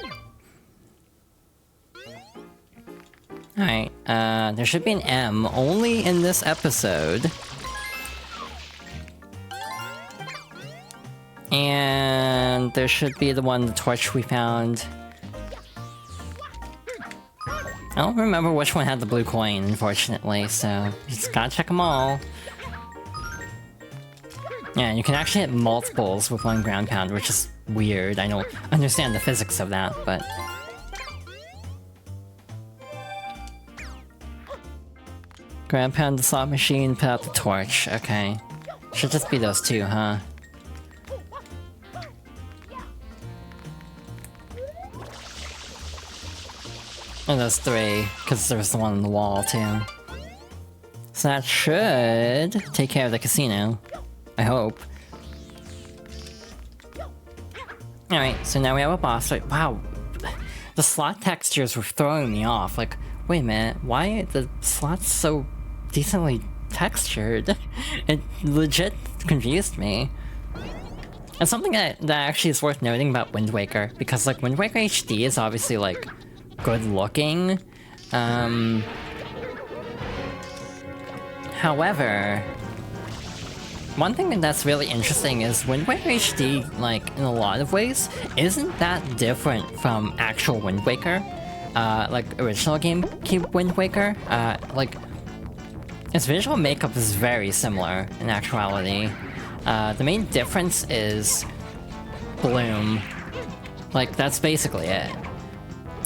[SPEAKER 1] Alright, there should be an M only in this episode. And there should be the torch we found. I don't remember which one had the blue coin, unfortunately, so just gotta check them all. Yeah, you can actually hit multiples with one ground pound, which is weird. I don't understand the physics of that, but... Ground pound the slot machine, put out the torch. Okay. Should just be those two, huh? And those three, because there's the one on the wall, too. So that should take care of the casino. I hope. Alright, so now we have a boss fight. Wow. The slot textures were throwing me off. Like, wait a minute, why are the slots so decently textured? It legit confused me. And something that actually is worth noting about Wind Waker, because like Wind Waker HD is obviously like good looking. However, one thing that's really interesting is Wind Waker HD, like in a lot of ways, isn't that different from actual Wind Waker. Like original GameCube Wind Waker. Like its visual makeup is very similar in actuality. The main difference is bloom. Like that's basically it.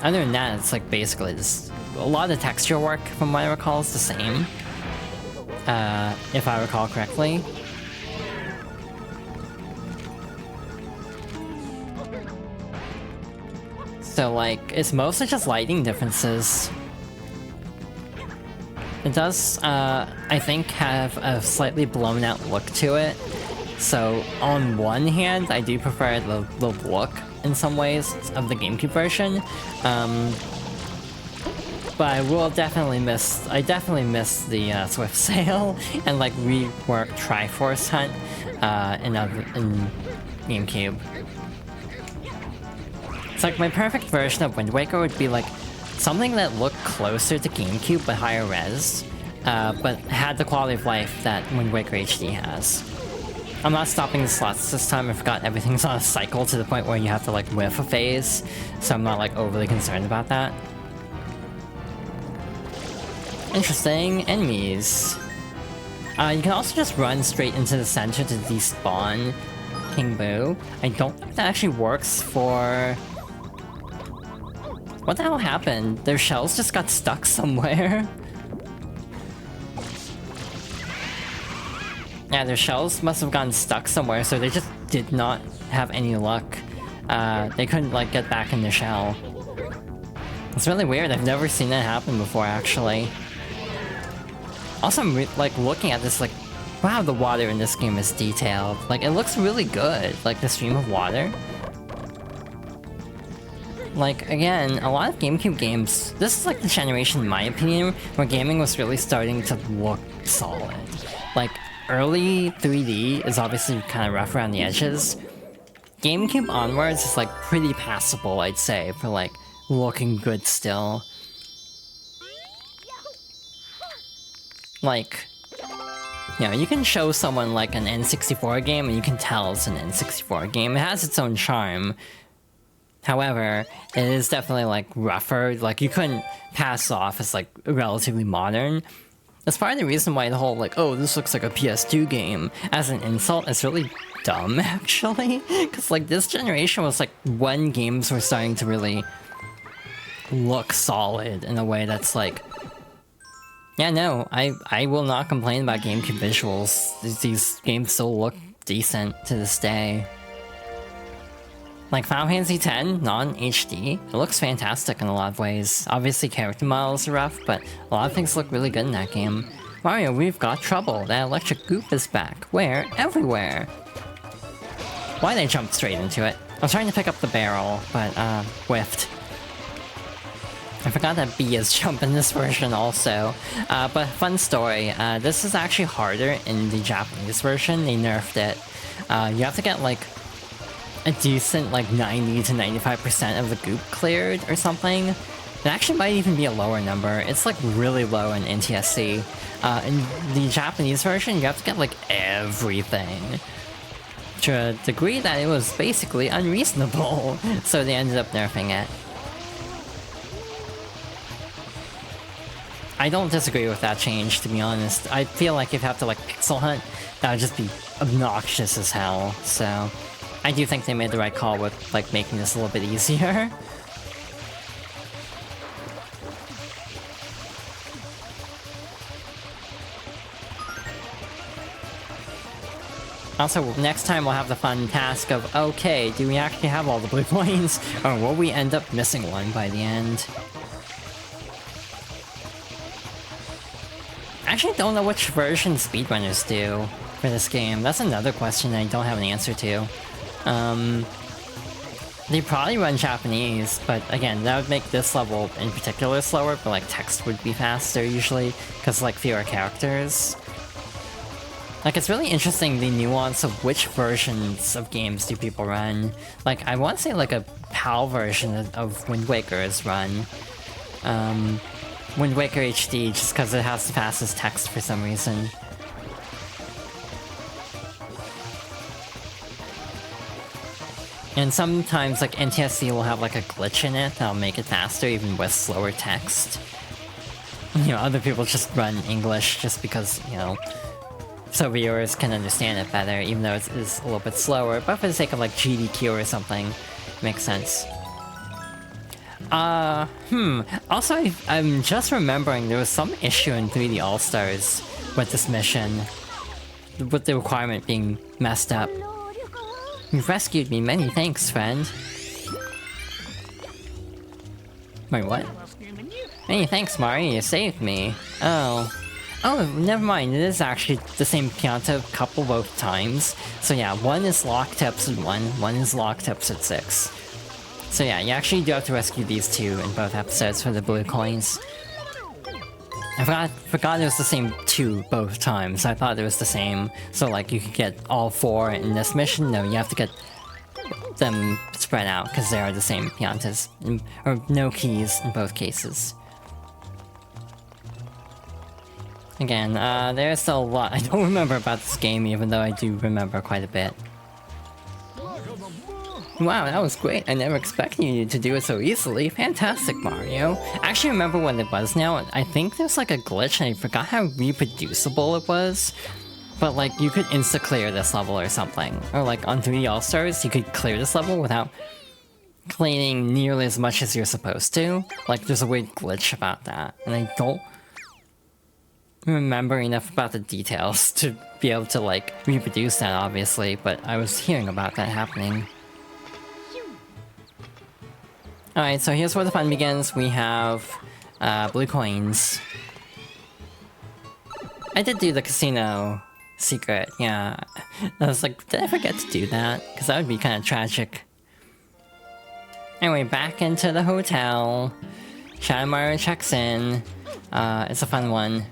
[SPEAKER 1] Other than that, it's like basically just a lot of the texture work, from what I recall, is the same. If I recall correctly. So like, it's mostly just lighting differences. It does, I think, have a slightly blown out look to it. So on one hand, I do prefer the look in some ways of the GameCube version. But I will definitely miss, the Swift Sail and like rework Triforce Hunt in GameCube. It's like my perfect version of Wind Waker would be like something that looked closer to GameCube but higher res, but had the quality of life that Wind Waker HD has. I'm not stopping the slots this time. I forgot everything's on a cycle to the point where you have to like whiff a phase, so I'm not like overly concerned about that. Interesting. Enemies. You can also just run straight into the center to despawn King Boo. I don't think that actually works for... What the hell happened? Their shells just got stuck somewhere. Yeah, their shells must have gotten stuck somewhere, so they just did not have any luck. They couldn't, like, get back in the shell. It's really weird. I've never seen that happen before, actually. Also, I'm like looking at this, like, wow, the water in this game is detailed. Like, it looks really good. Like, the stream of water. Like, again, a lot of GameCube games, this is like the generation, in my opinion, where gaming was really starting to look solid. Like, early 3D is obviously kind of rough around the edges. GameCube onwards is like pretty passable, I'd say, for like looking good still. Like, you know, you can show someone like an N64 game and you can tell it's an N64 game. It has its own charm. However, it is definitely like rougher. Like, you couldn't pass off as like relatively modern. That's part of the reason why the whole like, oh, this looks like a PS2 game as an insult is really dumb, actually. Because like this generation was like when games were starting to really look solid in a way that's like, yeah, no, I will not complain about GameCube visuals. These games still look decent to this day. Like Final Fantasy X, non-HD, it looks fantastic in a lot of ways. Obviously character models are rough, but a lot of things look really good in that game. Mario, we've got trouble. That electric goop is back. Where? Everywhere. Why'd I jump straight into it? I was trying to pick up the barrel, but whiffed. I forgot that B is jump in this version also. But fun story, this is actually harder in the Japanese version. They nerfed it. You have to get like a decent like 90 to 95% of the goop cleared or something. It actually might even be a lower number. It's like really low in NTSC. In the Japanese version, you have to get like everything. To a degree that it was basically unreasonable. So they ended up nerfing it. I don't disagree with that change, to be honest. I feel like if you have to like pixel hunt, that would just be obnoxious as hell. So I do think they made the right call with like making this a little bit easier. Also, next time we'll have the fun task of, okay, do we actually have all the blue coins? Or will we end up missing one by the end? I actually don't know which version speedrunners do for this game. That's another question I don't have an answer to. They probably run Japanese, but again, that would make this level in particular slower, but like text would be faster usually, because like fewer characters. Like, it's really interesting, the nuance of which versions of games do people run. Like, I want to say, like, a PAL version of Wind Waker is run. Wind Waker HD, just because it has the fastest text for some reason. And sometimes, like, NTSC will have, like, a glitch in it that'll make it faster, even with slower text. You know, other people just run English just because, you know, so viewers can understand it better, even though it is a little bit slower, but for the sake of like GDQ or something, makes sense. Also, I'm just remembering there was some issue in 3D All-Stars with this mission, with the requirement being messed up. You've rescued me, many thanks, friend. Wait, what? Many thanks, Mario, you saved me. Oh, never mind, it is actually the same Pianta couple both times. So yeah, one is locked to episode 1, one is locked to episode 6. So yeah, you actually do have to rescue these two in both episodes for the blue coins. I forgot it was the same 2 both times. I thought it was the same, so like you could get all 4 in this mission. No, you have to get them spread out, because they are the same Piantas, or no keys in both cases. Again, there's still a lot I don't remember about this game, even though I do remember quite a bit. Wow, that was great. I never expected you to do it so easily. Fantastic, Mario. I actually remember what it was now. I think there's like a glitch and I forgot how reproducible it was. But like, you could insta-clear this level or something. Or like on 3D All-Stars, you could clear this level without cleaning nearly as much as you're supposed to. Like, there's a weird glitch about that. And I don't remember enough about the details to be able to like reproduce that, obviously, but I was hearing about that happening. Alright, so here's where the fun begins. We have blue coins. I did do the casino secret, yeah. I was like, did I forget to do that? Because that would be kind of tragic. Anyway, back into the hotel. Shadow Mario checks in. It's a fun one.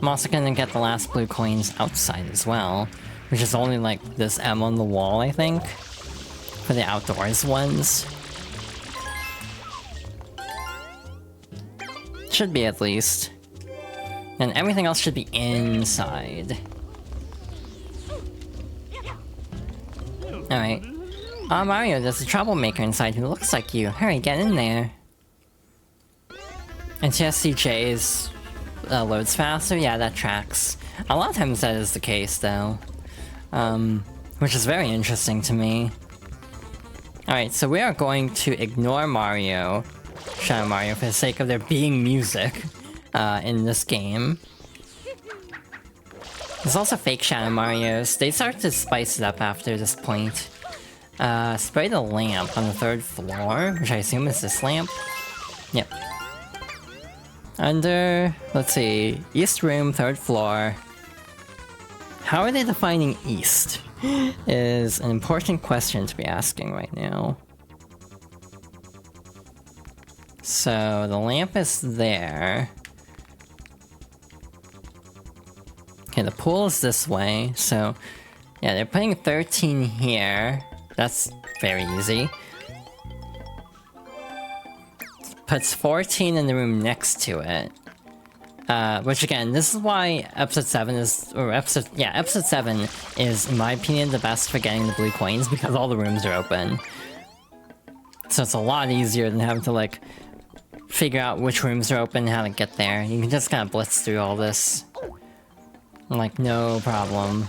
[SPEAKER 1] I'm also gonna get the last blue coins outside as well, which is only like this M on the wall, I think, for the outdoors ones. Should be, at least. And everything else should be inside. Alright. Mario, there's a troublemaker inside who looks like you. Hurry, get in there. And TSCJ's loads faster? Yeah, that tracks. A lot of times that is the case, though. Which is very interesting to me. Alright, so we are going to ignore Mario, Shadow Mario, for the sake of there being music in this game. There's also fake Shadow Marios. They start to spice it up after this point. Spray the lamp on the 3rd floor, which I assume is this lamp. Yep. Under, let's see, East Room, 3rd floor. How are they defining East? Is an important question to be asking right now. So, the lamp is there. Okay, the pool is this way, so... yeah, they're putting 13 here. That's very easy. Puts 14 in the room next to it. Which again, this is why episode 7 is... episode 7 is, in my opinion, the best for getting the blue coins, because all the rooms are open. So it's a lot easier than having to, like, figure out which rooms are open and how to get there. You can just kind of blitz through all this. Like, no problem.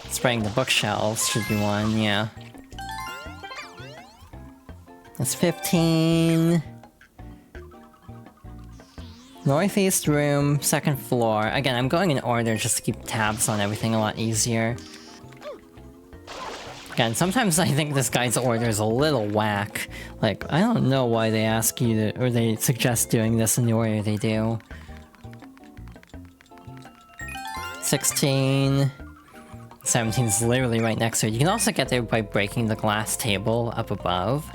[SPEAKER 1] Spraying the bookshelves should be one, yeah. That's 15. Northeast room, second floor. Again, I'm going in order just to keep tabs on everything a lot easier. Again, sometimes I think this guy's order is a little whack. Like, I don't know why they ask you to, or they suggest doing this in the order they do. 16. 17 is literally right next to it. You can also get there by breaking the glass table up above.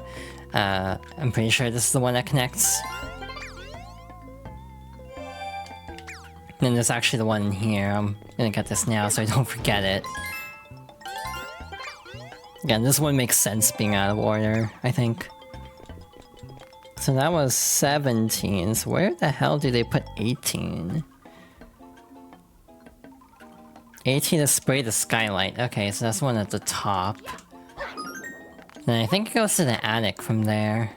[SPEAKER 1] I'm pretty sure this is the one that connects. And then there's actually the one in here. I'm gonna get this now so I don't forget it. Again, this one makes sense being out of order, I think. So that was 17, so where the hell do they put 18? 18 is spray the skylight. Okay, so that's one at the top. Then I think it goes to the attic from there.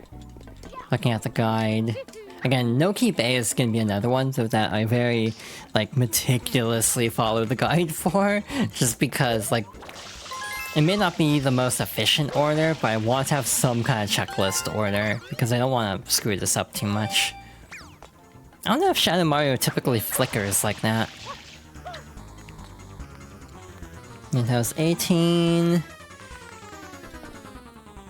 [SPEAKER 1] Looking at the guide. Again, no keep A is gonna be another one so that I very, like, meticulously follow the guide for. Just because, like, it may not be the most efficient order, but I want to have some kind of checklist order. Because I don't want to screw this up too much. I don't know if Shadow Mario typically flickers like that. And that was 18...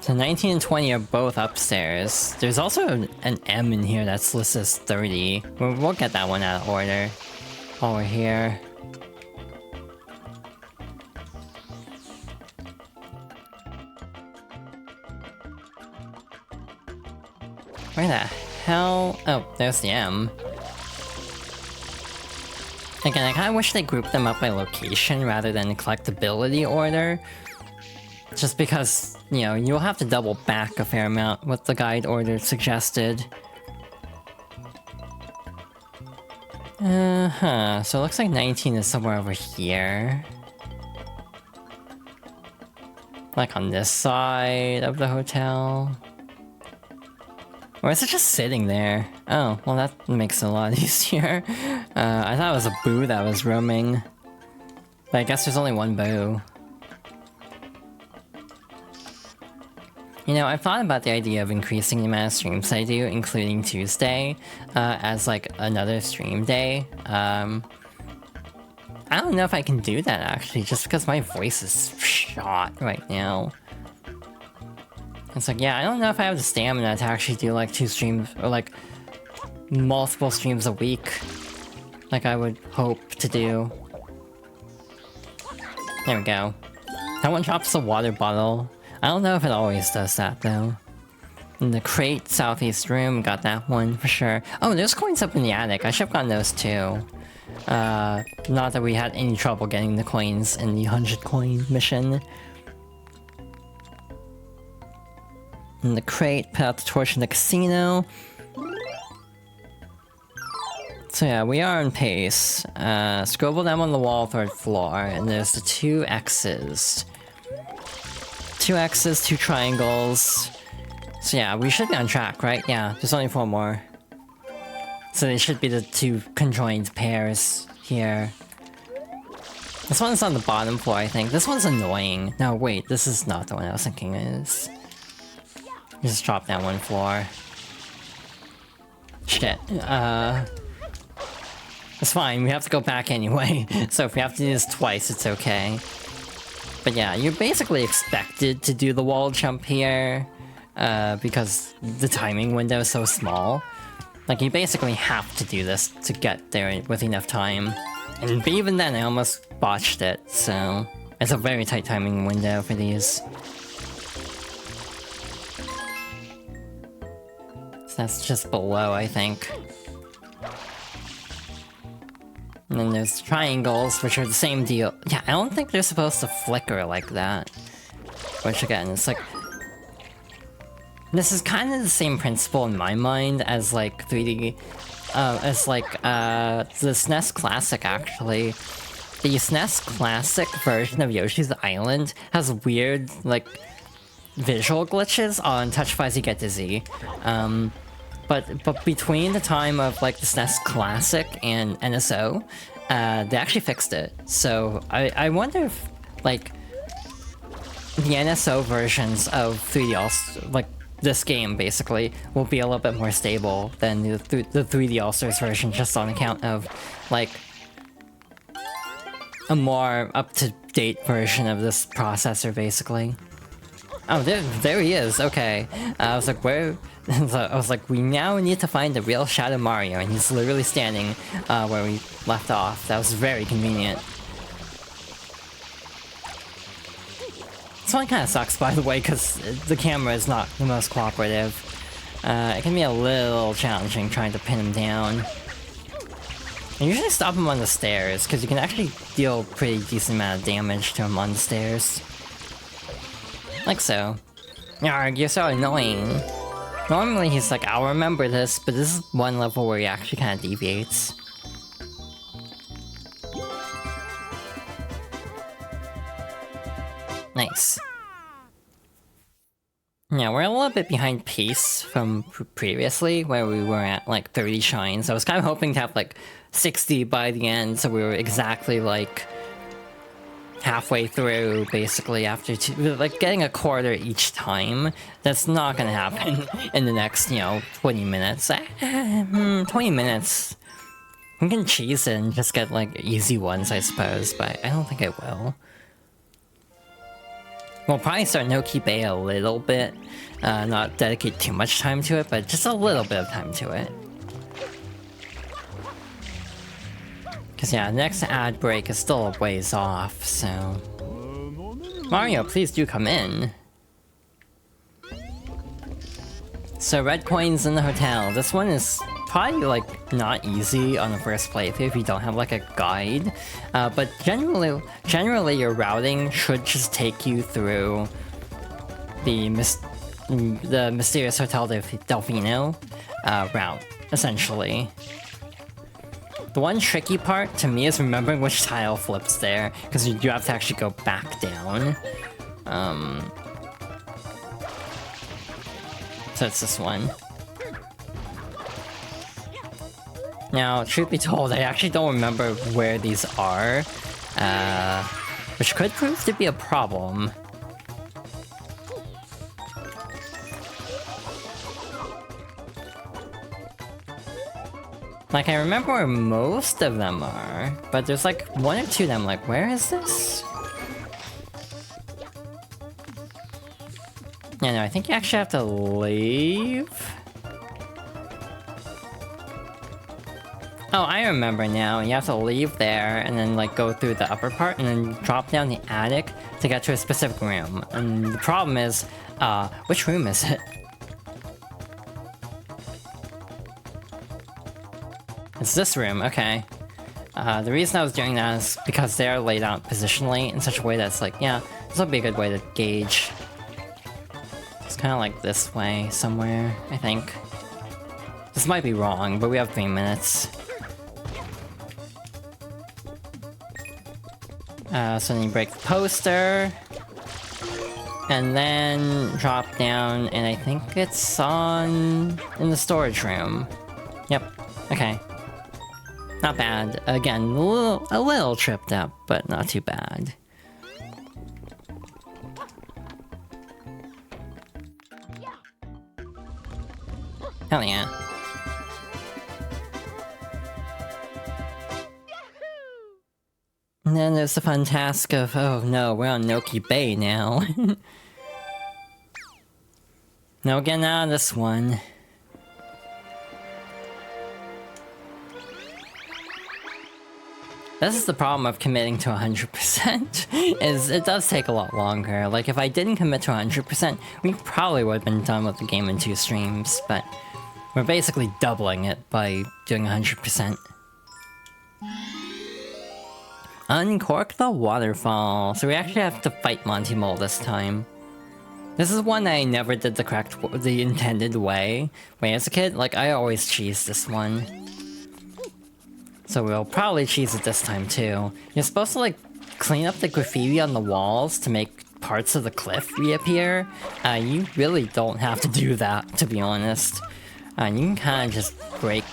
[SPEAKER 1] So 19 and 20 are both upstairs. There's also an M in here that's listed as 30. We'll get that one out of order while we're here. Where the hell? Oh, there's the M. Again, I kinda wish they grouped them up by location rather than collectability order. Just because, you know, you'll have to double back a fair amount what the guide order suggested. So it looks like 19 is somewhere over here. Like on this side of the hotel. Or is it just sitting there? Oh, well that makes it a lot easier. I thought it was a boo that was roaming. But I guess there's only one boo. You know, I've thought about the idea of increasing the amount of streams I do, including Tuesday, as like another stream day. I don't know if I can do that actually, just because my voice is shot right now. It's like, yeah, I don't know if I have the stamina to actually do like 2 streams, or like multiple streams a week, like I would hope to do. There we go. That one drops a water bottle. I don't know if it always does that, though. In the crate, southeast room, got that one for sure. Oh, there's coins up in the attic. I should have gotten those too. Not that we had any trouble getting the coins in the 100 coin mission. In the crate, put out the torch in the casino. So yeah, we are on pace. Scribble them on the wall, 3rd floor, and there's the 2 X's. 2 X's, 2 triangles. So yeah, we should be on track, right? Yeah, there's only 4 more. So they should be the 2 conjoined pairs here. This one's on the bottom floor, I think. This one's annoying. No, wait, this is not the one I was thinking it is. Just drop that 1 floor. Shit. It's fine, we have to go back anyway. So if we have to do this twice, it's okay. But yeah, you're basically expected to do the wall jump here, because the timing window is so small. Like, you basically have to do this to get there with enough time. And but even then, I almost botched it, so... It's a very tight timing window for these. So that's just below, I think. And then there's triangles, which are the same deal. Yeah, I don't think they're supposed to flicker like that. Which again, it's like... This is kind of the same principle in my mind as like 3D... as like, the SNES Classic actually. The SNES Classic version of Yoshi's Island has weird, like, visual glitches on Touch 'Fuzzy Get Dizzy. but between the time of like the SNES Classic and NSO, they actually fixed it. So I wonder if like the NSO versions of 3D like this game basically will be a little bit more stable than the 3D All-Stars version, just on account of like a more up-to-date version of this processor basically. Oh, there he is. Okay, I was like, where? I was like, we now need to find the real Shadow Mario, and he's literally standing where we left off. That was very convenient. This one kind of sucks, by the way, because the camera is not the most cooperative. It can be a little challenging trying to pin him down. I usually stop him on the stairs, because you can actually deal a pretty decent amount of damage to him on the stairs. Like so. Yarg, you're so annoying. Normally he's like, I'll remember this, but this is one level where he actually kind of deviates. Nice. Yeah, we're a little bit behind pace from previously, where we were at like 30 shines. I was kind of hoping to have like 60 by the end, so we were exactly like halfway through, basically, after like getting a quarter each time. That's not gonna happen in the next, 20 minutes. 20 minutes. We can cheese it and just get like easy ones, I suppose, but I don't think I will. We'll probably start No-Key Bay a little bit, not dedicate too much time to it, but just a little bit of time to it. Cause yeah, next ad break is still a ways off, so... Mario, please do come in. So red coins in the hotel. This one is probably like not easy on the first playthrough if you don't have like a guide. But generally your routing should just take you through the Mysterious Hotel Delfino route, essentially. The one tricky part to me is remembering which tile flips there, because you do have to actually go back down. So it's this one. Now, truth be told, I actually don't remember where these are, which could prove to be a problem. Like, I remember where most of them are, but there's like one or two that I'm like, where is this? Yeah, no, I think you actually have to leave. Oh, I remember now. You have to leave there and then like go through the upper part and then drop down the attic to get to a specific room. And the problem is, which room is it? It's this room, okay. The reason I was doing that is because they're laid out positionally in such a way that's like, yeah, this would be a good way to gauge. It's kind of like this way somewhere, I think. This might be wrong, but we have 3 minutes. So then you break the poster. And then drop down, and I think it's in the storage room. Yep, okay. Not bad. Again, a little tripped up, but not too bad. Hell yeah. And then there's the fun task of, oh no, we're on No-Key Bay now. No getting out of this one. This is the problem of committing to 100%, is it does take a lot longer. Like, if I didn't commit to 100%, we probably would have been done with the game in 2 streams, but we're basically doubling it by doing 100%. Uncork the waterfall. So we actually have to fight Monty Mole this time. This is one I never did the intended way. When as a kid, like, I always cheese this one. So we'll probably cheese it this time too. You're supposed to like clean up the graffiti on the walls to make parts of the cliff reappear. You really don't have to do that, to be honest. And you can kind of just break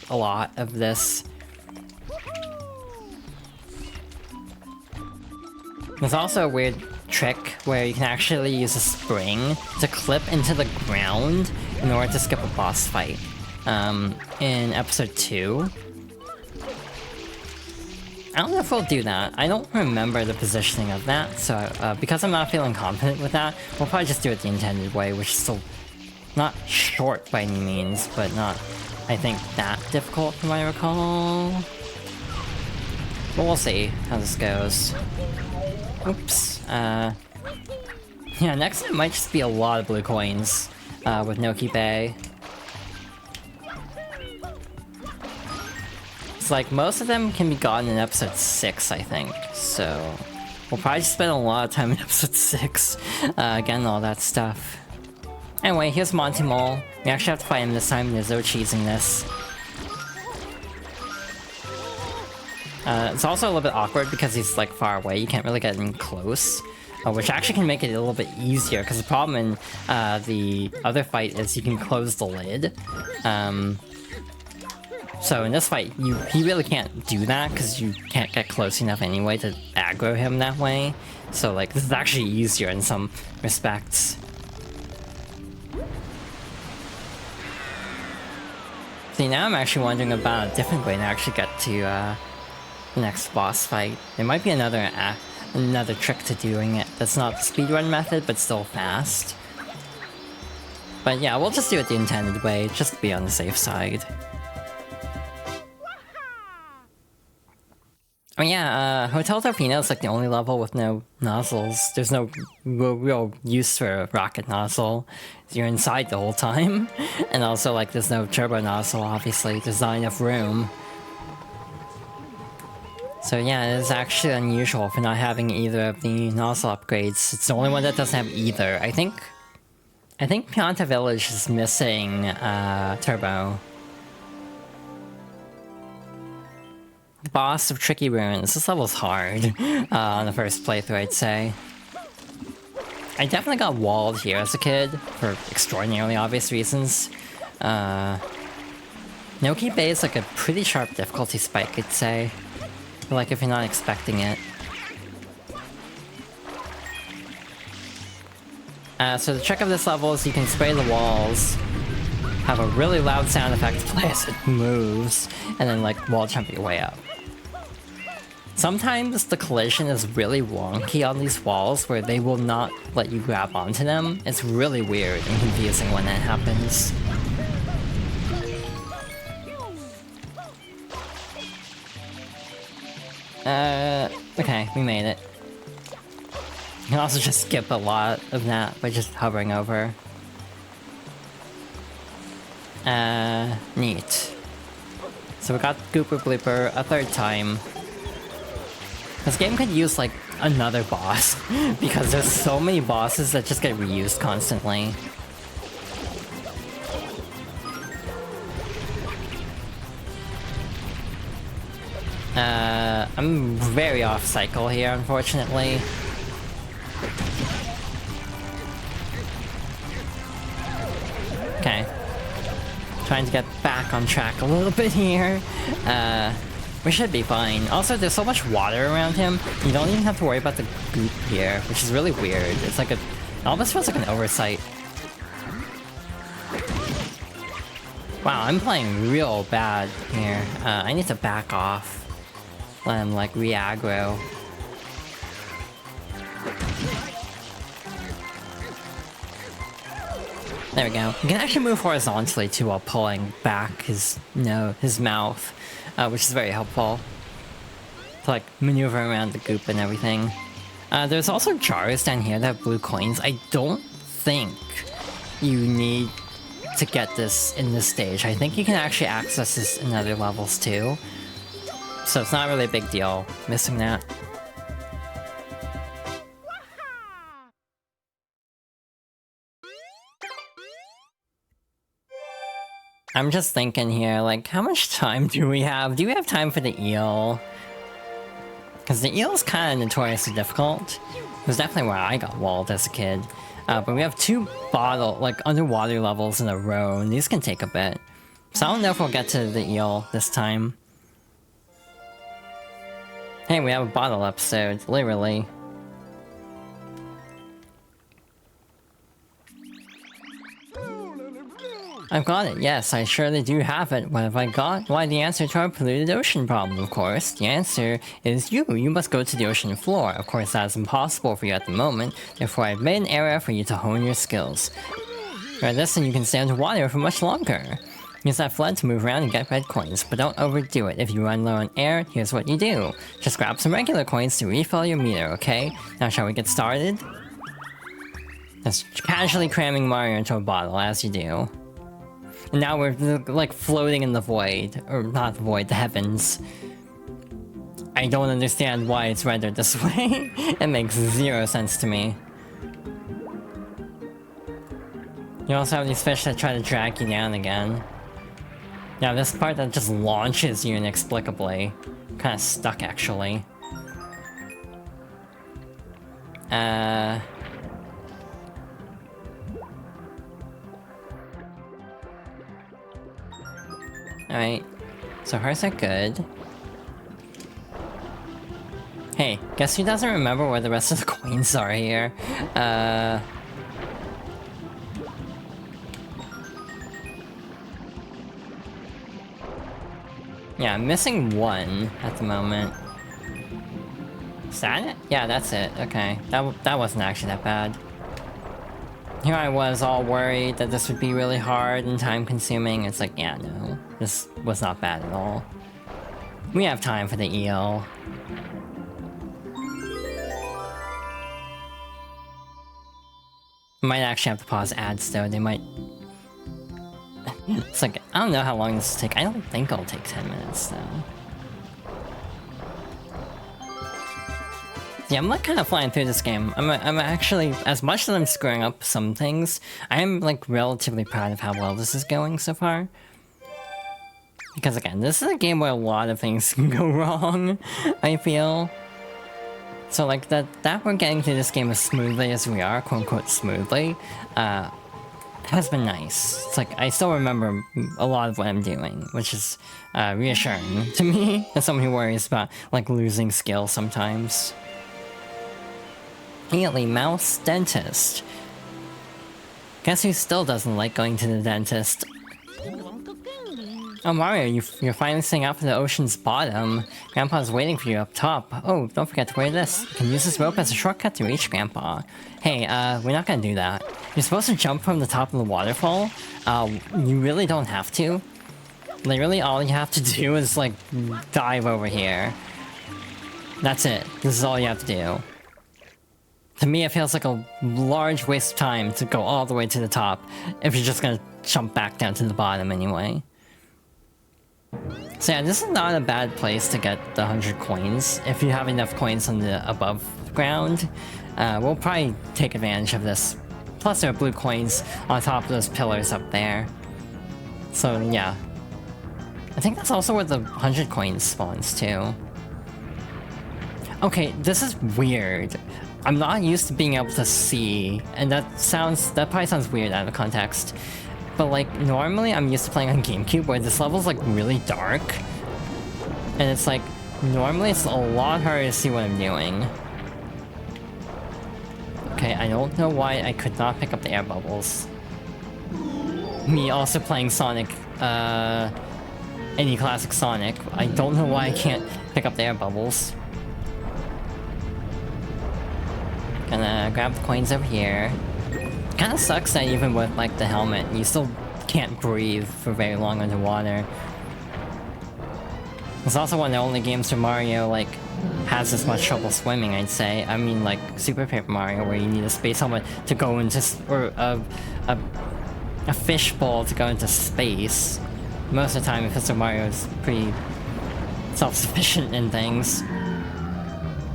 [SPEAKER 1] a lot of this. There's also a weird trick where you can actually use a spring to clip into the ground in order to skip a boss fight. In episode 2. I don't know if we'll do that. I don't remember the positioning of that, so because I'm not feeling confident with that, we'll probably just do it the intended way, which is still not short by any means, but not, I think, that difficult from what I recall. But we'll see how this goes. Oops. Yeah, next it might just be a lot of blue coins with Noki Bay. It's like most of them can be gotten in episode 6, I think, so we'll probably spend a lot of time in episode 6 getting all that stuff. Anyway, here's Monty Mole. We actually have to fight him this time, there's no cheesing this. It's also a little bit awkward because he's like far away, you can't really get in close. Which actually can make it a little bit easier, because the problem in the other fight is you can close the lid. So in this fight, he really can't do that, because you can't get close enough anyway to aggro him that way. So like, this is actually easier in some respects. See, now I'm actually wondering about a different way to actually get to the next boss fight. There might be another trick to doing it that's not the speedrun method, but still fast. But yeah, we'll just do it the intended way, just to be on the safe side. Oh yeah, Hotel Torpedo is like the only level with no nozzles. There's no real use for a rocket nozzle. You're inside the whole time. And also, like, there's no turbo nozzle, obviously. There's not enough room. So yeah, it is actually unusual for not having either of the nozzle upgrades. It's the only one that doesn't have either. I think Pianta Village is missing turbo. The boss of Tricky Ruins. This level's hard on the first playthrough, I'd say. I definitely got walled here as a kid, for extraordinarily obvious reasons. Noki Bay is like a pretty sharp difficulty spike, I'd say. Like if you're not expecting it. So the trick of this level is you can spray the walls, have a really loud sound effect play as it moves, and then like wall jump your way up. Sometimes the collision is really wonky on these walls where they will not let you grab onto them. It's really weird and confusing when that happens. Okay, we made it. You can also just skip a lot of that by just hovering over. Neat. So we got Gooper Blooper a third time. This game could use, like, another boss, because there's so many bosses that just get reused constantly. I'm very off cycle here, unfortunately. Okay. Trying to get back on track a little bit here. We should be fine. Also, there's so much water around him, you don't even have to worry about the goop here, which is really weird. It's like it almost feels like an oversight. Wow, I'm playing real bad here. I need to back off. Let him, like, re-aggro. There we go. You can actually move horizontally too while pulling back his mouth, which is very helpful to like maneuver around the goop and everything. There's also jars down here that have blue coins. I don't think you need to get this in this stage. I think you can actually access this in other levels too. So it's not really a big deal missing that. I'm just thinking here, like, how much time do we have? Do we have time for the eel? Because the eel is kind of notoriously difficult. It was definitely where I got walled as a kid. But we have 2 bottle, like, underwater levels in a row, and these can take a bit. So I don't know if we'll get to the eel this time. Hey, we have a bottle episode, literally. I've got it, yes, I surely do have it. What have I got? Why, the answer to our polluted ocean problem, of course. The answer is you. You must go to the ocean floor. Of course, that is impossible for you at the moment. Therefore, I've made an area for you to hone your skills. Try this and you can stay underwater for much longer. Use that flood to move around and get red coins, but don't overdo it. If you run low on air, here's what you do. Just grab some regular coins to refill your meter, okay? Now shall we get started? Just casually cramming Mario into a bottle, as you do. And now we're, like, floating in the void. Or not the void, the heavens. I don't understand why it's rendered this way. It makes 0 sense to me. You also have these fish that try to drag you down again. Yeah, this part that just launches you inexplicably. Kinda stuck, actually. Alright. So hearts are good. Hey, guess who doesn't remember where the rest of the coins are here? Yeah, I'm missing 1 at the moment. Is that it? Yeah, that's it. Okay. That wasn't actually that bad. Here I was all worried that this would be really hard and time-consuming. It's like, yeah, no. This was not bad at all. We have time for the eel. Might actually have to pause ads though, they might... It's like, I don't know how long this will take. I don't think it'll take 10 minutes though. Yeah, I'm like kind of flying through this game. I'm actually, as much as I'm screwing up some things, I am like relatively proud of how well this is going so far. Because again, this is a game where a lot of things can go wrong, I feel. So like that we're getting through this game as smoothly as we are, quote unquote smoothly, has been nice. It's like, I still remember a lot of what I'm doing, which is reassuring to me, as someone who worries about like losing skill sometimes. Haley, mouse dentist. Guess who still doesn't like going to the dentist? Oh Mario, you're finally staying out for the ocean's bottom. Grandpa's waiting for you up top. Oh, don't forget to wear this. You can use this rope as a shortcut to reach Grandpa. Hey, we're not gonna do that. You're supposed to jump from the top of the waterfall. You really don't have to. Literally, all you have to do is, like, dive over here. That's it. This is all you have to do. To me, it feels like a large waste of time to go all the way to the top if you're just gonna jump back down to the bottom anyway. So yeah, this is not a bad place to get the 100 coins. If you have enough coins on the above ground, we'll probably take advantage of this. Plus there are blue coins on top of those pillars up there. So yeah. I think that's also where the 100 coins spawns too. Okay, this is weird. I'm not used to being able to see, and that probably sounds weird out of context. But like, normally I'm used to playing on GameCube where this level's like really dark. And it's like, normally it's a lot harder to see what I'm doing. Okay, I don't know why I could not pick up the air bubbles. Me also playing Sonic, any classic Sonic, I don't know why I can't pick up the air bubbles. Gonna grab the coins over here. Kinda sucks that even with like the helmet, you still can't breathe for very long underwater. It's also one of the only games where Mario like has this much trouble swimming, I'd say. I mean like Super Paper Mario where you need a space helmet to go into, or a fishbowl to go into space. Most of the time Mr. Mario is pretty self-sufficient in things.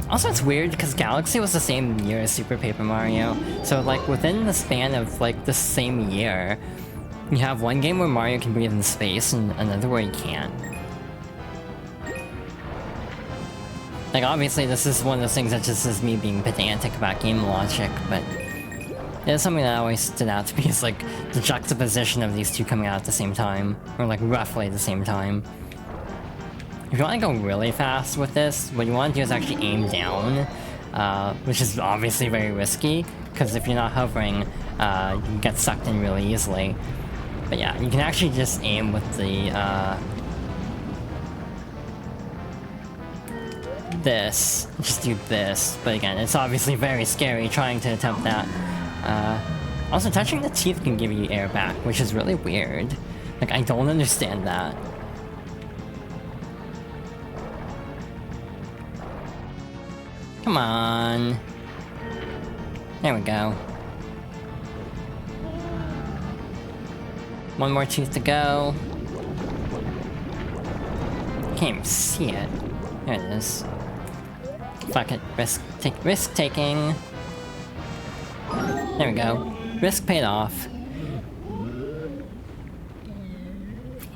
[SPEAKER 1] Also, it's weird because Galaxy was the same year as Super Paper Mario, so like within the span of like the same year, you have one game where Mario can breathe in space and another where he can't. Like obviously this is one of those things that just is me being pedantic about game logic, but It's something that always stood out to me is like the juxtaposition of these two coming out at the same time, or like roughly at the same time. If you want to go really fast with this, what you want to do is actually aim down, which is obviously very risky, because if you're not hovering, you can get sucked in really easily. But yeah, you can actually just aim with the, this. Just do this. But again, it's obviously very scary trying to attempt that. Also, touching the teeth can give you air back, which is really weird. Like, I don't understand that. Come on. There we go. One more tooth to go. Can't even see it. There it is. Fuck it. Risk taking. There we go. Risk paid off.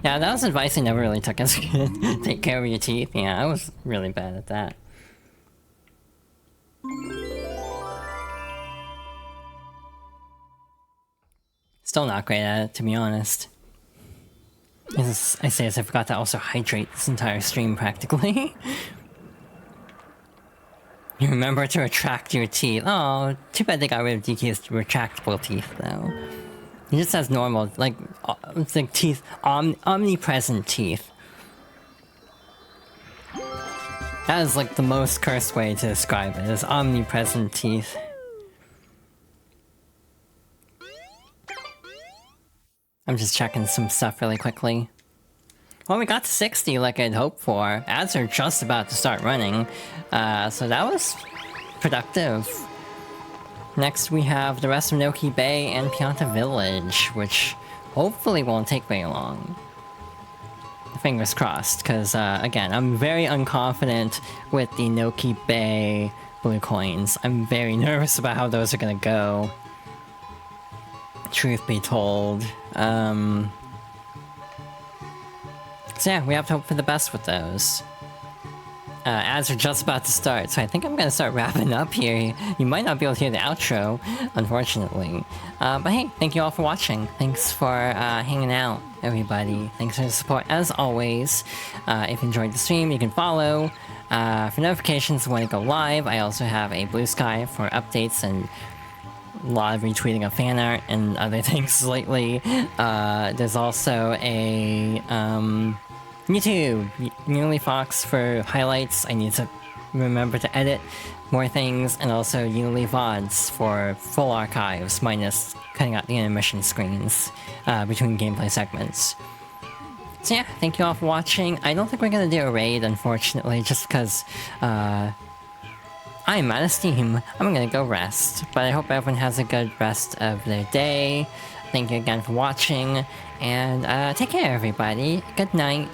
[SPEAKER 1] Yeah, that was advice I never really took as a kid. Take care of your teeth. Yeah, I was really bad at that. Still not great at it, to be honest. I say as I forgot to also hydrate this entire stream, practically. You remember to retract your teeth. Oh, too bad they got rid of DK's retractable teeth, though. He just has normal, like, it's like teeth, omnipresent teeth. That is like the most cursed way to describe it, is omnipresent teeth. I'm just checking some stuff really quickly. Well, we got to 60 like I'd hoped for. Ads are just about to start running, so that was productive. Next we have the rest of Noki Bay and Pianta Village, which hopefully won't take very long. Fingers crossed, because again, I'm very unconfident with the Noki Bay blue coins. I'm very nervous about how those are gonna go. Truth be told. So yeah, we have to hope for the best with those. Ads are just about to start, so I think I'm gonna start wrapping up here. You might not be able to hear the outro, unfortunately. But hey, thank you all for watching. Thanks for hanging out, everybody. Thanks for the support, as always. If you enjoyed the stream, you can follow. For notifications when I go live, I also have a Blue Sky for updates and a lot of retweeting of fan art and other things lately. There's also a YouTube, Unily Fox for highlights. I need to remember to edit more things, and also Unily VODs for full archives, minus cutting out the intermission screens between gameplay segments. So yeah, thank you all for watching. I don't think we're gonna do a raid, unfortunately, just because I'm out of steam. I'm gonna go rest, but I hope everyone has a good rest of their day. Thank you again for watching, and take care, everybody. Good night.